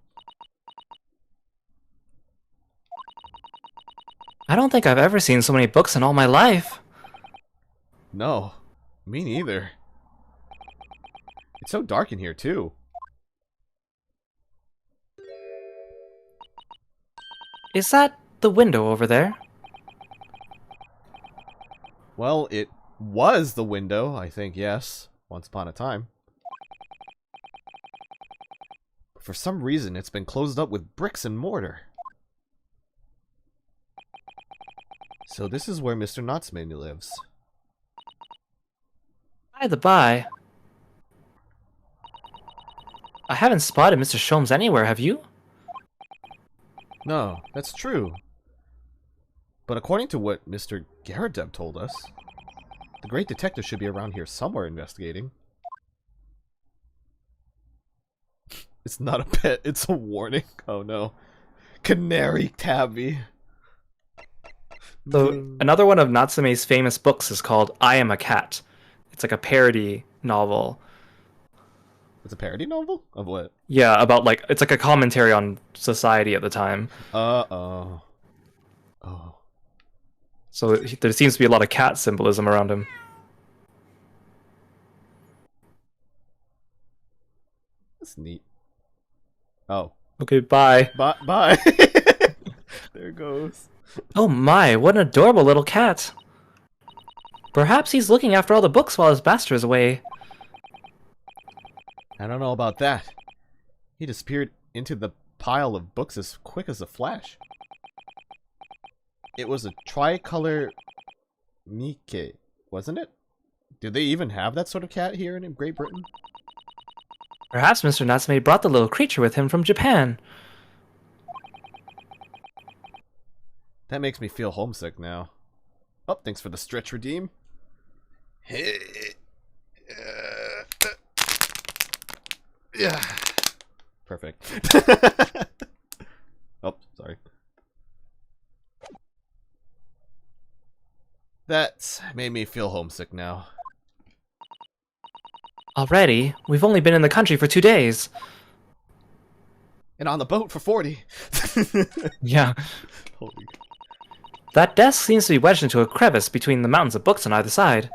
I don't think I've ever seen so many books in all my life. No, me neither. It's so dark in here, too. Is that the window over there? Well, it was the window, I think, yes. Once upon a time. But for some reason, it's been closed up with bricks and mortar. So this is where Mr. Natsume lives. By the by, I haven't spotted Mr. Sholmes anywhere, have you? No, that's true. But according to what Mr. Garadeb told us, the great detective should be around here somewhere investigating. It's not a pet, it's a warning. Oh no. Canary Tabby. So, another one of Natsume's famous books is called I Am a Cat. It's like a parody novel. It's a parody novel? Of what? Yeah, about like, it's like a commentary on society at the time. Oh. So there seems to be a lot of cat symbolism around him. That's neat. Oh. Okay, bye. Bye. There it goes. Oh my, what an adorable little cat. Perhaps he's looking after all the books while his master is away. I don't know about that. He disappeared into the pile of books as quick as a flash. It was a tricolor Mike, wasn't it? Do they even have that sort of cat here in Great Britain? Perhaps Mr. Natsume brought the little creature with him from Japan. That makes me feel homesick now. Oh, thanks for the stretch redeem. Yeah. Perfect. Oh, sorry. That made me feel homesick now. Already? We've only been in the country for 2 days. And on the boat for 40. Yeah. Holy. That desk seems to be wedged into a crevice between the mountains of books on either side.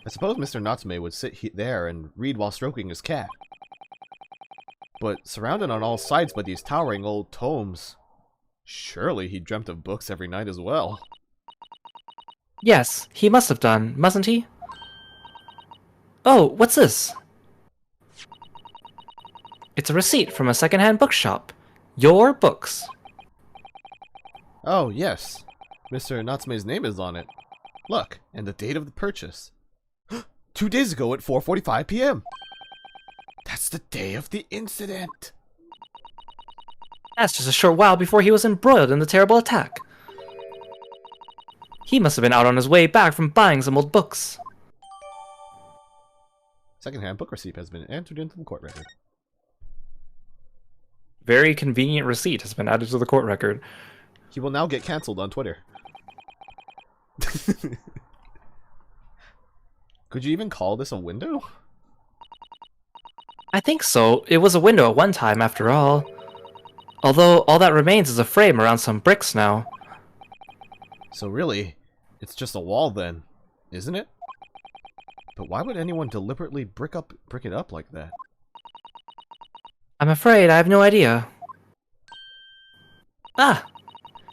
I suppose Mr. Natsume would sit there and read while stroking his cat. But surrounded on all sides by these towering old tomes, surely he dreamt of books every night as well. Yes, he must have done, mustn't he? Oh, what's this? It's a receipt from a second-hand bookshop. Your books. Oh, yes. Mr. Natsume's name is on it. Look, and the date of the purchase. 2 days ago at 4:45 p.m. That's It's the day of the incident. That's just a short while before he was embroiled in the terrible attack. He must have been out on his way back from buying some old books. Secondhand book receipt has been entered into the court record. Very convenient receipt has been added to the court record. He will now get cancelled on Twitter. Could you even call this a window? I think so. It was a window at one time, after all. Although, all that remains is a frame around some bricks now. So really, it's just a wall then, isn't it? But why would anyone deliberately brick it up like that? I'm afraid I have no idea. Ah!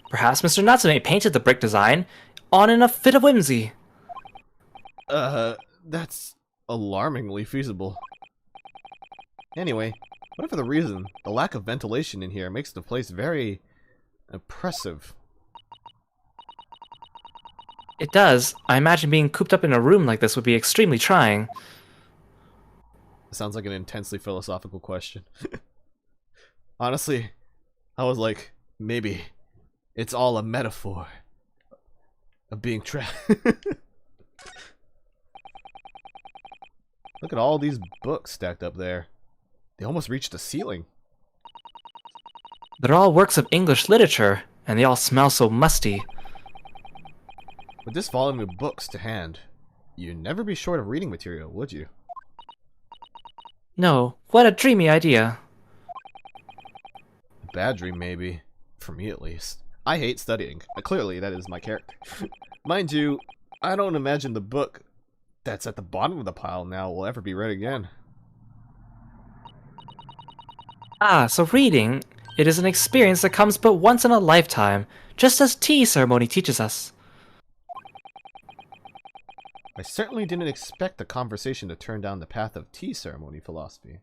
Perhaps Mr. Natsume painted the brick design on in a fit of whimsy. That's alarmingly feasible. Anyway, whatever the reason, the lack of ventilation in here makes the place very oppressive. It does. I imagine being cooped up in a room like this would be extremely trying. It sounds like an intensely philosophical question. Honestly, I was like, maybe it's all a metaphor of being trapped. Look at all these books stacked up there. They almost reached the ceiling. They're all works of English literature, and they all smell so musty. With this volume of books to hand, you'd never be short of reading material, would you? No, what a dreamy idea. A bad dream, maybe. For me, at least. I hate studying. Clearly, that is my character. Mind you, I don't imagine the book that's at the bottom of the pile now will ever be read again. Ah, so reading, it is an experience that comes but once in a lifetime, just as tea ceremony teaches us. I certainly didn't expect the conversation to turn down the path of tea ceremony philosophy.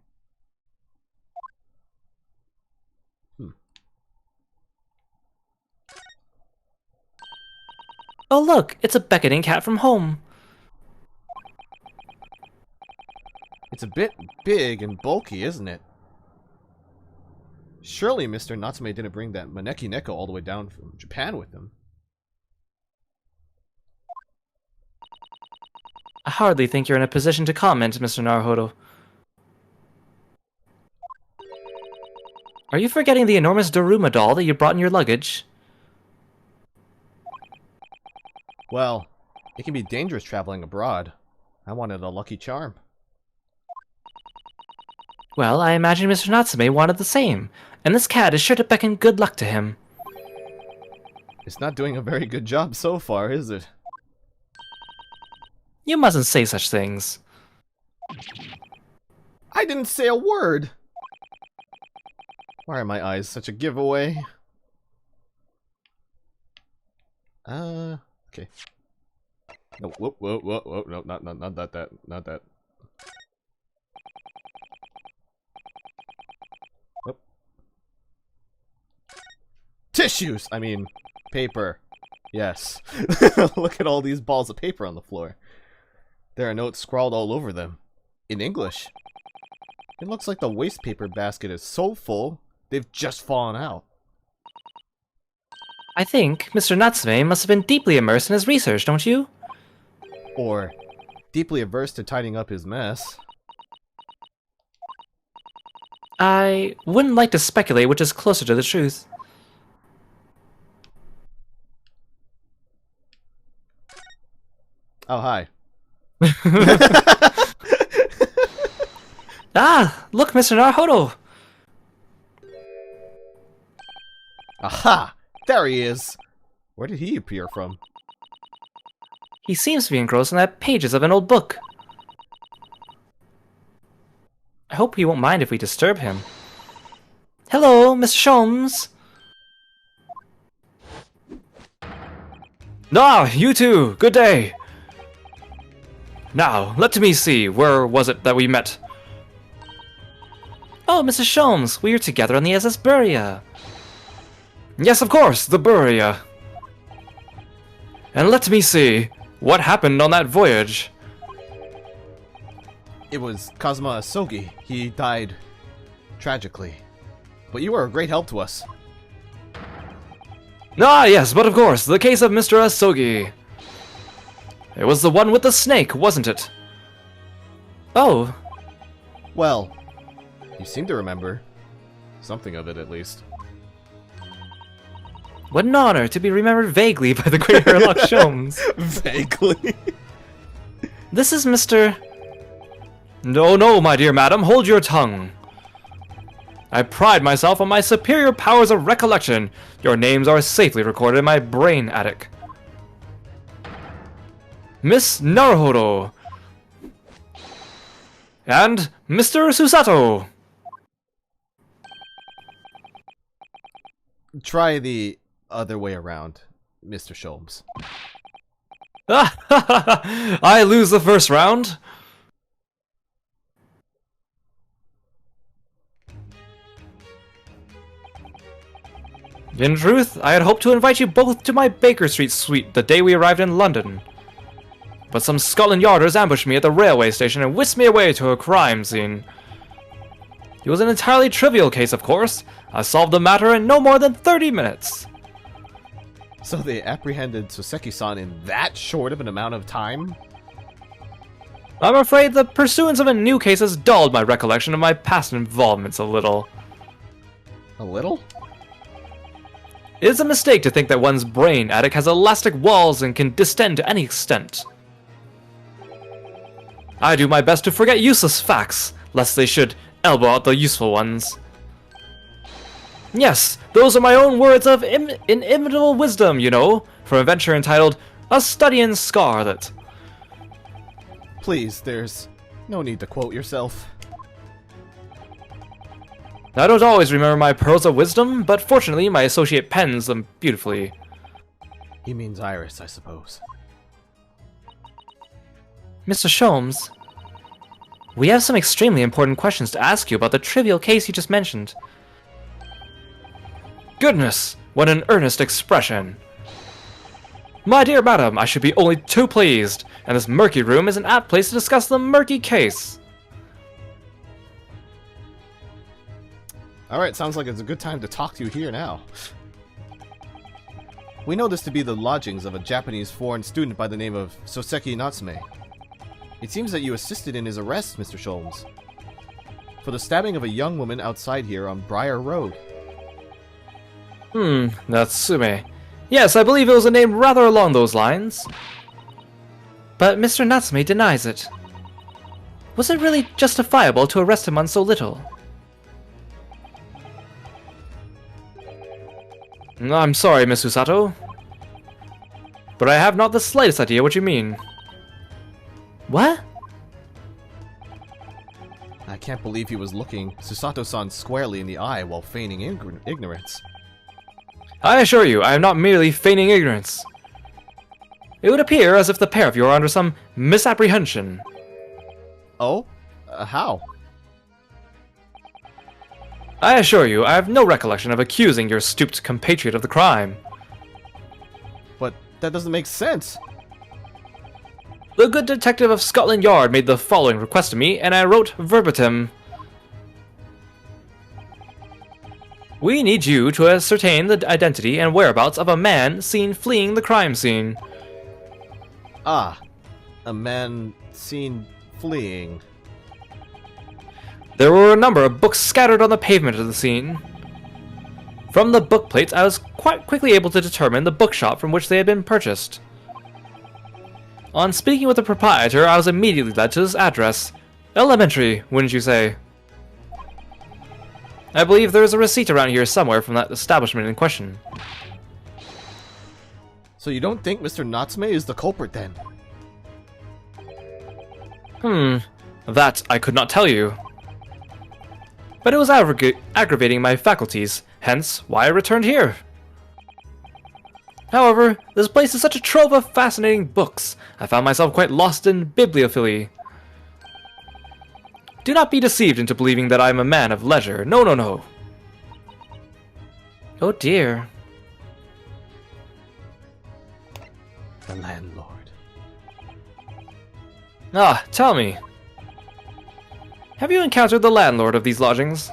Oh look, it's a beckoning cat from home. It's a bit big and bulky, isn't it? Surely Mr. Natsume didn't bring that Maneki Neko all the way down from Japan with him. I hardly think you're in a position to comment, Mr. Naruhodo. Are you forgetting the enormous Daruma doll that you brought in your luggage? Well, it can be dangerous traveling abroad. I wanted a lucky charm. Well, I imagine Mr. Natsume wanted the same, and this cat is sure to beckon good luck to him. It's not doing a very good job so far, is it? You mustn't say such things. I didn't say a word! Why are my eyes such a giveaway? Okay. No, whoa, no, not that. Whoop. Tissues! I mean, paper. Yes. Look at all these balls of paper on the floor. There are notes scrawled all over them. In English. It looks like the waste paper basket is so full, they've just fallen out. I think Mr. Natsume must have been deeply immersed in his research, don't you? Or deeply averse to tidying up his mess. I wouldn't like to speculate which is closer to the truth. Oh, hi. Ah, look, Mr. Naruhodo! Aha! There he is! Where did he appear from? He seems to be engrossed in the pages of an old book. I hope he won't mind if we disturb him. Hello, Mr. Sholmes! Ah, you two! Good day! Now, let me see, where was it that we met? Oh, Mr. Sholmes, we were together on the SS Buria. Yes, of course, the Buria. And let me see, what happened on that voyage? It was Kazuma Asogi. He died tragically. But you were a great help to us. Ah, yes, but of course, the case of Mr. Asogi. It was the one with the snake, wasn't it? Oh, Well, you seem to remember. Something of it, at least. what an honor to be remembered vaguely by the great Sherlock Holmes. Vaguely. This is Mr. No, no, my dear madam, hold your tongue. I pride myself on my superior powers of recollection. Your names are safely recorded in my brain attic. Miss Naruhodo. And Mr. Susato. Try the other way around, Mr. Sholmes. I lose the first round. In truth, I had hoped to invite you both to my Baker Street suite the day we arrived in London. But some Scotland Yarders ambushed me at the railway station and whisked me away to a crime scene. It was an entirely trivial case, of course. I solved the matter in no more than 30 minutes. So they apprehended Soseki-san in that short of an amount of time? I'm afraid the pursuance of a new case has dulled my recollection of my past involvements a little. A little? It is a mistake to think that one's brain attic has elastic walls and can distend to any extent. I do my best to forget useless facts, lest they should elbow out the useful ones. Yes, those are my own words of inimitable wisdom, you know, from a venture entitled A Study in Scarlet. Please, there's no need to quote yourself. I don't always remember my pearls of wisdom, but fortunately my associate pens them beautifully. He means Iris, I suppose. Mr. Sholmes, we have some extremely important questions to ask you about the trivial case you just mentioned. Goodness, what an earnest expression. My dear madam, I should be only too pleased, and this murky room is an apt place to discuss the murky case. Alright, sounds like it's a good time to talk to you here now. We know this to be the lodgings of a Japanese foreign student by the name of Soseki Natsume. It seems that you assisted in his arrest, Mr. Sholmes, for the stabbing of a young woman outside here on Briar Road. Natsume. Yes, I believe it was a name rather along those lines. But Mr. Natsume denies it. Was it really justifiable to arrest him on so little? I'm sorry, Miss Susato, but I have not the slightest idea what you mean. What? I can't believe he was looking Susato-san squarely in the eye while feigning ignorance. I assure you, I am not merely feigning ignorance. It would appear as if the pair of you are under some misapprehension. Oh? How? I assure you, I have no recollection of accusing your stooped compatriot of the crime. But that doesn't make sense. The good detective of Scotland Yard made the following request to me, and I wrote verbatim. We need you to ascertain the identity and whereabouts of a man seen fleeing the crime scene. Ah, a man seen fleeing. There were a number of books scattered on the pavement of the scene. From the book plates, I was quite quickly able to determine the bookshop from which they had been purchased. On speaking with the proprietor, I was immediately led to his address. Elementary, wouldn't you say? I believe there is a receipt around here somewhere from that establishment in question. So you don't think Mr. Natsume is the culprit then? That I could not tell you. But it was aggravating my faculties, hence why I returned here. However, this place is such a trove of fascinating books, I found myself quite lost in bibliophily. Do not be deceived into believing that I am a man of leisure. No, no, no. Oh dear. The landlord. Ah, tell me. Have you encountered the landlord of these lodgings?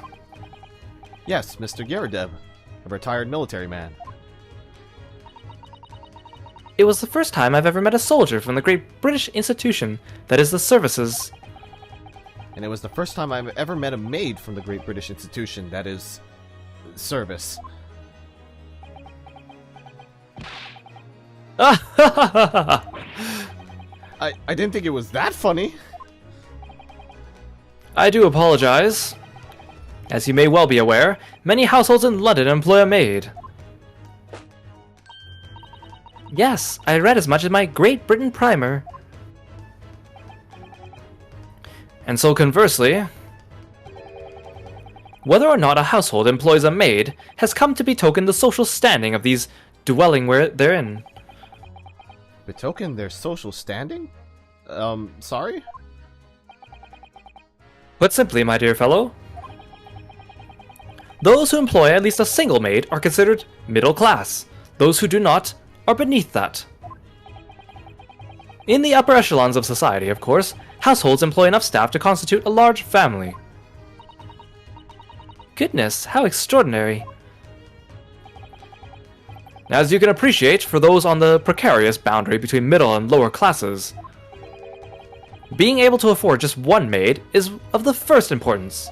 Yes, Mr. URAunitB, a retired military man. It was the first time I've ever met a soldier from the great British institution that is the services. And it was the first time I've ever met a maid from the Great British Institution, that is... service. Ah, I didn't think it was that funny. I do apologize. As you may well be aware, many households in London employ a maid. Yes, I read as much in my Great Britain primer. And so conversely, whether or not a household employs a maid has come to betoken the social standing of these dwelling where they're in. Betoken their social standing? Sorry? Put simply, my dear fellow, those who employ at least a single maid are considered middle class. Those who do not are beneath that. In the upper echelons of society, of course, households employ enough staff to constitute a large family. Goodness, how extraordinary. As you can appreciate, for those on the precarious boundary between middle and lower classes, being able to afford just one maid is of the first importance.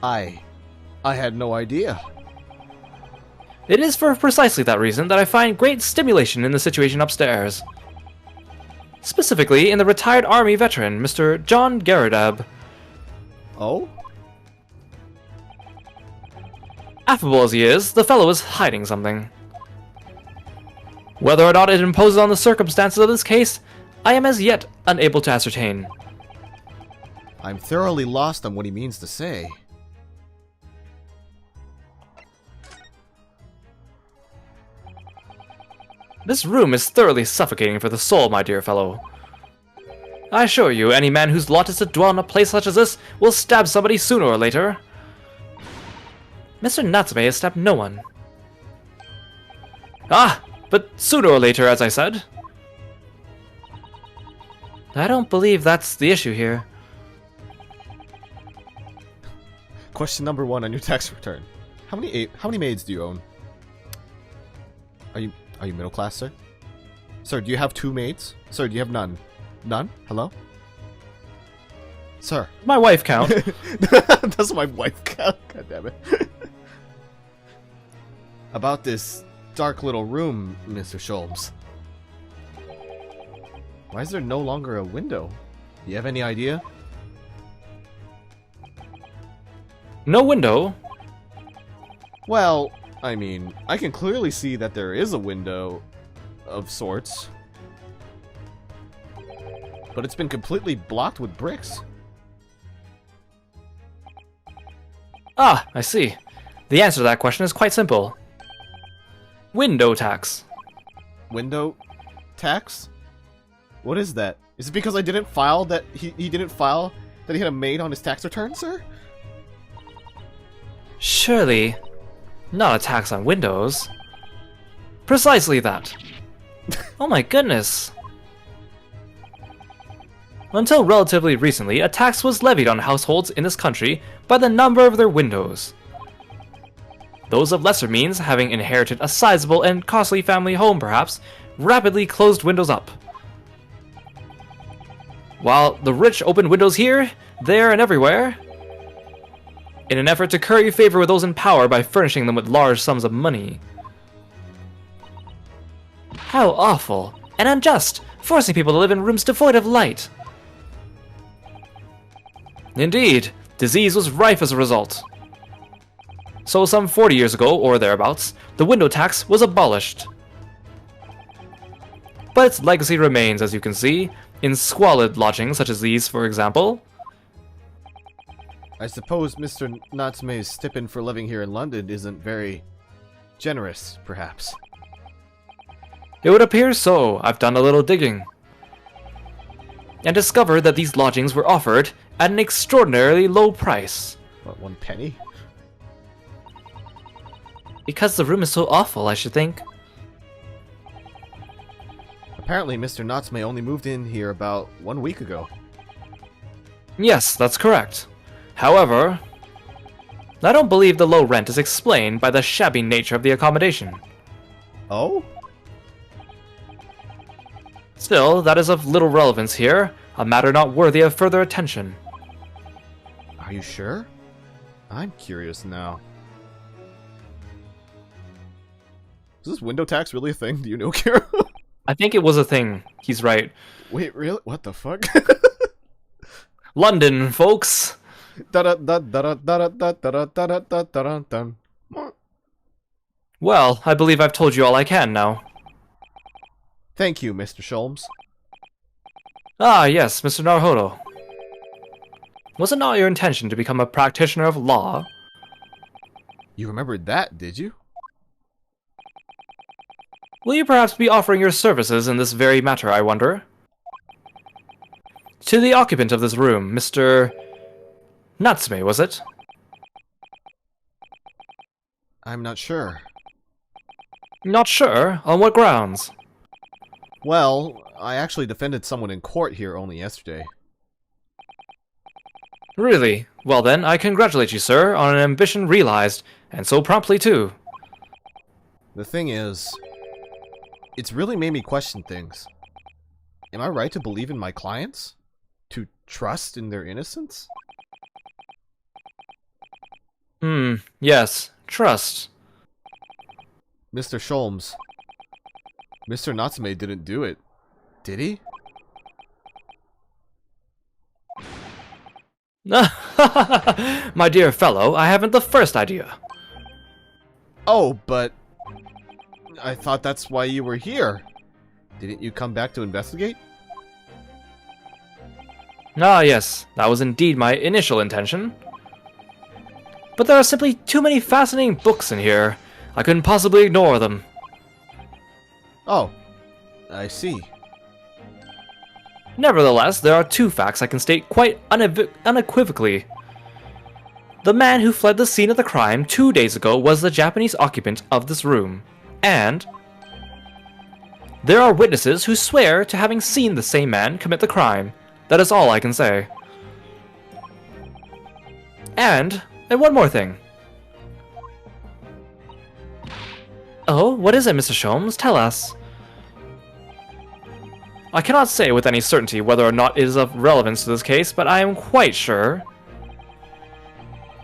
I had no idea. It is for precisely that reason that I find great stimulation in the situation upstairs. Specifically in the retired army veteran, Mr. John URAunitB. Oh? Affable as he is, the fellow is hiding something. Whether or not it imposes on the circumstances of this case, I am as yet unable to ascertain. I'm thoroughly lost on what he means to say. This room is thoroughly suffocating for the soul, my dear fellow. I assure you, any man whose lot is to dwell in a place such as this will stab somebody sooner or later. Mr. Natsume has stabbed no one. Ah, but sooner or later, as I said. I don't believe that's the issue here. Question number 1 on your tax return. How many maids do you own? Are you middle class, sir? Sir, do you have 2 maids? Sir, do you have none? None? Hello? Sir. My wife count. Does my wife count? God damn it. About this dark little room, Mr. Sholmes. Why is there no longer a window? Do you have any idea? No window? Well, I mean, I can clearly see that there is a window of sorts. But it's been completely blocked with bricks. Ah, I see. The answer to that question is quite simple. Window tax. Window tax? What is that? Is it because I didn't file that he didn't file that he had a maid on his tax return, sir? Surely, not a tax on windows. Precisely that. Oh my goodness. Until relatively recently, a tax was levied on households in this country by the number of their windows. Those of lesser means, having inherited a sizable and costly family home perhaps, rapidly closed windows up. While the rich opened windows here, there, and everywhere, in an effort to curry favor with those in power by furnishing them with large sums of money. How awful and unjust, forcing people to live in rooms devoid of light. Indeed, disease was rife as a result. So some 40 years ago, or thereabouts, the window tax was abolished. But its legacy remains, as you can see, in squalid lodgings such as these, for example. I suppose Mr. Natsume's stipend for living here in London isn't very generous, perhaps. It would appear so. I've done a little digging. And discovered that these lodgings were offered at an extraordinarily low price. What, 1 penny? Because the room is so awful, I should think. Apparently, Mr. Natsume only moved in here about 1 week ago. Yes, that's correct. However, I don't believe the low rent is explained by the shabby nature of the accommodation. Oh? Still, that is of little relevance here, a matter not worthy of further attention. Are you sure? I'm curious now. Is this window tax really a thing? Do you know, Kira? I think it was a thing. He's right. Wait, really? What the fuck? London, folks! Well, I believe I've told you all I can now. Thank you, Mr. Sholmes. Ah, yes, Mr. Naruhodo. Was it not your intention to become a practitioner of law? You remembered that, did you? Will you perhaps be offering your services in this very matter, I wonder? To the occupant of this room, Mr. Natsume, was it? I'm not sure. Not sure? On what grounds? Well, I actually defended someone in court here only yesterday. Really? Well then, I congratulate you, sir, on an ambition realized, and so promptly too. The thing is, it's really made me question things. Am I right to believe in my clients? To trust in their innocence? Yes. Trust. Mr. Sholmes. Mr. Natsume didn't do it, did he? My dear fellow, I haven't the first idea. Oh, but I thought that's why you were here. Didn't you come back to investigate? Ah, yes, that was indeed my initial intention. But there are simply too many fascinating books in here. I couldn't possibly ignore them. Oh, I see. Nevertheless, there are two facts I can state quite unequivocally. The man who fled the scene of the crime 2 days ago was the Japanese occupant of this room. And there are witnesses who swear to having seen the same man commit the crime. That is all I can say. And one more thing. Oh, what is it, Mr. Sholmes? Tell us. I cannot say with any certainty whether or not it is of relevance to this case, but I am quite sure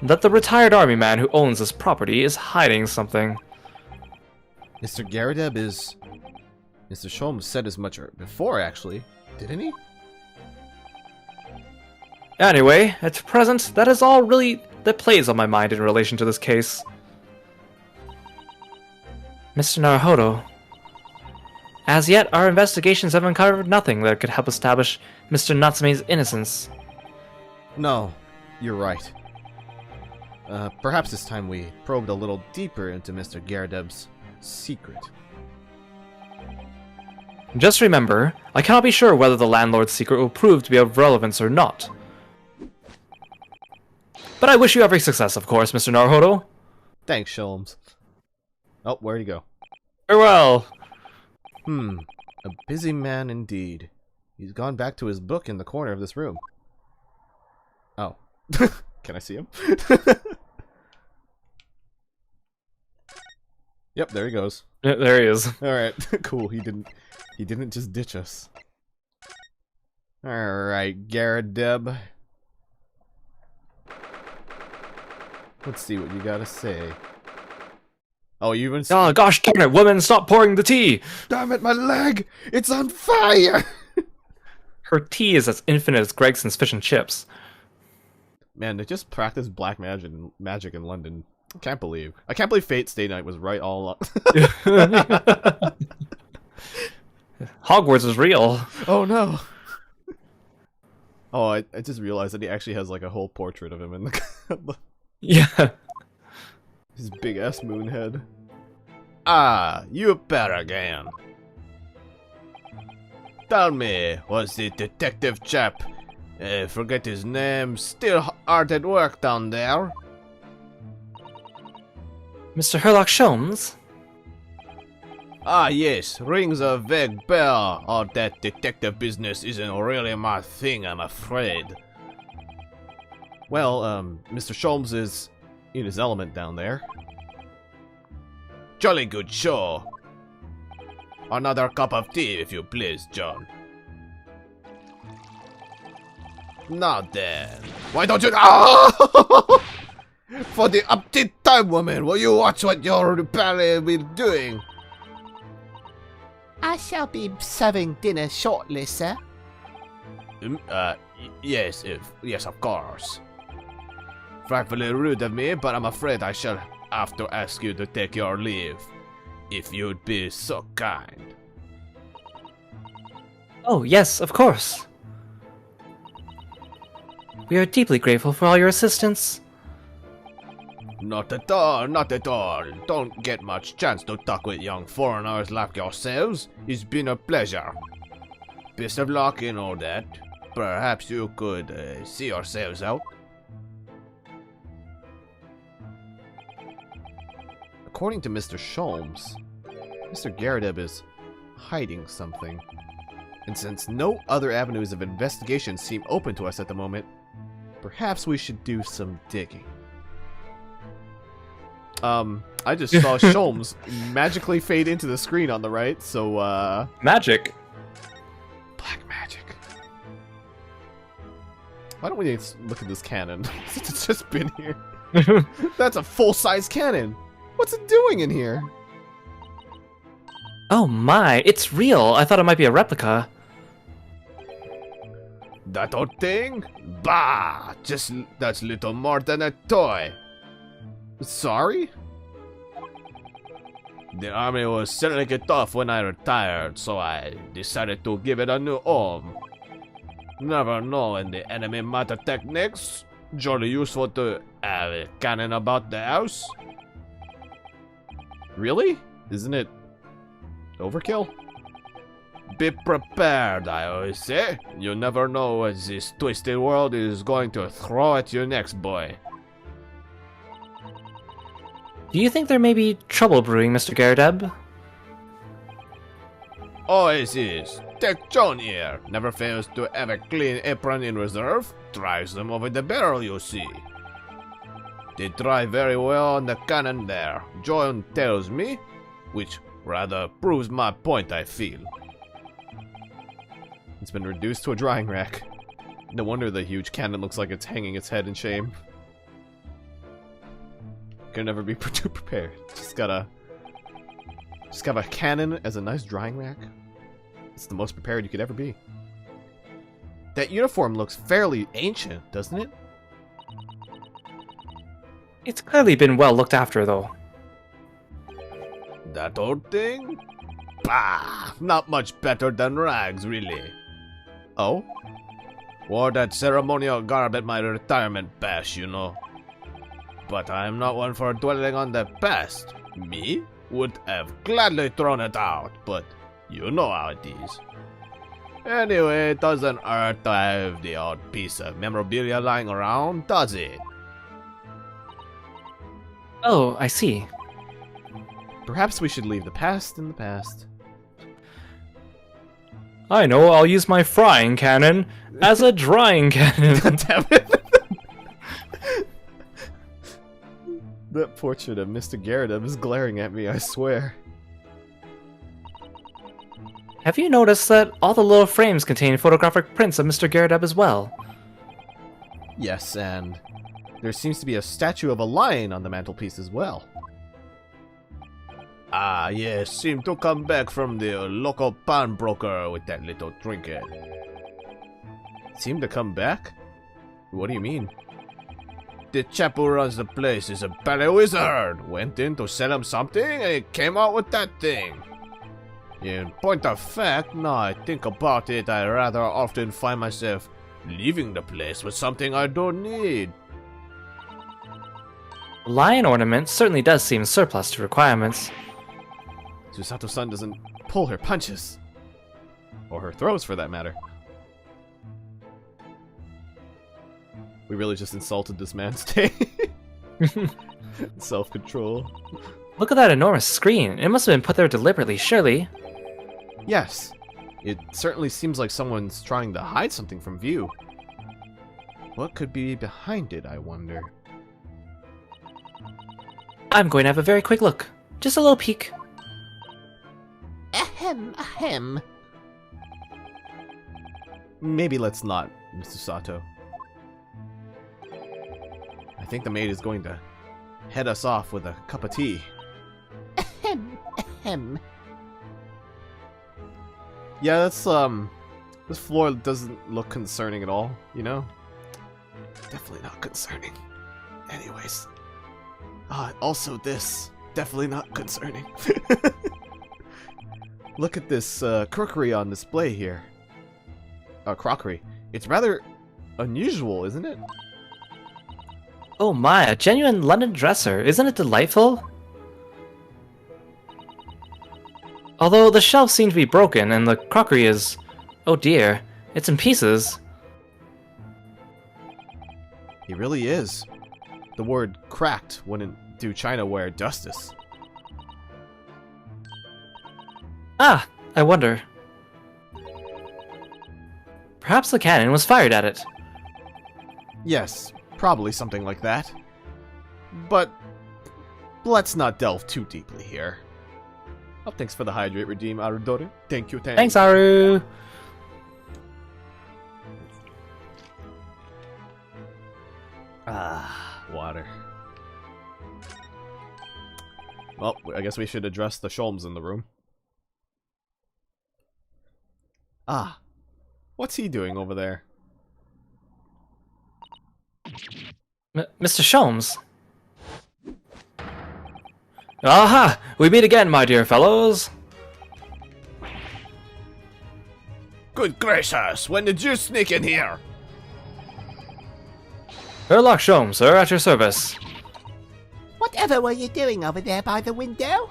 that the retired army man who owns this property is hiding something. Mr. Garadeb is... Mr. Sholmes said as much before, actually. Didn't he? Anyway, at present, that is all really that plays on my mind in relation to this case. Mr. Naruhodo, as yet, our investigations have uncovered nothing that could help establish Mr. Natsume's innocence. No, you're right. Perhaps this time we probed a little deeper into Mr. Garadeb's secret. Just remember, I cannot be sure whether the landlord's secret will prove to be of relevance or not. But I wish you every success, of course, Mr. Naruhodo. Thanks, Sholmes. Oh, where'd he go? Farewell. A busy man indeed. He's gone back to his book in the corner of this room. Oh. Can I see him? Yep, there he goes. Yeah, there he is. Alright, cool. He didn't just ditch us. Alright, Garadeb. Let's see what you gotta say. Oh, you even... Oh, gosh darn it, woman, stop pouring the tea! Damn it, my leg! It's on fire! Her tea is as infinite as Gregson's fish and chips. Man, they just practiced black magic in London. I can't believe Fate Stay Night was right all up. Hogwarts is real. Oh no! Oh, I just realized that he actually has like a whole portrait of him in the... Yeah. His big-ass moon head. Ah, you back again. Tell me, was the detective chap, forget his name, still hard at work down there? Mr. Herlock Sholmes? Ah yes, rings a vague bell. All that detective business isn't really my thing, I'm afraid. Well, Mr. Sholmes is in his element down there. Jolly good show. Another cup of tea, if you please, John. Now then, why don't you... Ah! For the upbeat time, woman, will you watch what your pally will be doing? I shall be serving dinner shortly, sir. Yes, yes, of course. Frightfully rude of me, but I'm afraid I shall have to ask you to take your leave. If you'd be so kind. Oh, yes, of course. We are deeply grateful for all your assistance. Not at all, not at all. Don't get much chance to talk with young foreigners like yourselves. It's been a pleasure. Best of luck in all that. Perhaps you could see yourselves out. According to Mr. Sholmes, Mr. Garrideb is hiding something. And since no other avenues of investigation seem open to us at the moment, perhaps we should do some digging. I just saw Sholmes magically fade into the screen on the right, so, Magic. black magic. Why don't we look at this cannon? It's just been here. That's a full-size cannon! What's it doing in here? Oh my, it's real. I thought it might be a replica. That old thing? Bah! That's little more than a toy. Sorry? The army was selling it off when I retired, so I decided to give it a new home. Never know in the enemy might attack next. Jolly useful to have a cannon about the house. Really? Isn't it overkill? Be prepared, I always say. You never know what this twisted world is going to throw at you next, boy. Do you think there may be trouble brewing, Mr. Garrideb? Always is. Take John here. Never fails to have a clean apron in reserve. Tries them over the barrel, you see. They dry very well on the cannon there. John tells me, which rather proves my point, I feel. It's been reduced to a drying rack. No wonder the huge cannon looks like it's hanging its head in shame. Can never be too prepared. Just got a cannon as a nice drying rack. It's the most prepared you could ever be. That uniform looks fairly ancient, doesn't it? It's clearly been well looked after, though. That old thing? Bah! Not much better than rags, really. Oh? Wore that ceremonial garb at my retirement bash, you know. But I'm not one for dwelling on the past. Me? Would have gladly thrown it out, but you know how it is. Anyway, it doesn't hurt to have the odd piece of memorabilia lying around, does it? Oh, I see. Perhaps we should leave the past in the past. I know, I'll use my frying cannon as a drying cannon. Damn it. That portrait of Mr. Garrideb is glaring at me, I swear. Have you noticed that all the little frames contain photographic prints of Mr. Garrideb as well? Yes, and there seems to be a statue of a lion on the mantelpiece as well. Ah, yes, seem to come back from the local pawnbroker with that little trinket. Seem to come back? What do you mean? The chap who runs the place is a ballet wizard. Went in to sell him something and he came out with that thing. In point of fact, now I think about it, I rather often find myself leaving the place with something I don't need. The lion ornament certainly does seem surplus to requirements. Susato-san doesn't pull her punches. Or her throws, for that matter. We really just insulted this man's day. Self-control. Look at that enormous screen. It must have been put there deliberately, surely. Yes. It certainly seems like someone's trying to hide something from view. What could be behind it, I wonder? I'm going to have a very quick look. Just a little peek. Ahem, ahem. Maybe let's not, Mr. Sato. I think the maid is going to head us off with a cup of tea. Ahem, ahem. Yeah, that's, this floor doesn't look concerning at all, you know? Definitely not concerning. Anyways. Also this. Definitely not concerning. Look at this, crockery on display here. Crockery. It's rather unusual, isn't it? Oh my, a genuine London dresser. Isn't it delightful? Although the shelves seem to be broken and the crockery is... oh dear, it's in pieces. He really is. The word cracked wouldn't do Chinaware justice. Ah, I wonder. Perhaps the cannon was fired at it. Yes, probably something like that. But let's not delve too deeply here. Oh, thanks for the hydrate redeem, Arudori. Thank you, Thanks, Aru! Ah, water. Well, I guess we should address the Sholmes in the room. Ah, what's he doing over there? Mr. Sholmes? Aha! We meet again, my dear fellows! Good gracious, when did you sneak in here? Sherlock Sholmes, sir, at your service. Whatever were you doing over there by the window?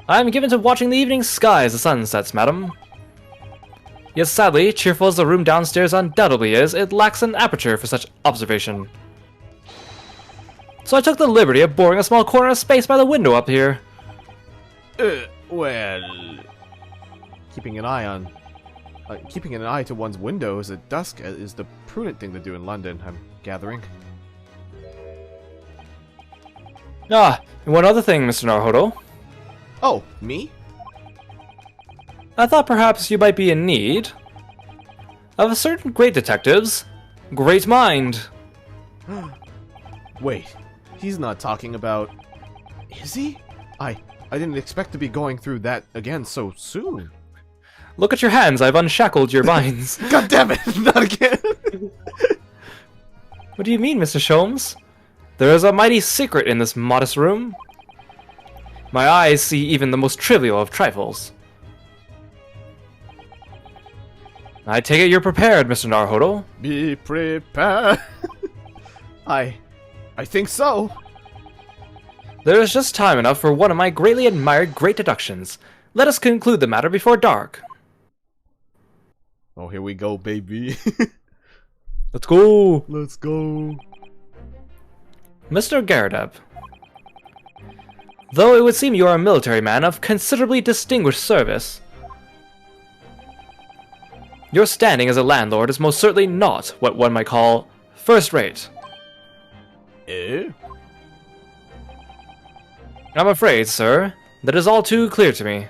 I am given to watching the evening sky as the sun sets, madam. Yet sadly, cheerful as the room downstairs undoubtedly is, it lacks an aperture for such observation. So I took the liberty of boring a small corner of space by the window up here. Well... Keeping an eye to one's windows at dusk is the prudent thing to do in London, I'm gathering. Ah, and one other thing, Mr. Naruhodo. Oh, me? I thought perhaps you might be in need of a certain great detective's great mind. Wait, he's not talking about... Is he? I didn't expect to be going through that again so soon. Look at your hands, I've unshackled your binds. God damn it, not again! What do you mean, Mr. Sholmes? There is a mighty secret in this modest room. My eyes see even the most trivial of trifles. I take it you're prepared, Mr. Naruhodo. Be prepared. I think so. There is just time enough for one of my greatly admired great deductions. Let us conclude the matter before dark. Oh, here we go, baby. Let's go! Let's go. Mr. Garadeb. Though it would seem you are a military man of considerably distinguished service, your standing as a landlord is most certainly not what one might call first-rate. Eh? I'm afraid, sir, that is all too clear to me.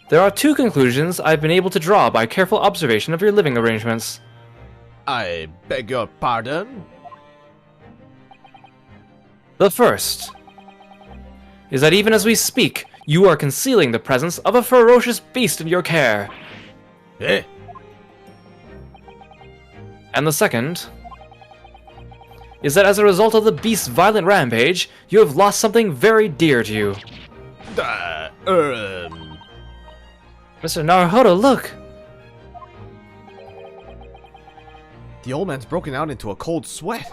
There are two conclusions I've been able to draw by careful observation of your living arrangements. I beg your pardon? The first is that even as we speak, you are concealing the presence of a ferocious beast in your care. Eh? And the second is that as a result of the beast's violent rampage, you have lost something very dear to you. Mr. Naruhodo, look! The old man's broken out into a cold sweat.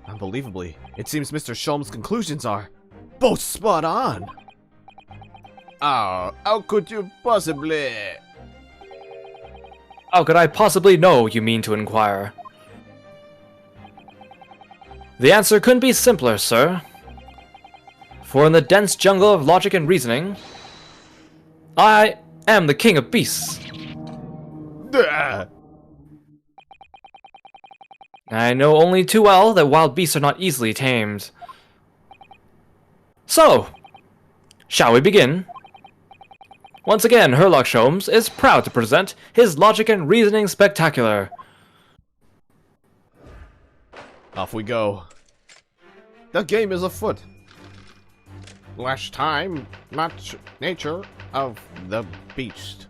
Unbelievably, it seems Mr. Sholmes' conclusions are both spot on. Oh, how could you possibly... How could I possibly know, you mean to inquire? The answer couldn't be simpler, sir. For in the dense jungle of logic and reasoning, I am the king of beasts. Duh. I know only too well that wild beasts are not easily tamed. So, shall we begin? Once again, Herlock Sholmes is proud to present his logic and reasoning spectacular. Off we go. The game is afoot. Last time, nature of the beast.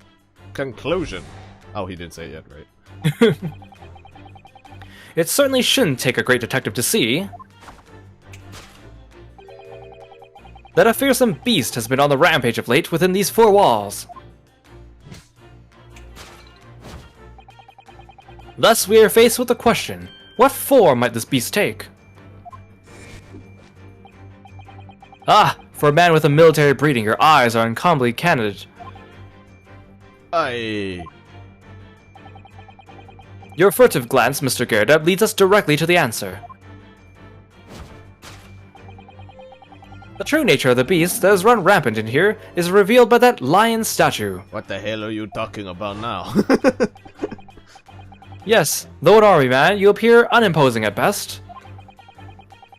Conclusion. Oh, he didn't say it yet, right? It certainly shouldn't take a great detective to see that a fearsome beast has been on the rampage of late within these four walls. Thus, we are faced with the question, what form might this beast take? Ah, for a man with a military breeding, your eyes are uncommonly candid. Your furtive glance, Mr. Gerda, leads us directly to the answer. The true nature of the beast that has run rampant in here is revealed by that lion statue. What the hell are you talking about now? Yes, though an army man, you appear unimposing at best.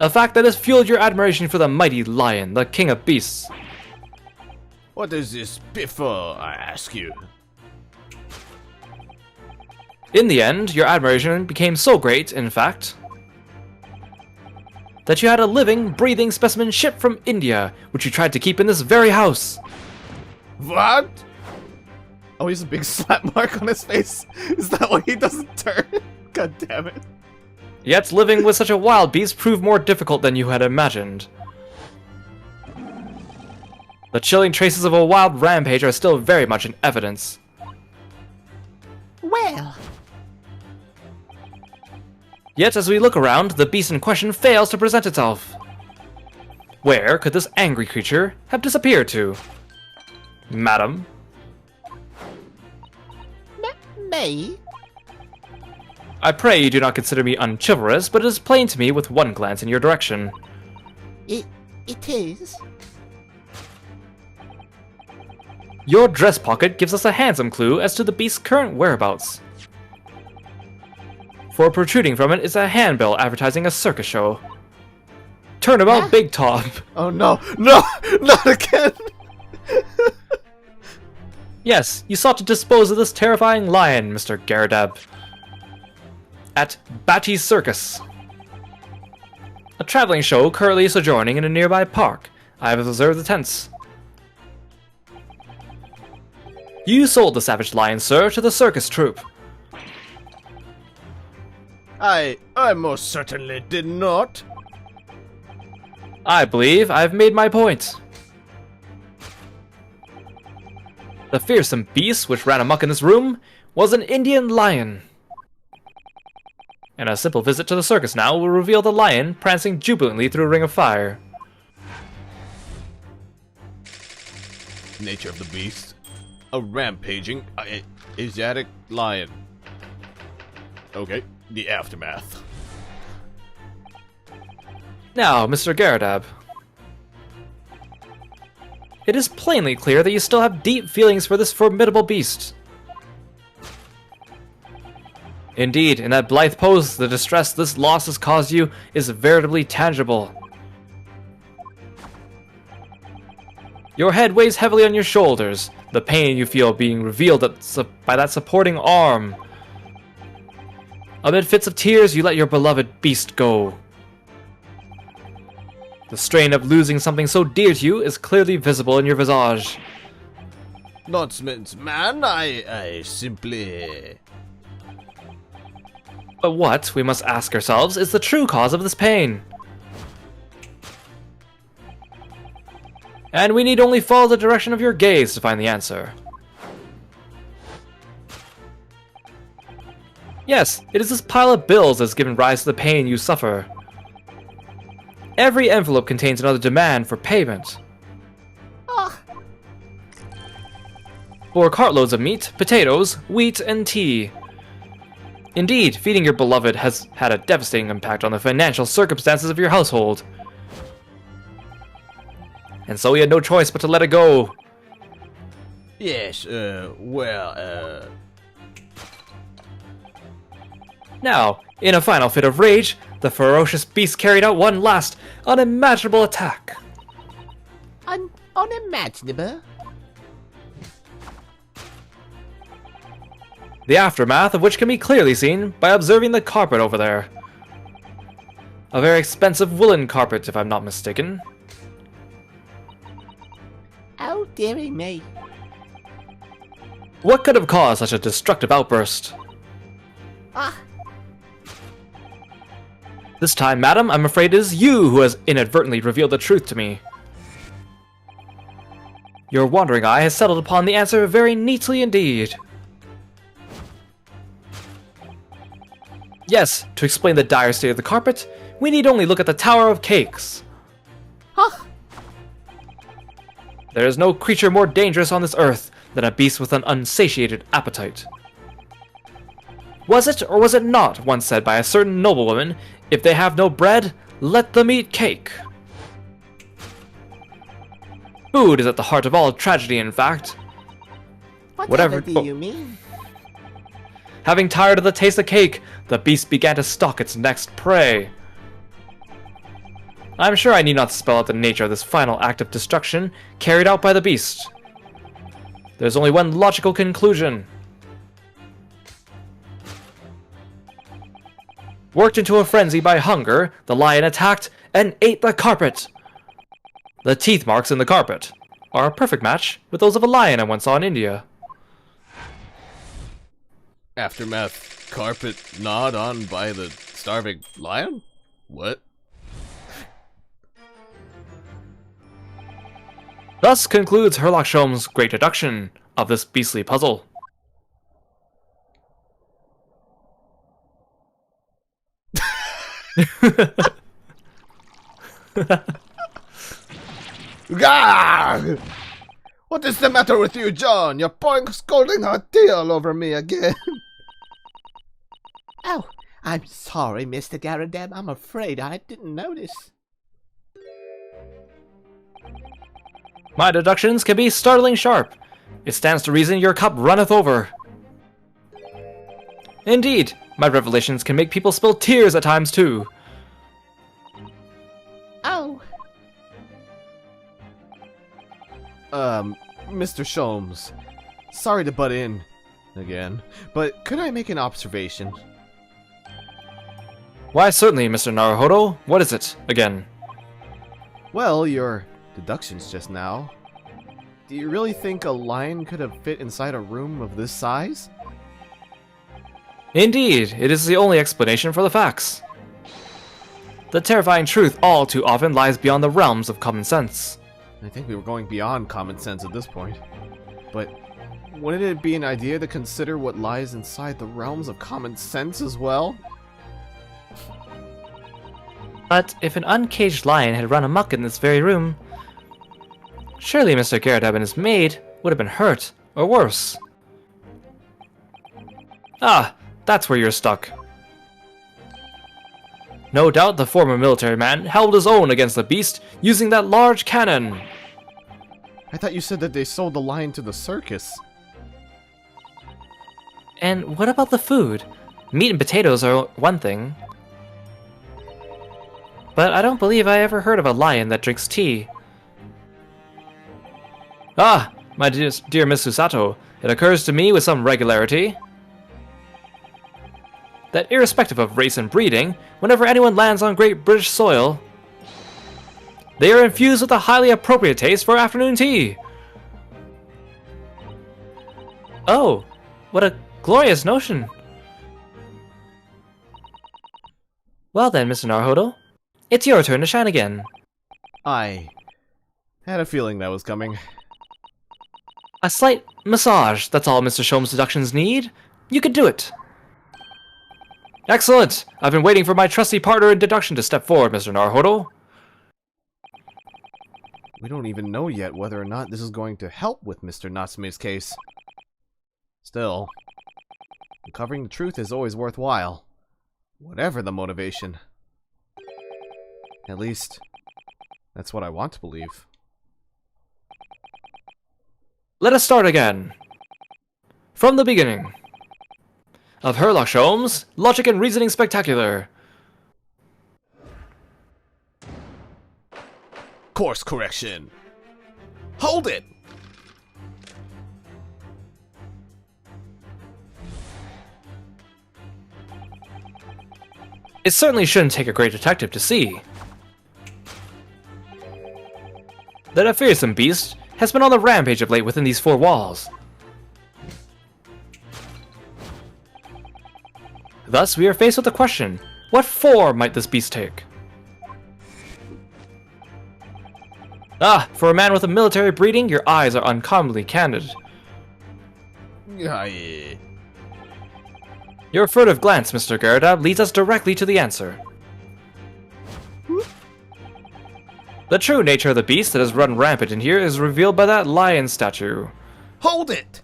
A fact that has fueled your admiration for the mighty lion, the king of beasts. What is this before, I ask you? In the end, your admiration became so great, in fact, that you had a living, breathing specimen shipped from India, which you tried to keep in this very house. What? Oh, he has a big slap mark on his face. Is that why he doesn't turn? God damn it. Yet living with such a wild beast proved more difficult than you had imagined. The chilling traces of a wild rampage are still very much in evidence. Well, Yet as we look around, the beast in question fails to present itself. Where could this angry creature have disappeared to? Madam? me? I pray you do not consider me unchivalrous, but it is plain to me with one glance in your direction. It is. Your dress pocket gives us a handsome clue as to the beast's current whereabouts. For protruding from it is a handbill advertising a circus show. Turnabout Huh? Big Top. Oh no, no, not again! Yes, you sought to dispose of this terrifying lion, Mr. Garadab. At Batty's Circus. A traveling show currently sojourning in a nearby park. I have observed the tents. You sold the savage lion, sir, to the circus troupe. I most certainly did not. I believe I've made my point. The fearsome beast which ran amok in this room was an Indian lion. And a simple visit to the circus now will reveal the lion prancing jubilantly through a ring of fire. Nature of the beast. A rampaging, Asiatic lion. Okay, the aftermath. Now, Mr. Garadab. It is plainly clear that you still have deep feelings for this formidable beast. Indeed, in that blithe pose, the distress this loss has caused you is veritably tangible. Your head weighs heavily on your shoulders, the pain you feel being revealed by that supporting arm. Amid fits of tears, you let your beloved beast go. The strain of losing something so dear to you is clearly visible in your visage. Nonsense, man. I simply... But what, we must ask ourselves, is the true cause of this pain? And we need only follow the direction of your gaze to find the answer. Yes, it is this pile of bills that has given rise to the pain you suffer. Every envelope contains another demand for payment. Oh, For cartloads of meat, potatoes, wheat, and tea. Indeed, feeding your beloved has had a devastating impact on the financial circumstances of your household. And so we had no choice but to let it go. Yes, well, Now, in a final fit of rage, the ferocious beast carried out one last, unimaginable attack. Unimaginable? The aftermath of which can be clearly seen by observing the carpet over there. A very expensive woolen carpet, if I'm not mistaken. Oh, dearie me. What could have caused such a destructive outburst? Ah, This time, madam, I'm afraid it is you who has inadvertently revealed the truth to me. Your wandering eye has settled upon the answer very neatly indeed. Yes, to explain the dire state of the carpet, we need only look at the Tower of Cakes. huh? There is no creature more dangerous on this earth than a beast with an unsatiated appetite. Was it or was it not once said by a certain noblewoman, if they have no bread, let them eat cake? Food is at the heart of all tragedy, in fact. Whatever do you mean? Having tired of the taste of cake, the beast began to stalk its next prey. I'm sure I need not spell out the nature of this final act of destruction carried out by the beast. There's only one logical conclusion. Worked into a frenzy by hunger, the lion attacked and ate the carpet. The teeth marks in the carpet are a perfect match with those of a lion I once saw in India. Aftermath carpet gnawed on by the starving lion? What? Thus concludes Herlock Sholmes' great deduction of this beastly puzzle. Gah! What is the matter with you, John? You're pouring scalding hot tea all over me again. Oh, I'm sorry, Mr. Garadeb. I'm afraid I didn't notice. My deductions can be startling sharp. It stands to reason your cup runneth over. Indeed, my revelations can make people spill tears at times too. Oh, Mr. Sholmes, sorry to butt in again, but could I make an observation? Why certainly, Mr. Naruhodo. What is it, again? Well, your deductions just now. Do you really think a lion could have fit inside a room of this size? Indeed, it is the only explanation for the facts. The terrifying truth all too often lies beyond the realms of common sense. I think we were going beyond common sense at this point. But wouldn't it be an idea to consider what lies inside the realms of common sense as well? But if an uncaged lion had run amok in this very room, surely Mr. Garadeb and his maid would have been hurt, or worse. Ah, that's where you're stuck. No doubt the former military man held his own against the beast using that large cannon. I thought you said that they sold the lion to the circus. And what about the food? Meat and potatoes are one thing. But I don't believe I ever heard of a lion that drinks tea. Ah, my dear Miss Susato, it occurs to me with some regularity that irrespective of race and breeding, whenever anyone lands on Great British soil, they are infused with a highly appropriate taste for afternoon tea. Oh, what a glorious notion. Well then, Mr. Naruhodo, it's your turn to shine again. I had a feeling that was coming. A slight massage, that's all Mr. Sholmes' deductions need. You can do it. Excellent! I've been waiting for my trusty partner in deduction to step forward, Mr. Naruhodo. We don't even know yet whether or not this is going to help with Mr. Natsume's case. Still, uncovering the truth is always worthwhile, whatever the motivation. At least, that's what I want to believe. Let us start again. From the beginning. of Herlock Sholmes, Logic and Reasoning Spectacular. Course correction. Hold it! It certainly shouldn't take a great detective to see that a fearsome beast has been on the rampage of late within these four walls. Thus, we are faced with the question, what form might this beast take? Ah, for a man with a military breeding, your eyes are uncommonly candid. Yeah. Your furtive glance, Mr. Garridab, leads us directly to the answer. The true nature of the beast that has run rampant in here is revealed by that lion statue. Hold it!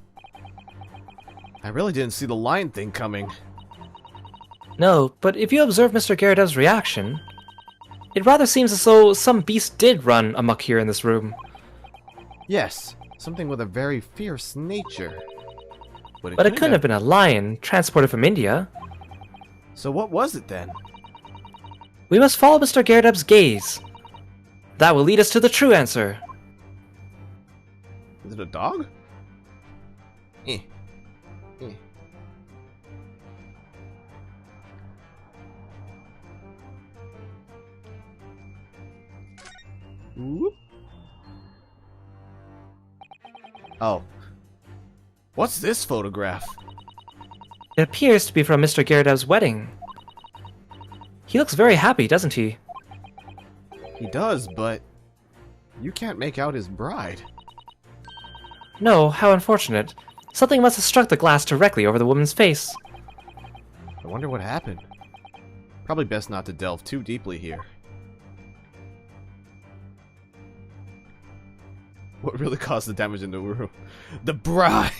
I really didn't see the lion thing coming. No, but if you observe Mr. Garridab's reaction, it rather seems as though some beast did run amok here in this room. Yes, something with a very fierce nature. But it couldn't have been a lion transported from India. So what was it then? We must follow Mr. Garridab's gaze. That will lead us to the true answer. Is it a dog? Eh. Eh. Whoop. Oh. What's this photograph? It appears to be from Mr. Garridab's wedding. He looks very happy, doesn't he? He does, but you can't make out his bride. No, how unfortunate. Something must have struck the glass directly over the woman's face. I wonder what happened. Probably best not to delve too deeply here. What really caused the damage in the room? The bride!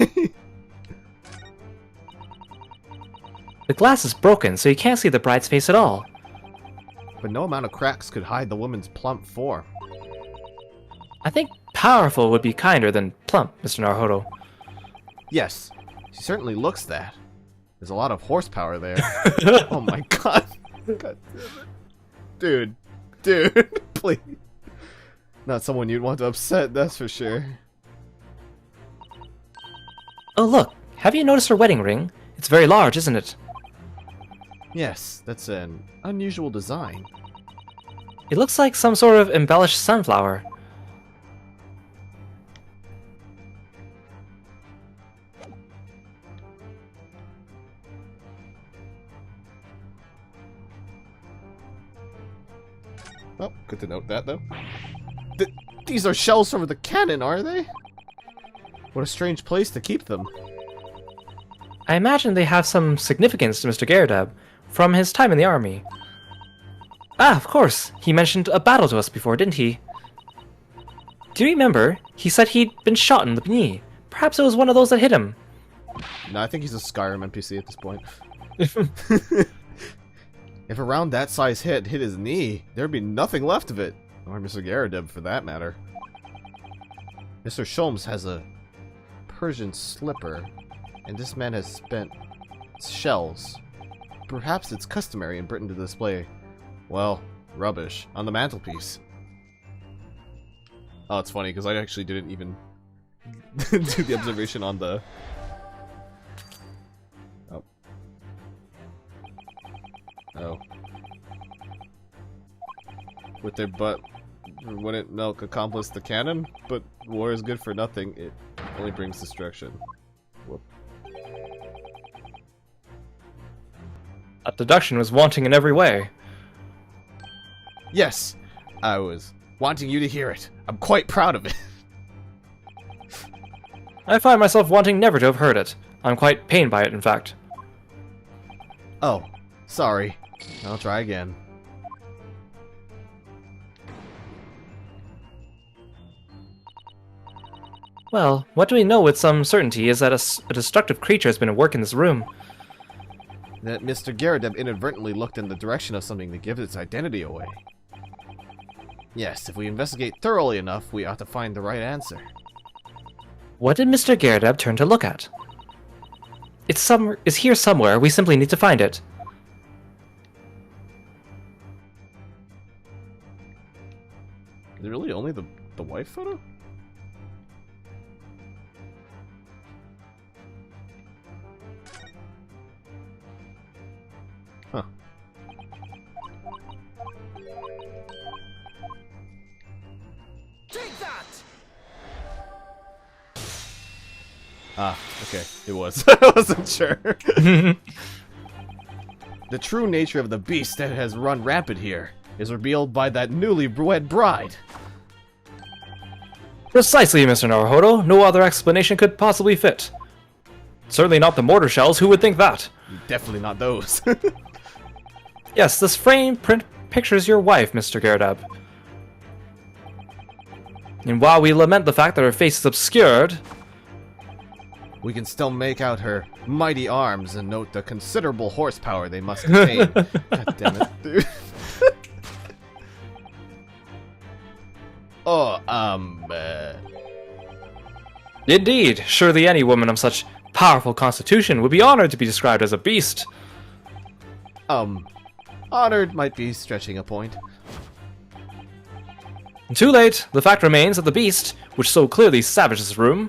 The glass is broken, so you can't see the bride's face at all. But no amount of cracks could hide the woman's plump form. I think powerful would be kinder than plump, Mr. Naruhodo. Yes, she certainly looks that. There's a lot of horsepower there. Oh my god. God damn it. Dude, please. Not someone you'd want to upset, that's for sure. Oh look, have you noticed her wedding ring? It's very large, isn't it? Yes, that's an unusual design. It looks like some sort of embellished sunflower. Oh, good to note that, though. These are shells from the cannon, are they? What a strange place to keep them. I imagine they have some significance to Mr. Garridab, from his time in the army. Ah, of course! He mentioned a battle to us before, didn't he? Do you remember? He said he'd been shot in the knee. Perhaps it was one of those that hit him. No, I think he's a Skyrim NPC at this point. If a round that size hit his knee, there'd be nothing left of it. Or Mr. Garridab, for that matter. Mr. Sholmes has a Persian slipper, and this man has spent shells. Perhaps it's customary in Britain to display, well, rubbish on the mantelpiece. Oh, it's funny, because I actually didn't even do the observation on the... Oh. Oh. With their butt wouldn't milk accomplish the cannon, but war is good for nothing, it only brings destruction. Whoop. That deduction was wanting in every way. Yes, I was wanting you to hear it. I'm quite proud of it. I find myself wanting never to have heard it. I'm quite pained by it, in fact. Oh, sorry. I'll try again. Well, what do we know with some certainty is that a destructive creature has been at work in this room. That Mr. Garridab inadvertently looked in the direction of something that gives its identity away. Yes, if we investigate thoroughly enough, we ought to find the right answer. What did Mr. Garridab turn to look at? It's here somewhere. We simply need to find it. Is it really only the wife photo? Huh. Take that! Ah, okay. It was. I wasn't sure. The true nature of the beast that has run rampant here is revealed by that newly-wed bride. Precisely, Mr. Naruhodo. No other explanation could possibly fit. Certainly not the mortar shells. Who would think that? Definitely not those. Yes, this frame print pictures your wife, Mr. Gyarados. And while we lament the fact that her face is obscured, We can still make out her mighty arms and note the considerable horsepower they must contain. God damn it, dude. indeed, surely any woman of such powerful constitution would be honored to be described as a beast. Honored might be stretching a point. Too late. The fact remains that the beast, which so clearly savaged this room,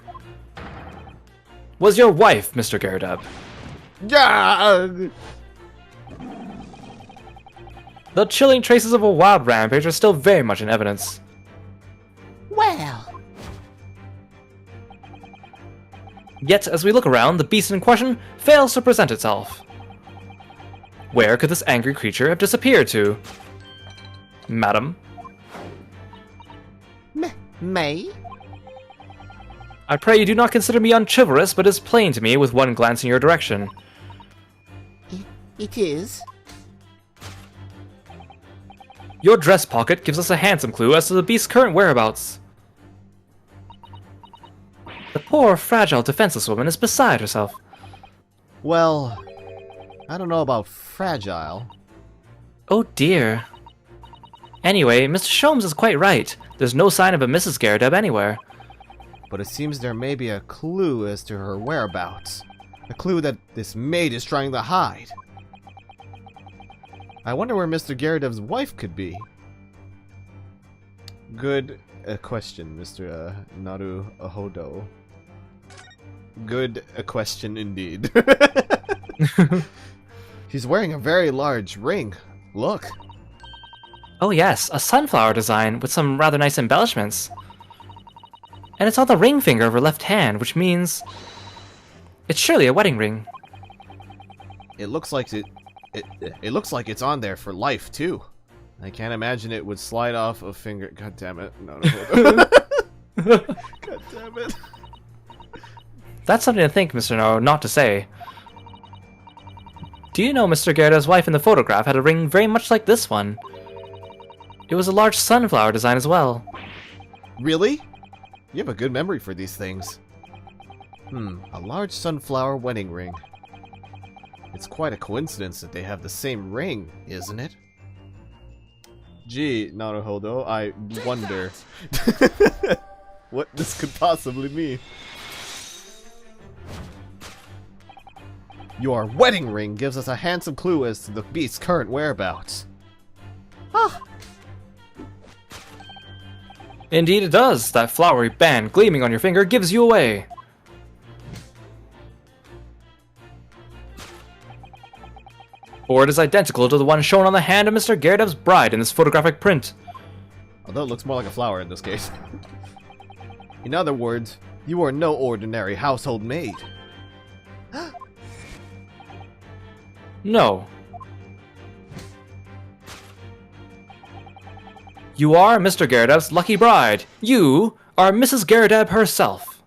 was your wife, Mr. Gyarados. Yeah! The chilling traces of a wild rampage are still very much in evidence. Well, Yet, as we look around, the beast in question fails to present itself. Where could this angry creature have disappeared to? Madam? me? I pray you do not consider me unchivalrous, but it is plain to me with one glance in your direction. It is. Your dress pocket gives us a handsome clue as to the beast's current whereabouts. The poor, fragile, defenseless woman is beside herself. Well, I don't know about fragile. Oh dear. Anyway, Mr. Sholmes is quite right. There's no sign of a Mrs. Gyarados anywhere. But it seems there may be a clue as to her whereabouts. A clue that this maid is trying to hide. I wonder where Mr. Gyarados' wife could be. Good question, Mr. Naruhodo. Good question indeed. She's wearing a very large ring. Look. Oh yes, a sunflower design with some rather nice embellishments. And it's on the ring finger of her left hand, which means it's surely a wedding ring. It looks like it looks like it's on there for life too. I can't imagine it would slide off a finger. God damn it! No. God damn it! That's something to think, Mr. No, not to say. Do you know Mr. Gyarados' wife in the photograph had a ring very much like this one? It was a large sunflower design as well. Really? You have a good memory for these things. A large sunflower wedding ring. It's quite a coincidence that they have the same ring, isn't it? Gee, Naruhodo, I wonder what this could possibly mean. Your wedding ring gives us a handsome clue as to the beast's current whereabouts. Ah, Indeed it does. That flowery band gleaming on your finger gives you away. Or it is identical to the one shown on the hand of Mr. Gyarados' bride in this photographic print. Although it looks more like a flower in this case. In other words, you are no ordinary household maid. No. You are Mr. Gyarados' lucky bride. You are Mrs. Gyarados herself.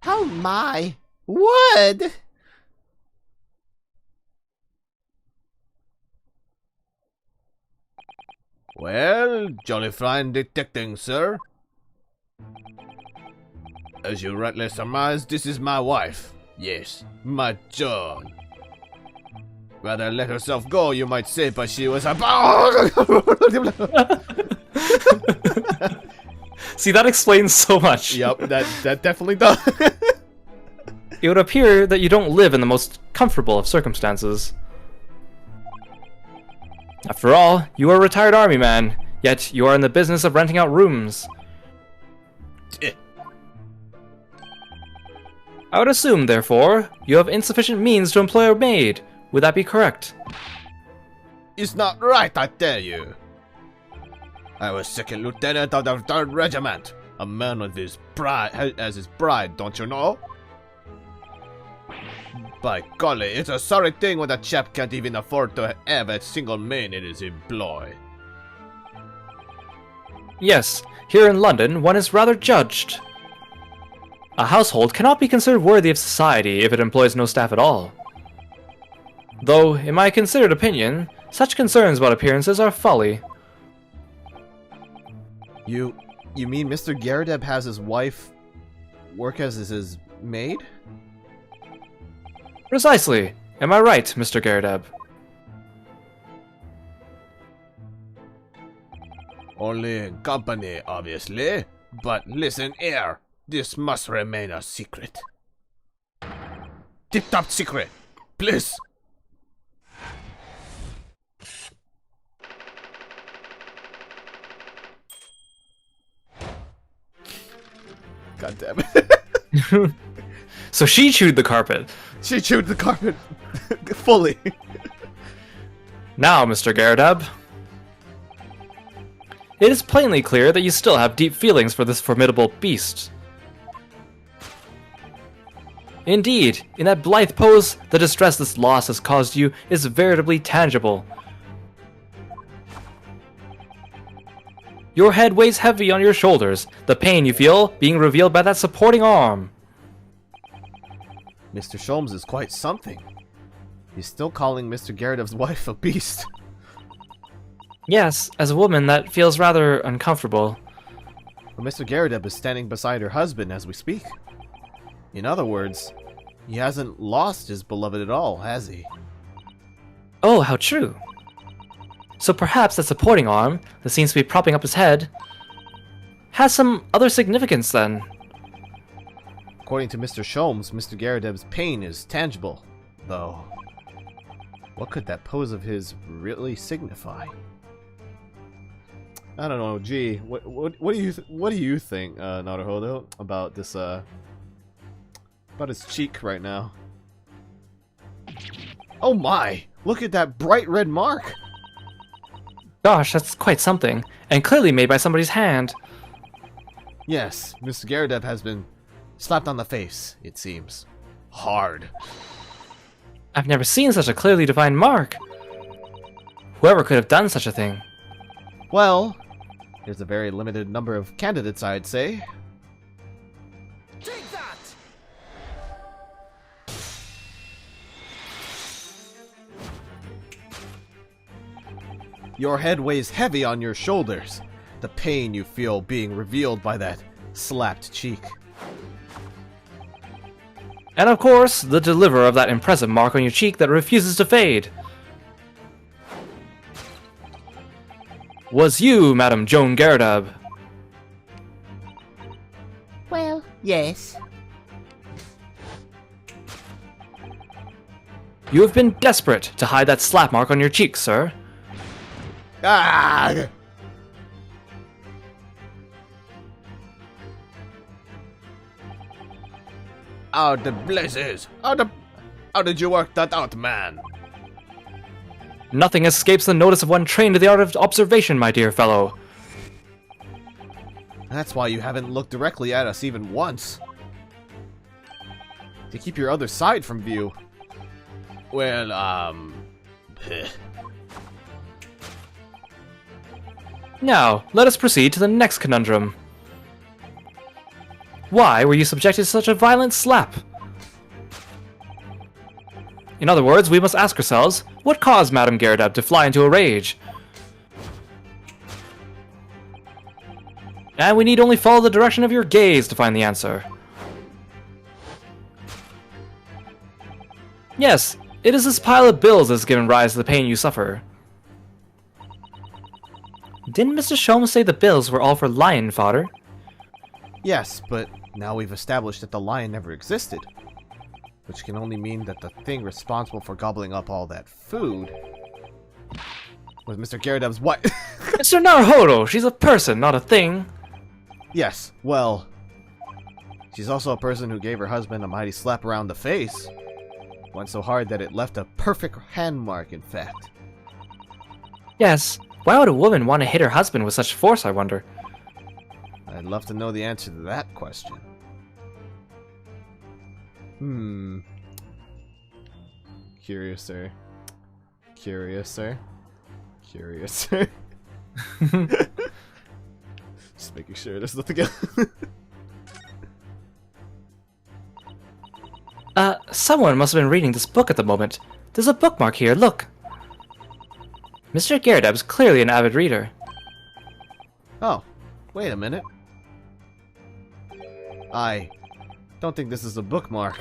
oh my word! Well, jolly fine detecting, sir. As you rightly surmised, this is my wife. Yes, my John. Rather let herself go, you might say, but she was a... See, that explains so much. Yep, that definitely does. it would appear that you don't live in the most comfortable of circumstances. After all, you are a retired army man, yet you are in the business of renting out rooms. I would assume, therefore, you have insufficient means to employ a maid. Would that be correct? It's not right, I tell you. I was second lieutenant of the 3rd Regiment. A man with his bride as his bride, don't you know? By golly, it's a sorry thing when a chap can't even afford to have a single man in his employ. Yes, here in London, one is rather judged. A household cannot be considered worthy of society if it employs no staff at all. Though, in my considered opinion, such concerns about appearances are folly. You mean Mr. Garrideb has his wife work as his maid? Precisely. Am I right, Mr. Garrideb? Only in company, obviously. But listen here, this must remain a secret. Tip-top secret, please. God damn it. So she chewed the carpet. She chewed the carpet fully. Now, Mr. Garrideb. It is plainly clear that you still have deep feelings for this formidable beast. Indeed, in that blithe pose, the distress this loss has caused you is veritably tangible. Your head weighs heavy on your shoulders, the pain you feel being revealed by that supporting arm. Mr. Sholmes is quite something. He's still calling Mr. Garrideb's wife a beast. Yes, as a woman, that feels rather uncomfortable. But Mr. Garrideb is standing beside her husband as we speak. In other words, he hasn't lost his beloved at all, has he? Oh, how true. So perhaps that supporting arm, that seems to be propping up his head, has some other significance then. According to Mr. Sholmes, Mr. Garrideb's pain is tangible, though. What could that pose of his really signify? I don't know. Gee, what do you think, Naruhodo, about this about his cheek right now? Oh my! Look at that bright red mark. Gosh, that's quite something, and clearly made by somebody's hand. Yes, Mr. Garrideb has been slapped on the face, it seems. Hard. I've never seen such a clearly defined mark. Whoever could have done such a thing? Well, there's a very limited number of candidates, I'd say. Take that! Your head weighs heavy on your shoulders. The pain you feel being revealed by that slapped cheek. And of course, the deliverer of that impressive mark on your cheek that refuses to fade. Was you, Madam Joan Garrideb? Well, yes. You have been desperate to hide that slap mark on your cheek, sir. Ah! Oh, the blazes! How did you work that out, man? Nothing escapes the notice of one trained to the art of observation, my dear fellow. That's why you haven't looked directly at us even once. To keep your other side from view. Well, Now, let us proceed to the next conundrum. Why were you subjected to such a violent slap? In other words, we must ask ourselves, what caused Madame Garrideb to fly into a rage? And we need only follow the direction of your gaze to find the answer. Yes, it is this pile of bills that has given rise to the pain you suffer. Didn't Mr. Sholmes say the bills were all for lion fodder? Yes, but now we've established that the lion never existed. which can only mean that the thing responsible for gobbling up all that food was Mr. Gyarados' wife. Mr. Naruhodo, she's a person, not a thing. Yes, well, she's also a person who gave her husband a mighty slap around the face. Went so hard that it left a perfect hand mark, in fact. Yes, why would a woman want to hit her husband with such force, I wonder? I'd love to know the answer to that question. Curiouser. Curiouser. Curiouser. Just making sure there's nothing else. Someone must have been reading this book at the moment. There's a bookmark here, look. Mr. Gyarados clearly an avid reader. Oh, wait a minute. I don't think this is a bookmark.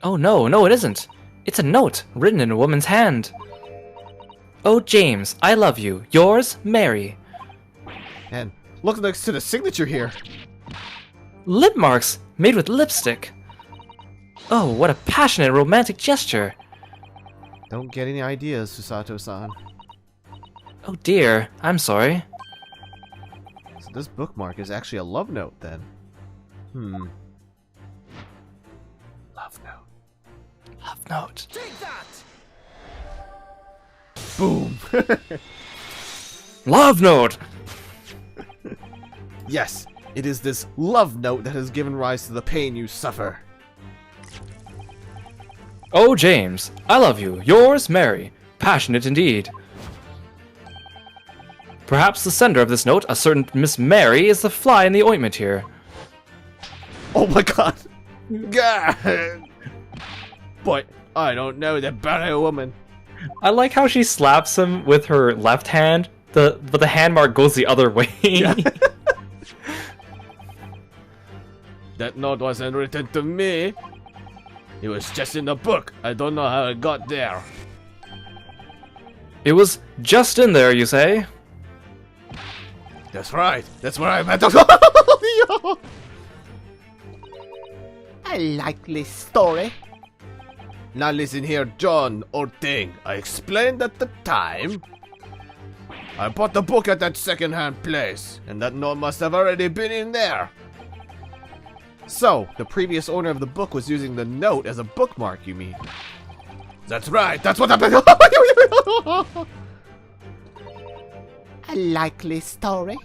Oh no, it isn't. It's a note, written in a woman's hand. Oh, James, I love you. Yours, Mary. And look next to the signature here. Lip marks, made with lipstick. Oh, what a passionate, romantic gesture. Don't get any ideas, Susato-san. Oh dear, I'm sorry. So this bookmark is actually a love note, then. Love note. Love note. Take that! Boom! Love note! Yes, it is this love note that has given rise to the pain you suffer. Oh, James, I love you. Yours, Mary. Passionate indeed. Perhaps the sender of this note, a certain Miss Mary, is the fly in the ointment here. Oh my god! God! But I don't know the better woman. I like how she slaps him with her left hand, but the hand mark goes the other way. That note wasn't written to me. It was just in the book. I don't know how it got there. It was just in there, you say? That's right. That's where I met the. I like this story. Now listen here, John, old thing. I explained at the time. I bought the book at that second-hand place, and that note must have already been in there. So, the previous owner of the book was using the note as a bookmark, you mean? That's right. That's what happened. I like this story.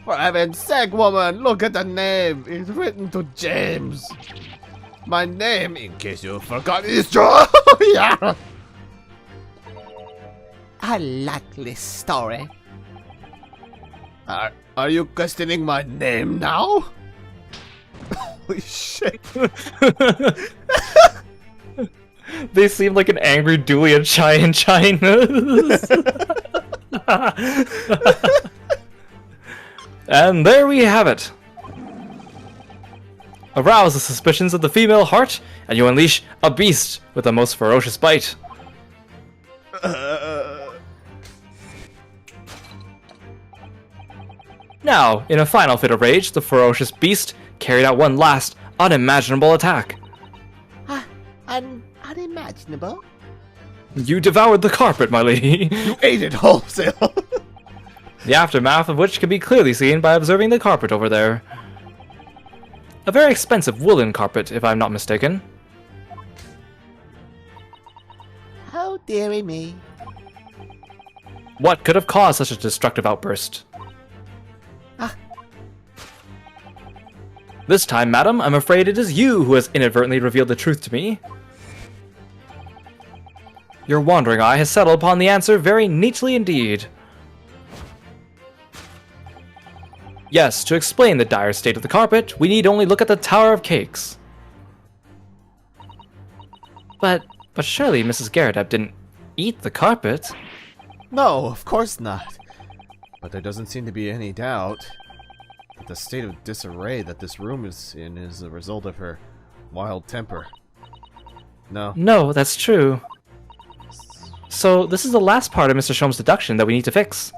For heaven's sake, woman, look at the name. It's written to James. My name, in case you forgot, is John. Yeah. I like this story. Are you questioning my name now? Holy shit. They seem like an angry Dewey and China. And there we have it. Arouse the suspicions of the female heart, and you unleash a beast with the most ferocious bite. Now, in a final fit of rage, the ferocious beast carried out one last, unimaginable attack. Unimaginable? You devoured the carpet, my lady. You ate it wholesale. The aftermath of which can be clearly seen by observing the carpet over there. A very expensive woolen carpet, if I'm not mistaken. Oh, dearie me. What could have caused such a destructive outburst? This time, madam, I'm afraid it is you who has inadvertently revealed the truth to me. Your wandering eye has settled upon the answer very neatly indeed. Yes, to explain the dire state of the carpet, we need only look at the Tower of Cakes. But surely Mrs. Gyarados didn't eat the carpet? No, of course not. But there doesn't seem to be any doubt that the state of disarray that this room is in is a result of her wild temper. No. No, that's true. So this is the last part of Mr. Shom's deduction that we need to fix.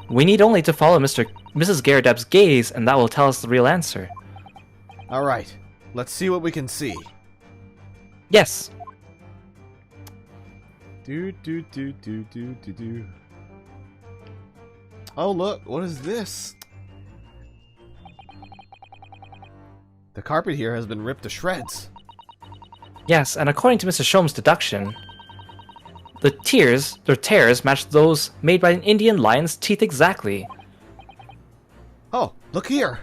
We need only to follow Mrs. Gyarados' gaze, and that will tell us the real answer. Alright, Let's see what we can see. Yes. Do. Oh, look, what is this? The carpet here has been ripped to shreds. Yes, and according to Mr. Shom's deduction, the tears match those made by an Indian lion's teeth exactly. Oh, look here.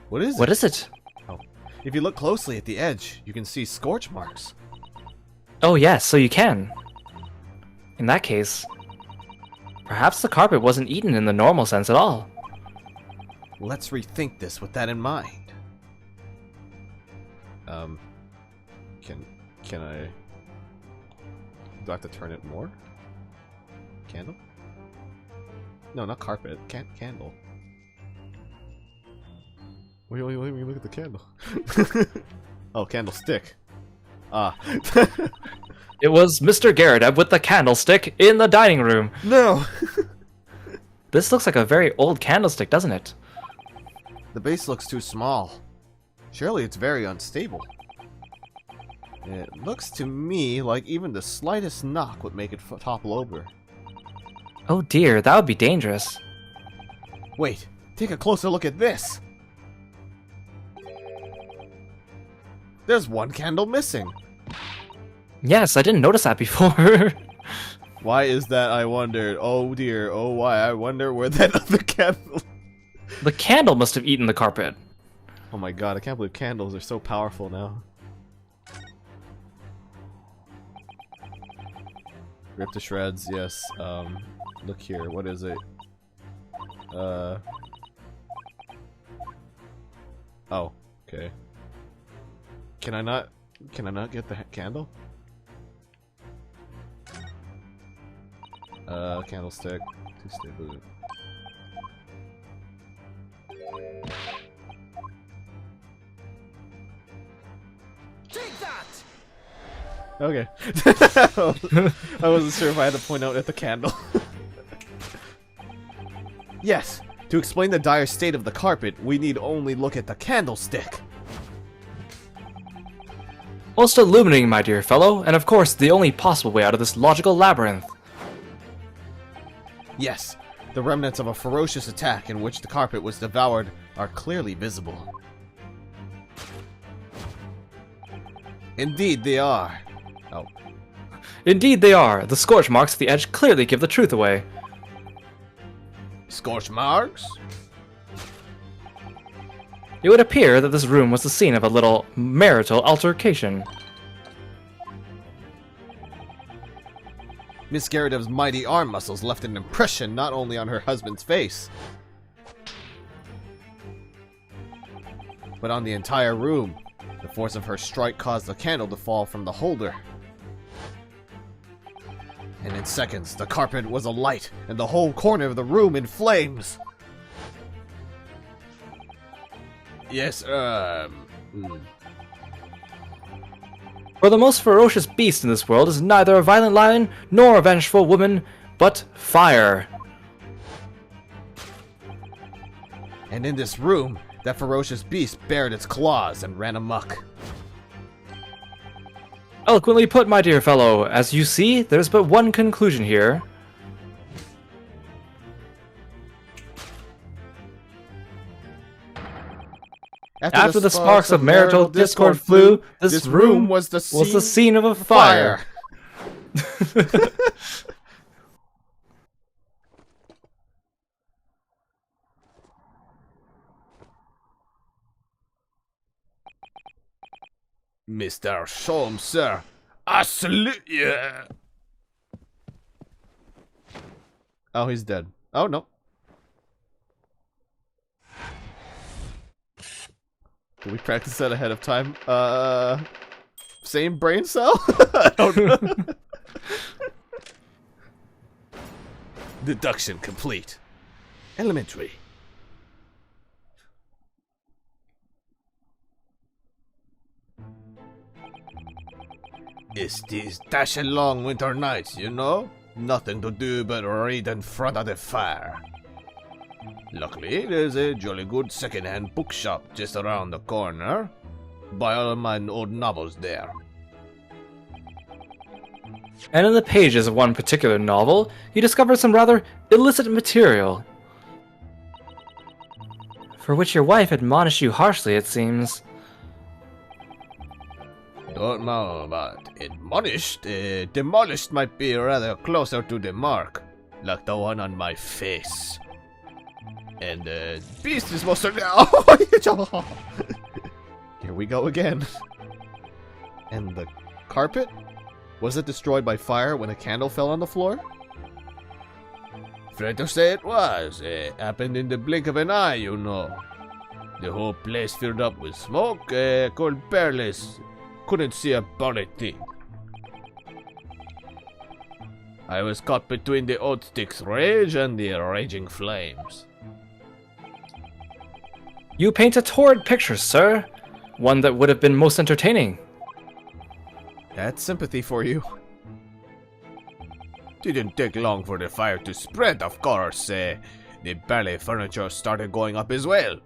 What is What it? is it? Oh, if you look closely at the edge, you can see scorch marks. Oh yes, so you can. In that case, perhaps the carpet wasn't eaten in the normal sense at all. Let's rethink this with that in mind. Can I... Do I have to turn it more? Candle? No, not carpet. Candle. Wait, look at the candle. Oh, candlestick. Ah. It was Mr. Garrett with the candlestick in the dining room. No! This looks like a very old candlestick, doesn't it? The base looks too small. Surely it's very unstable. It looks to me like even the slightest knock would make it topple over. Oh dear, that would be dangerous. Wait, take a closer look at this! There's one candle missing! Yes, I didn't notice that before. Why is that, I wondered? Oh dear, oh why, I wonder where that other candle... The candle must have eaten the carpet. Oh my god, I can't believe candles are so powerful now. Rip to shreds, yes. Look here, what is it? Oh, okay. Can I not get the candle? Candlestick. To stay booted. Take that! Okay. I wasn't sure if I had to point out at the candle. Yes, to explain the dire state of the carpet, we need only look at the candlestick. Most illuminating, my dear fellow, and of course the only possible way out of this logical labyrinth. Yes, the remnants of a ferocious attack in which the carpet was devoured are clearly visible. Indeed they are. Oh. Indeed they are. The scorch marks at the edge clearly give the truth away. Scorch marks? It would appear that this room was the scene of a little marital altercation. Miss Garrett's mighty arm muscles left an impression not only on her husband's face, but on the entire room. The force of her strike caused the candle to fall from the holder. And in seconds, the carpet was alight, and the whole corner of the room in flames. Yes, For the most ferocious beast in this world is neither a violent lion nor a vengeful woman, but fire. And in this room, that ferocious beast bared its claws and ran amok. Eloquently put, my dear fellow. As you see, there's but one conclusion here. After the sparks of marital discord flew, this room was the scene of a fire. Mr. Sholmes, sir, I salute you. Oh, he's dead. Oh, no. Did we practice that ahead of time? Same brain cell? I don't know. Deduction complete. Elementary. It's these dashing long winter nights, you know? Nothing to do but read in front of the fire. Luckily, there's a jolly good second-hand bookshop just around the corner. by all of my old novels there. And in the pages of one particular novel, you discover some rather illicit material, for which your wife admonished you harshly, it seems. Don't know about admonished. Demolished might be rather closer to the mark, like the one on my face. And the beast is most certainly. Oh, Here we go again. And the carpet? Was it destroyed by fire when a candle fell on the floor? afraid to say it was. It happened in the blink of an eye, you know. The whole place filled up with smoke. Could barely. Couldn't see a bloody thing. I was caught between the old stick's rage and the raging flames. You paint a torrid picture, sir. One that would have been most entertaining. That's sympathy for you. Didn't take long for the fire to spread, of course. The ballet furniture started going up as well.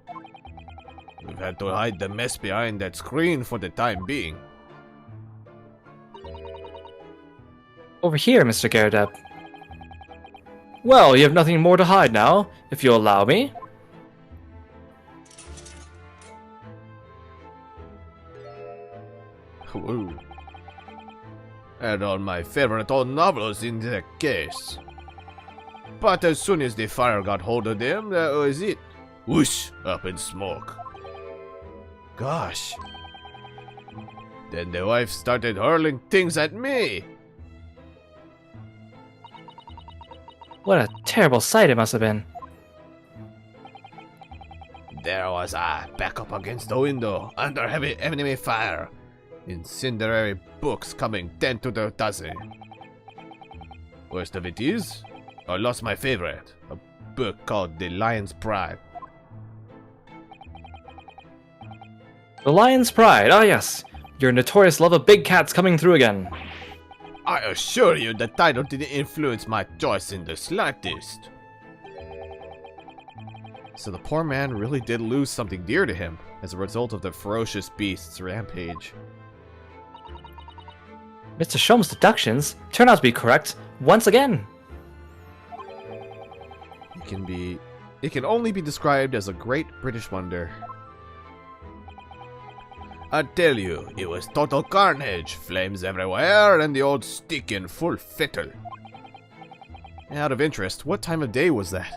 We've had to hide the mess behind that screen for the time being. Over here, Mr. Garrett. Well, you have nothing more to hide now, if you'll allow me. Ooh. And all my favorite old novels in the case. But as soon as the fire got hold of them, that was it. Whoosh, up in smoke. Gosh. Then the wife started hurling things at me. What a terrible sight it must have been. There was I, back up against the window, under heavy enemy fire. Incendiary books coming 10 to the dozen. Worst of it is, I lost my favorite, a book called The Lion's Pride. The Lion's Pride, ah yes. Your notorious love of big cats coming through again. I assure you the title didn't influence my choice in the slightest. So the poor man really did lose something dear to him as a result of the ferocious beast's rampage. Mr. Shom's deductions turn out to be correct once again. It can only be described as a great British wonder. I tell you, it was total carnage, flames everywhere, and the old stick in full fettle. Out of interest, what time of day was that?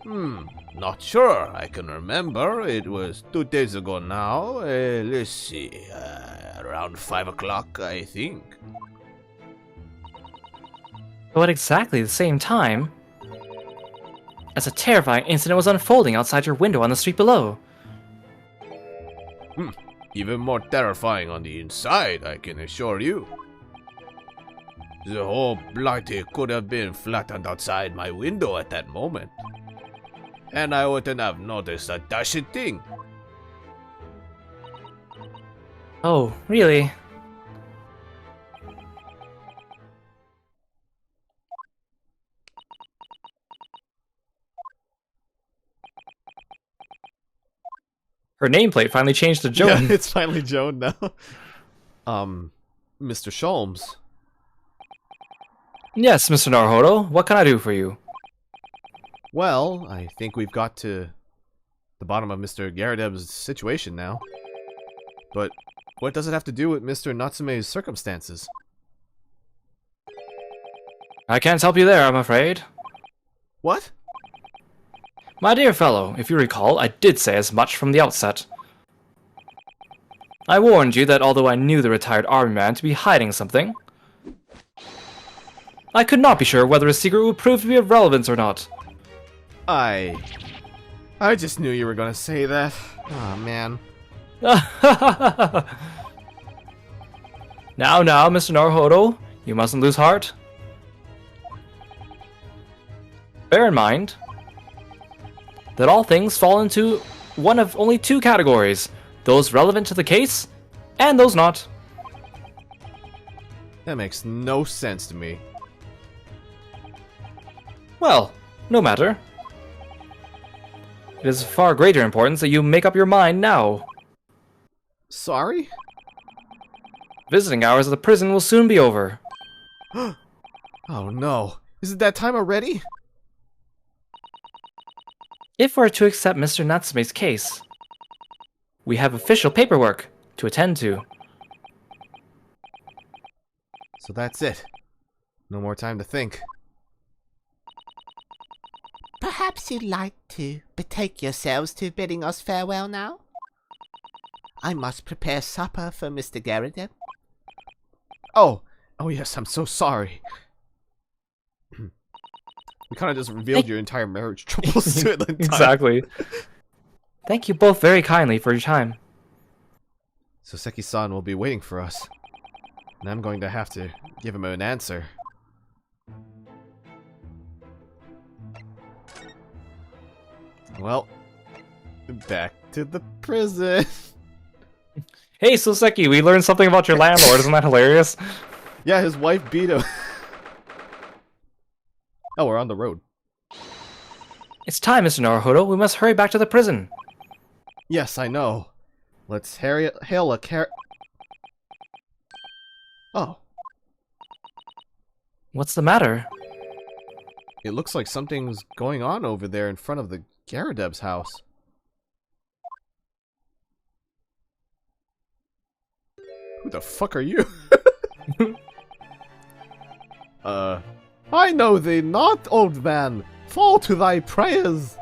Not sure. I can remember. It was 2 days ago now. Let's see, around 5 o'clock, I think. But at exactly the same time, as a terrifying incident was unfolding outside your window on the street below. Even more terrifying on the inside, I can assure you. The whole blighty could have been flattened outside my window at that moment. And I wouldn't have noticed a dashed thing. Oh, really? Her nameplate finally changed to Joan. Yeah, it's finally Joan now. Mr. Sholmes. Yes, Mr. Naruhodo, what can I do for you? Well, I think we've got to the bottom of Mr. Garrideb's situation now. But what does it have to do with Mr. Natsume's circumstances? I can't help you there, I'm afraid. What? My dear fellow, if you recall, I did say as much from the outset. I warned you that although I knew the retired army man to be hiding something, I could not be sure whether his secret would prove to be of relevance or not. I just knew you were gonna say that. Aw, man. Now, Mr. Naruhodo, you mustn't lose heart. Bear in mind that all things fall into one of only two categories, those relevant to the case, and those not. That makes no sense to me. Well, no matter. It is of far greater importance that you make up your mind now. Sorry? Visiting hours at the prison will soon be over. Oh no. Is it that time already? If we're to accept Mr. Natsume's case, we have official paperwork to attend to. So that's it. No more time to think. Perhaps you'd like to betake yourselves to bidding us farewell now? I must prepare supper for Mr. Garrett. Oh yes, I'm so sorry. We kind of just revealed your entire marriage troubles to it. Like, Exactly. Thank you both very kindly for your time. So Seki-san will be waiting for us. And I'm going to have to give him an answer. Well, back to the prison. Hey, Soseki, we learned something about your landlord. Isn't that hilarious? Yeah, his wife beat him. Oh, we're on the road. It's time, Mr. Naruhodo. We must hurry back to the prison. Yes, I know. Let's hail a car. Oh, What's the matter? it looks like something's going on over there in front of the Garadeb's house. Who the fuck are you? I know thee not, old man. Fall to thy prayers.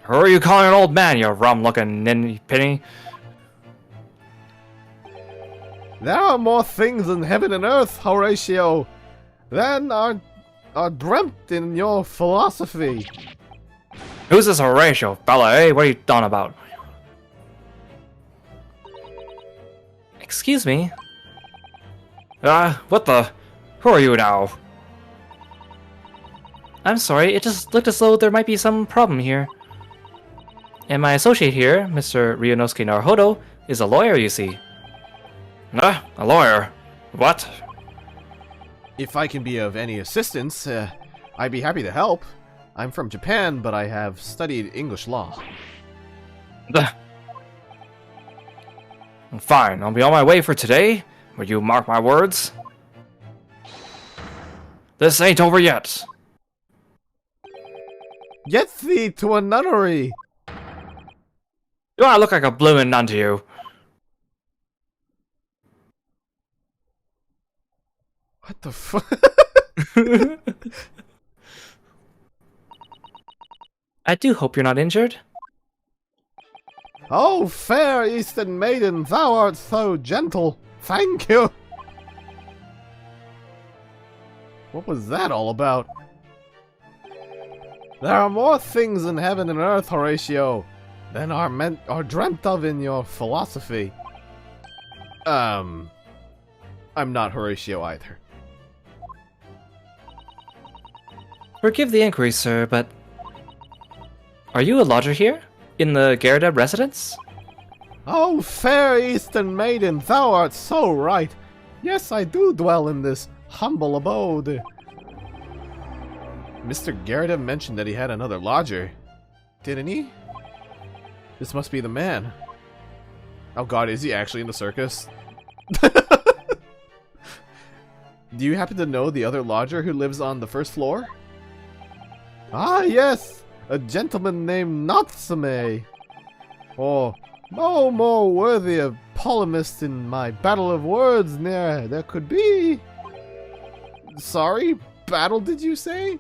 Who are you calling an old man, you rum-looking ninny penny? There are more things in heaven and earth, Horatio, than are dreamt in your philosophy. Who's this Horatio fella, eh? What are you on about? Excuse me. What the? Who are you now? I'm sorry, it just looked as though there might be some problem here. And my associate here, Mr. Ryunosuke Naruhodo, is a lawyer, you see. A lawyer? What? If I can be of any assistance, I'd be happy to help. I'm from Japan, but I have studied English law. Fine, I'll be on my way for today. Will you mark my words? This ain't over yet. Get thee to a nunnery! Do I look like a bloomin' nun to you? What the fuck? I do hope you're not injured. Oh, fair Eastern maiden, thou art so gentle. Thank you. What was that all about? There are more things in heaven and earth, Horatio, than are dreamt of in your philosophy. I'm not Horatio either. Forgive the inquiry, sir, but... Are you a lodger here? In the Garadeb residence? Oh, fair Eastern maiden, thou art so right. Yes, I do dwell in this humble abode. Mr. Garadeb mentioned that he had another lodger. Didn't he? This must be the man. Oh god, is he actually in the circus? Do you happen to know the other lodger who lives on the first floor? Ah, yes! A gentleman named Natsume. Oh, no more worthy of polemist in my battle of words there could be. Sorry, battle did you say?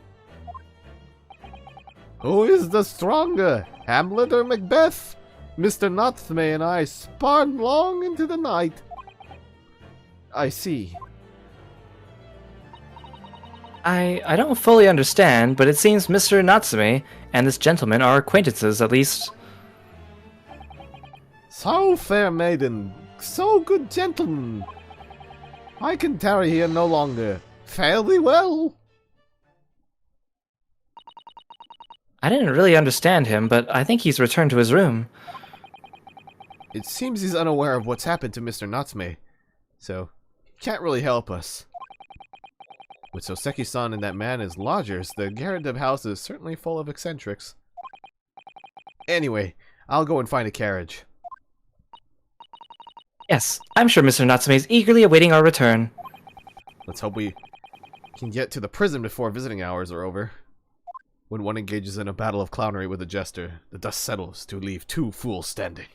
Who is the stronger, Hamlet or Macbeth? Mr. Natsume and I sparred long into the night. I see. I don't fully understand, but it seems Mr. Natsume and this gentleman are acquaintances, at least. So fair maiden, so good gentleman. I can tarry here no longer. Fare thee well. I didn't really understand him, but I think he's returned to his room. It seems he's unaware of what's happened to Mr. Natsume, so he can't really help us. With Soseki-san and that man as lodgers, the Garadeb house is certainly full of eccentrics. Anyway, I'll go and find a carriage. Yes, I'm sure Mr. Natsume is eagerly awaiting our return. Let's hope we can get to the prison before visiting hours are over. When one engages in a battle of clownery with a jester, the dust settles to leave two fools standing.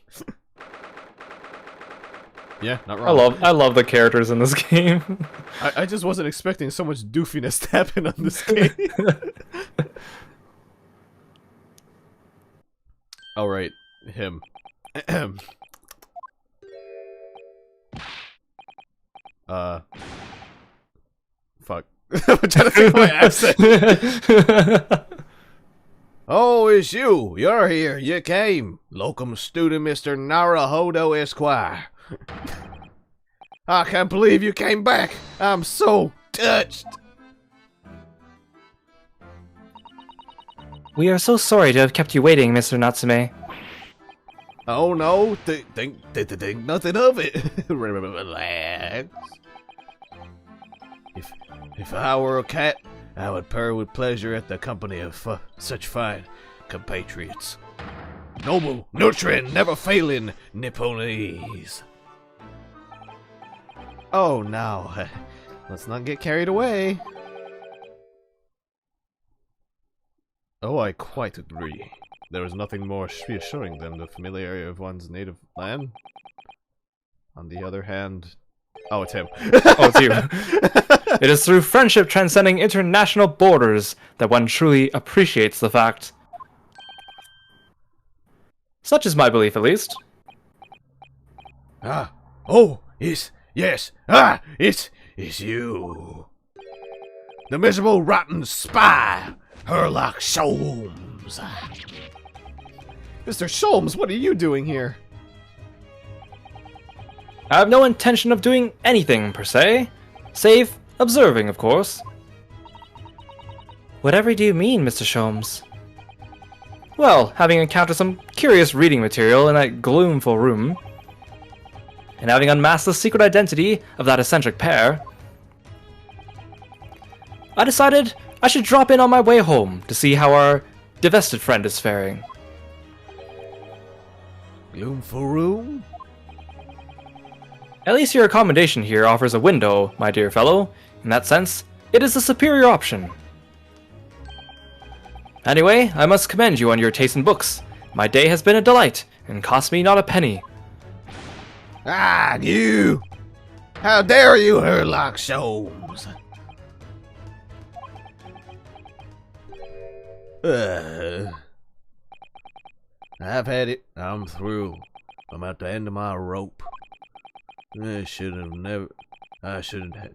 Yeah, not wrong. I love the characters in this game. I just wasn't expecting so much doofiness to happen on this game. Alright, him. Fuck. I'm trying to think of my accent. Oh, it's you. You're here. You came. Locum student Mr. Naruhodo Esquire. I can't believe you came back. I'm so touched. We are so sorry to have kept you waiting, Mr. Natsume. Oh no, think nothing of it. Relax. If I were a cat, I would purr with pleasure at the company of such fine compatriots. Noble, nurturing, never failing Nipponese. Oh, now, let's not get carried away. Oh, I quite agree. There is nothing more reassuring than the familiarity of one's native land. On the other hand... Oh, it's him. Oh, it's you. It is through friendship transcending international borders that one truly appreciates the fact. Such is my belief, at least. Ah, oh, yes, it's you. The miserable, rotten spy, Herlock Sholmes. Mr. Sholmes, what are you doing here? I have no intention of doing anything, per se. Save observing, of course. Whatever do you mean, Mr. Sholmes? Well, having encountered some curious reading material in that gloomful room, and having unmasked the secret identity of that eccentric pair, I decided I should drop in on my way home to see how our divested friend is faring. Gloomful room? At least your accommodation here offers a window, my dear fellow. In that sense, it is the superior option. Anyway, I must commend you on your taste in books. My day has been a delight, and cost me not a penny. Ah, you! How dare you, Herlock Sholmes? I've had it. I'm through. I'm at the end of my rope. I should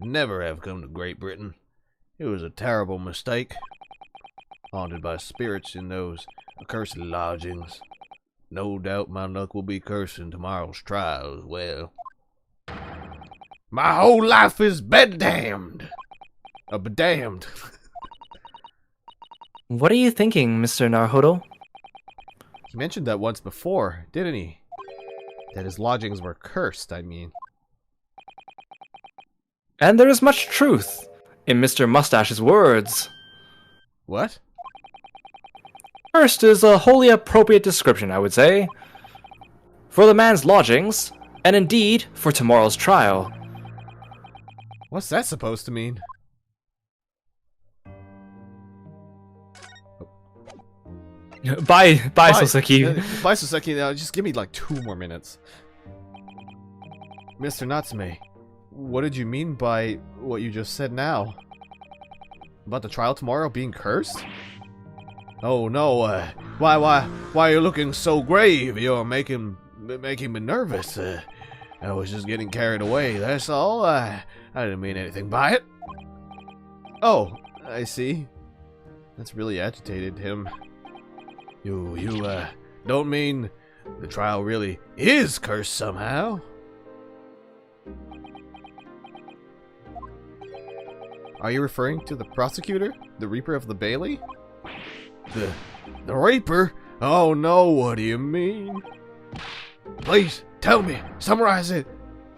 never have come to Great Britain. It was a terrible mistake. Haunted by spirits in those accursed lodgings. No doubt my luck will be cursed in tomorrow's trial as well. My whole life is bedamned. Bedamned. What are you thinking, Mr. Naruhodo? He mentioned that once before, didn't he? That his lodgings were cursed, I mean. And there is much truth in Mr. Mustache's words. What? Cursed is a wholly appropriate description, I would say, for the man's lodgings, and indeed for tomorrow's trial. What's that supposed to mean? Bye, Soseki. Bye, Soseki. Now, just give me like 2 more minutes. Mr. Natsume, what did you mean by what you just said now? About the trial tomorrow being cursed? Oh no, why are you looking so grave? You're making me nervous. I was just getting carried away, that's all. I didn't mean anything by it. Oh, I see. That's really agitated him. You don't mean the trial really is cursed somehow? Are you referring to the prosecutor? The Reaper of the Bailey? The Reaper? Oh no, what do you mean? Please, tell me, summarize it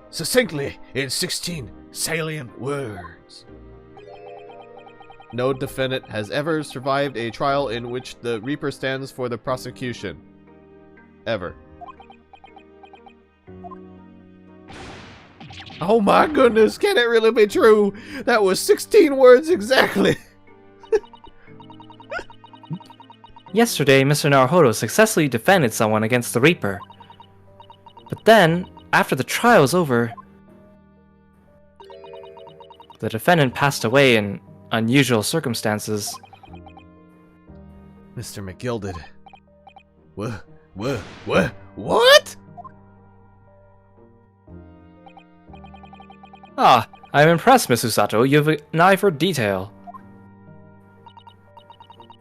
succinctly in 16 salient words. No defendant has ever survived a trial in which the Reaper stands for the prosecution. Ever. Oh my goodness, can it really be true? That was 16 words exactly. Yesterday, Mr. Naruhodo successfully defended someone against the Reaper. But then, after the trial was over, the defendant passed away in unusual circumstances. Mr. McGilded. What? Ah, I'm impressed, Miss Usato. You have an eye for detail.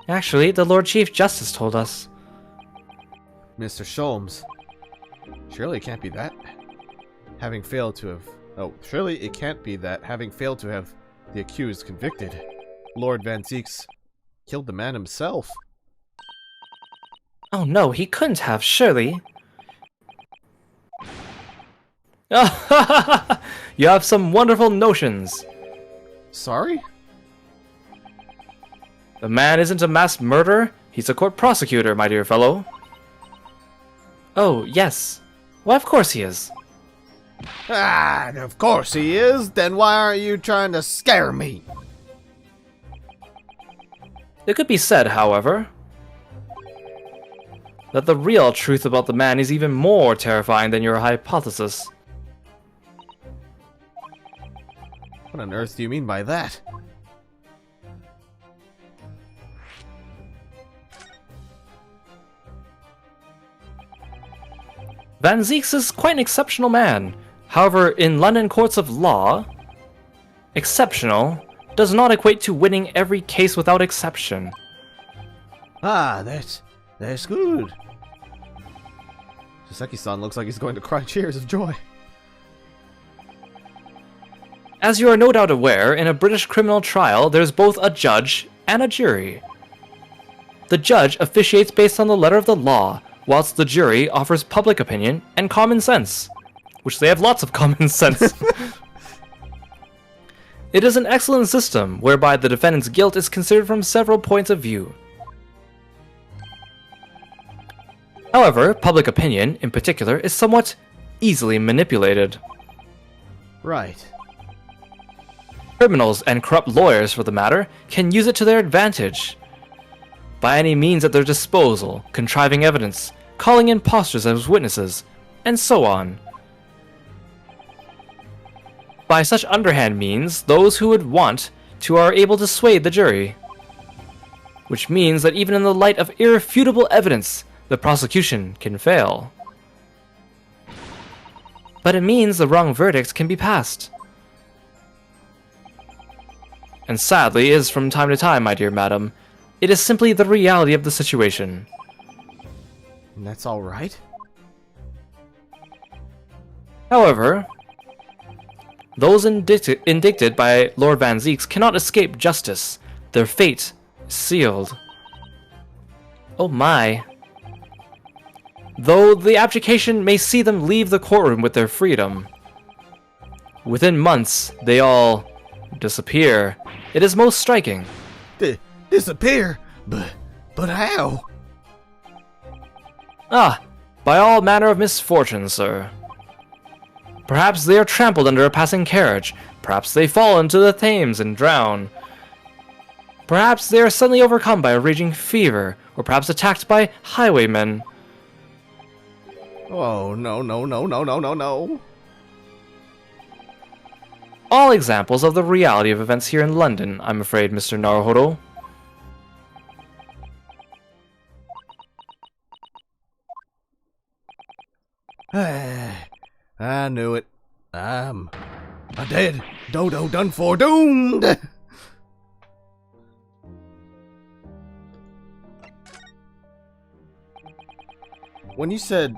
Actually, the Lord Chief Justice told us. Mr. Sholmes. Surely it can't be that. Having failed to have... Oh, surely it can't be that, having failed to have the accused convicted, Lord Van Zieks killed the man himself. Oh no, he couldn't have, surely. You have some wonderful notions. Sorry? The man isn't a mass murderer, he's a court prosecutor, my dear fellow. Oh, yes. Why, of course he is. Ah, of course he is. Then why aren't you trying to scare me? It could be said, however, that the real truth about the man is even more terrifying than your hypothesis. What on earth do you mean by that? Van Zieks is quite an exceptional man. However, in London courts of law, exceptional does not equate to winning every case without exception. Ah, that's good. Saseki-san looks like he's going to cry tears of joy. As you are no doubt aware, in a British criminal trial, there's both a judge and a jury. The judge officiates based on the letter of the law, whilst the jury offers public opinion and common sense, which they have lots of common sense. It is an excellent system, whereby the defendant's guilt is considered from several points of view. However, public opinion, in particular, is somewhat easily manipulated. Right. Criminals and corrupt lawyers, for the matter, can use it to their advantage. By any means at their disposal, contriving evidence, calling in impostors as witnesses, and so on. By such underhand means, those who would want to are able to sway the jury. Which means that even in the light of irrefutable evidence, the prosecution can fail. But it means the wrong verdict can be passed. And sadly is from time to time, my dear madam, it is simply the reality of the situation. And that's alright? However, those indicted by Lord Van Zieks cannot escape justice. Their fate is sealed. Oh my. Though the abdication may see them leave the courtroom with their freedom, within months they all disappear. It is most striking. Disappear? But how? Ah, by all manner of misfortune, sir. Perhaps they are trampled under a passing carriage. Perhaps they fall into the Thames and drown. Perhaps they are suddenly overcome by a raging fever, or perhaps attacked by highwaymen. Oh, no. All examples of the reality of events here in London, I'm afraid, Mr. Naruhodo. I knew it. I'm dead. Dodo done for doomed. When you said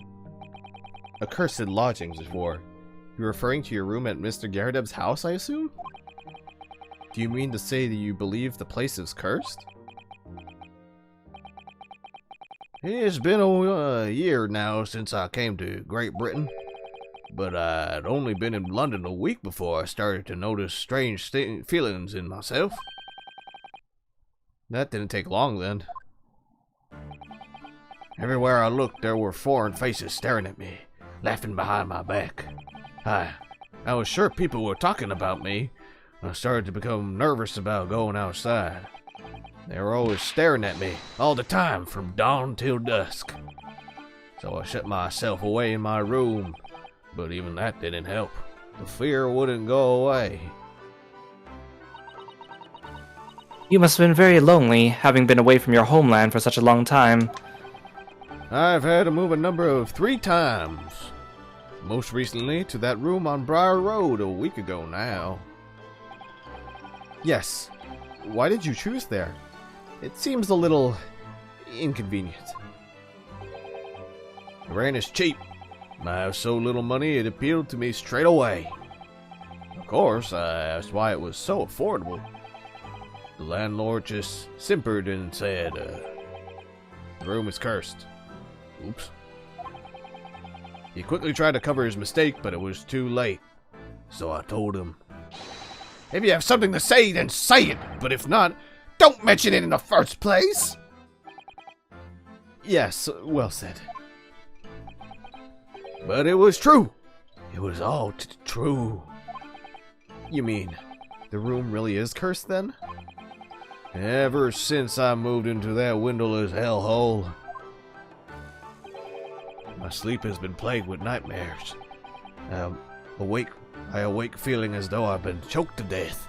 accursed lodgings before, you're referring to your room at Mr. Garrideb's house, I assume? Do you mean to say that you believe the place is cursed? It's been a year now since I came to Great Britain, but I'd only been in London a week before I started to notice strange feelings in myself. That didn't take long then. Everywhere I looked, there were foreign faces staring at me, laughing behind my back. I I was sure people were talking about me. I started to become nervous about going outside. They were always staring at me, all the time, from dawn till dusk. So I shut myself away in my room, but even that didn't help. The fear wouldn't go away. You must have been very lonely, having been away from your homeland for such a long time. I've had to move a number of 3 times. Most recently to that room on Briar Road a week ago now. Yes. Why did you choose there? It seems a little inconvenient. The rent is cheap. I have so little money it appealed to me straight away. Of course, I asked why it was so affordable. The landlord just simpered and said, the room is cursed. Oops. He quickly tried to cover his mistake, but it was too late. So I told him, if you have something to say, then say it. But if not, don't mention it in the first place. Yes, well said. But it was true. It was all true. You mean, the room really is cursed then? Ever since I moved into that windowless hellhole, my sleep has been plagued with nightmares. I awake feeling as though I've been choked to death.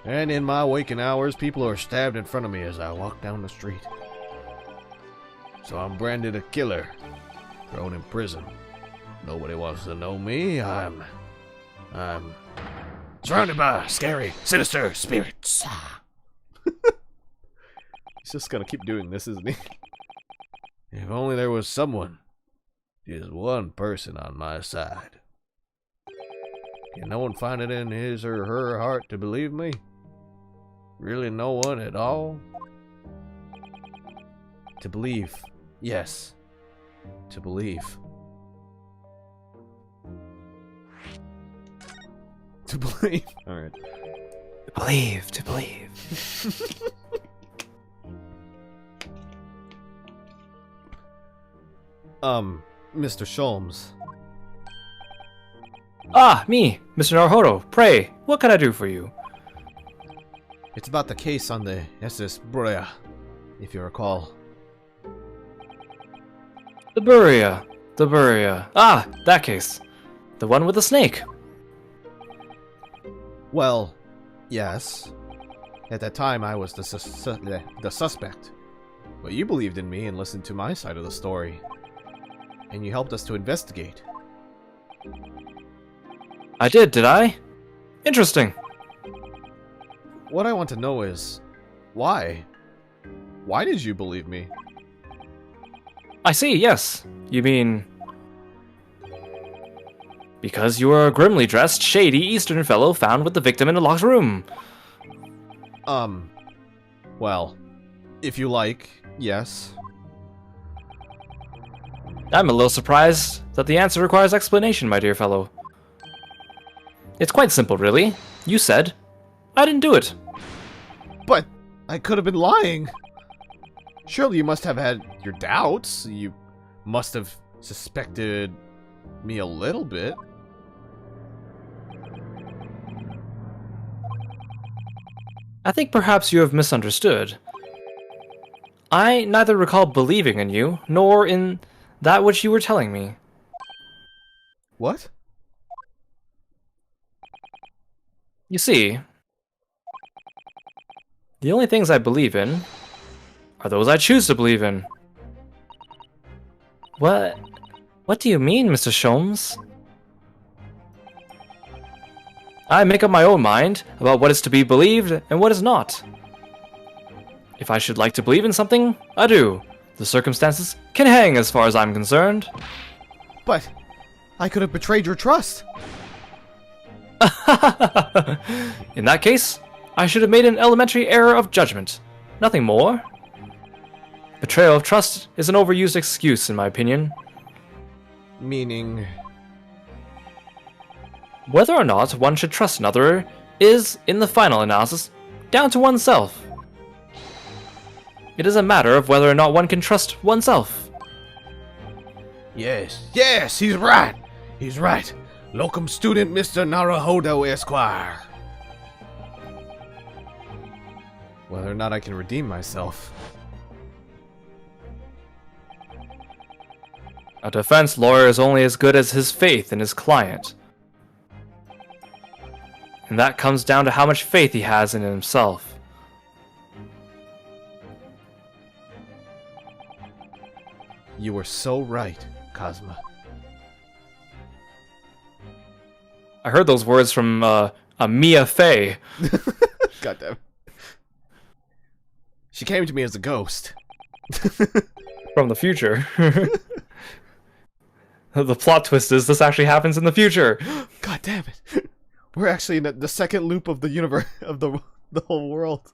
And in my waking hours, people are stabbed in front of me as I walk down the street. So I'm branded a killer, thrown in prison. Nobody wants to know me. I'm surrounded by scary, sinister spirits. He's just gonna keep doing this, isn't he? If only there was someone, just one person on my side. Can no one find it in his or her heart to believe me? Really no one at all? To believe. Yes. To believe. To believe. Alright. To believe. Mr. Sholmes. Ah, me, Mr. Naruhodo. Pray, what can I do for you? It's about the case on the SS Broya, if you recall. The Buria. Ah, that case. The one with the snake. Well, yes. At that time, I was the suspect. But you believed in me and listened to my side of the story. And you helped us to investigate. I did I? Interesting. What I want to know is, why? Why did you believe me? I see, yes. You mean... because you were a grimly dressed, shady Eastern fellow found with the victim in a locked room. Well, if you like, yes. I'm a little surprised that the answer requires explanation, my dear fellow. It's quite simple, really. You said, I didn't do it. But I could have been lying. Surely you must have had your doubts. You must have suspected me a little bit. I think perhaps you have misunderstood. I neither recall believing in you, nor in that which you were telling me. What? You see, the only things I believe in are those I choose to believe in. What do you mean, Mr. Sholmes? I make up my own mind about what is to be believed and what is not. If I should like to believe in something, I do. The circumstances can hang as far as I'm concerned. But I could have betrayed your trust. In that case, I should have made an elementary error of judgment. Nothing more. Betrayal of trust is an overused excuse, in my opinion. Meaning... whether or not one should trust another is, in the final analysis, down to oneself. It is a matter of whether or not one can trust oneself. Yes, he's right. He's right. Locum student Mr. Naruhodo Esquire. Whether or not I can redeem myself. A defense lawyer is only as good as his faith in his client. And that comes down to how much faith he has in himself. You were so right, Cosma. I heard those words from a Mia Fey. God damn. She came to me as a ghost. From the future. The plot twist is this actually happens in the future. God damn it. We're actually in the second loop of the universe, of the whole world.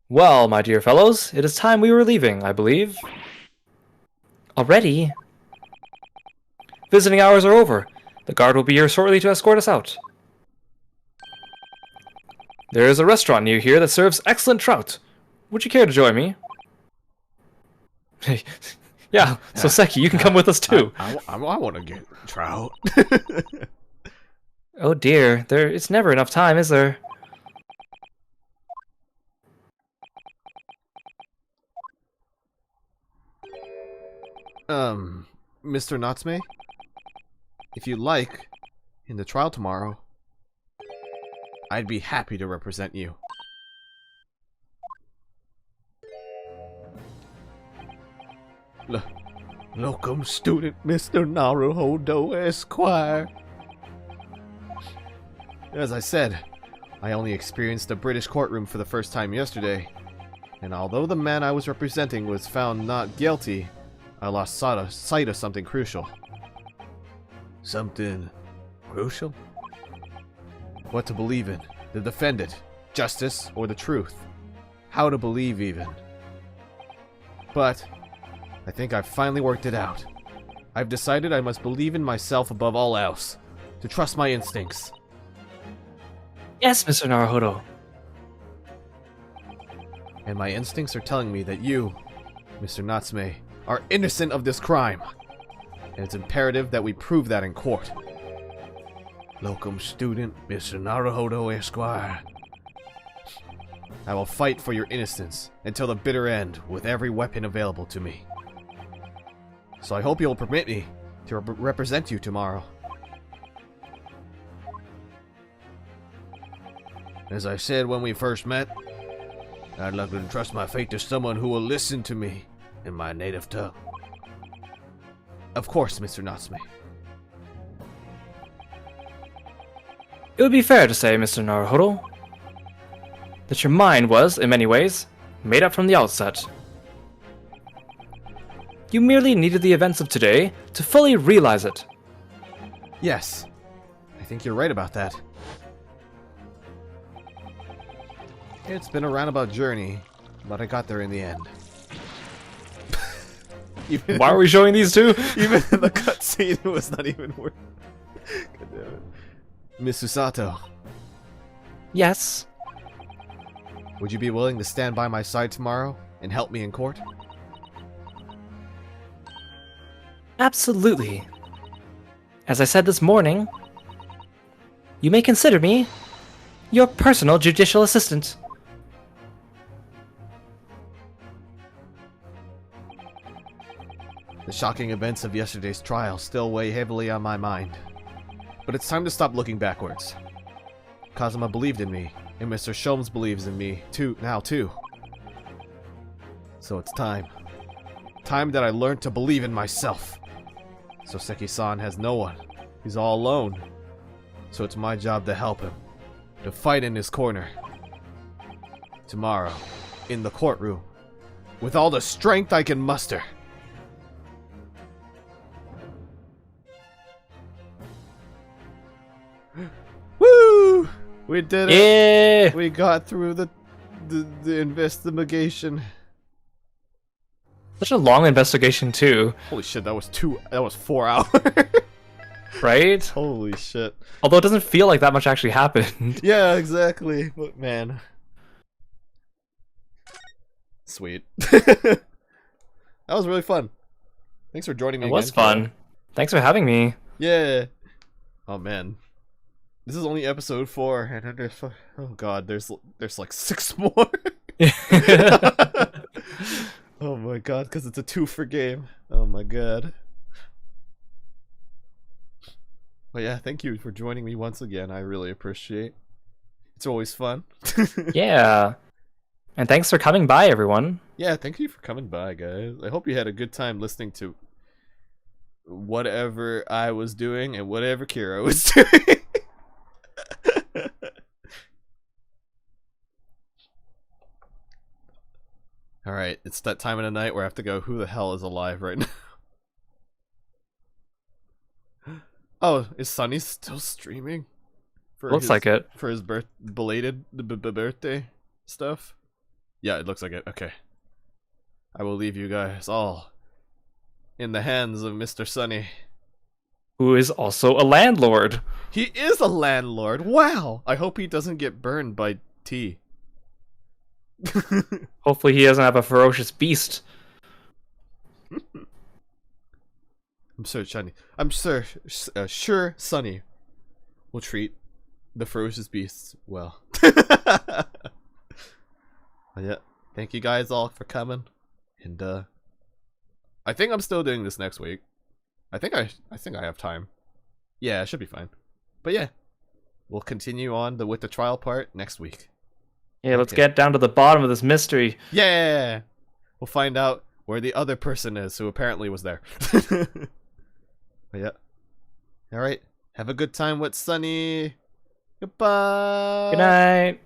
Well, my dear fellows, it is time we were leaving, I believe. Already? Visiting hours are over. The guard will be here shortly to escort us out. There is a restaurant near here that serves excellent trout. Would you care to join me? Yeah, so Seki, you can come with us too. I want to get trout. Oh dear, it's never enough time, is there? Mr. Natsume? If you'd like, in the trial tomorrow, I'd be happy to represent you. Locum student Mr. Naruhodo Esquire. As I said, I only experienced a British courtroom for the first time yesterday, and although the man I was representing was found not guilty, I lost sight of something crucial. Something crucial? What to believe in, the defendant, justice, or the truth. How to believe, even. But I think I've finally worked it out. I've decided I must believe in myself above all else, to trust my instincts. Yes, Mr. Naruhodo. And my instincts are telling me that you, Mr. Natsume, are innocent of this crime. And it's imperative that we prove that in court. Locum student Mr. Naruhodo Esquire. I will fight for your innocence until the bitter end with every weapon available to me. So I hope you'll permit me to represent you tomorrow. As I said when we first met, I'd like to entrust my fate to someone who will listen to me in my native tongue. Of course, Mr. Natsume. It would be fair to say, Mr. Naruhodo, that your mind was, in many ways, made up from the outset. You merely needed the events of today to fully realize it. Yes, I think you're right about that. It's been a roundabout journey, but I got there in the end. Why are we showing these two? Even in the cutscene, it was not even worth. God damn it. Miss Susato, Yes. would you be willing to stand by my side tomorrow and help me in court? Absolutely. As I said this morning, you may consider me your personal judicial assistant. The shocking events of yesterday's trial still weigh heavily on my mind. But it's time to stop looking backwards. Kazuma believed in me, and Mr. Sholmes believes in me now too. So it's time. Time that I learned to believe in myself. So Seki-san has no one. He's all alone. So it's my job to help him. To fight in his corner. Tomorrow, in the courtroom. With all the strength I can muster. Woo! We did it. Yeah! We got through the investigation. Such a long investigation too, Holy shit, that was 4 hours. right? Holy shit. Although it doesn't feel like that much actually happened. Yeah, exactly. But man. Sweet. That was really fun. Thanks for joining me It again. was fun. Thanks for having me. Yeah. Oh man, this is only episode 4, and then there's oh god, there's like 6 more. Oh my god, because it's a 2-for game. Oh my god. But yeah, thank you for joining me once again. I really appreciate. It's always fun. Yeah. And thanks for coming by, everyone. Yeah, thank you for coming by, guys. I hope you had a good time listening to whatever I was doing and whatever Kira was doing. Alright, it's that time of the night where I have to go, who the hell is alive right now? Oh, is Sunny still streaming? For Looks like it. For his belated birthday stuff? Yeah, it looks like it. Okay. I will leave you guys all in the hands of Mr. Sunny. Who is also a landlord. He is a landlord! Wow! I hope he doesn't get burned by tea. Hopefully he doesn't have a ferocious beast. I'm sure Sunny will treat the ferocious beasts well. Yeah, thank you guys all for coming, and I think I'm still doing this next week. I think I have time. Yeah, it should be fine. But yeah, we'll continue on with the trial part next week. Yeah, let's get down to the bottom of this mystery. Yeah, we'll find out where the other person is who apparently was there. But yeah, all right. Have a good time with Sunny. Goodbye. Good night.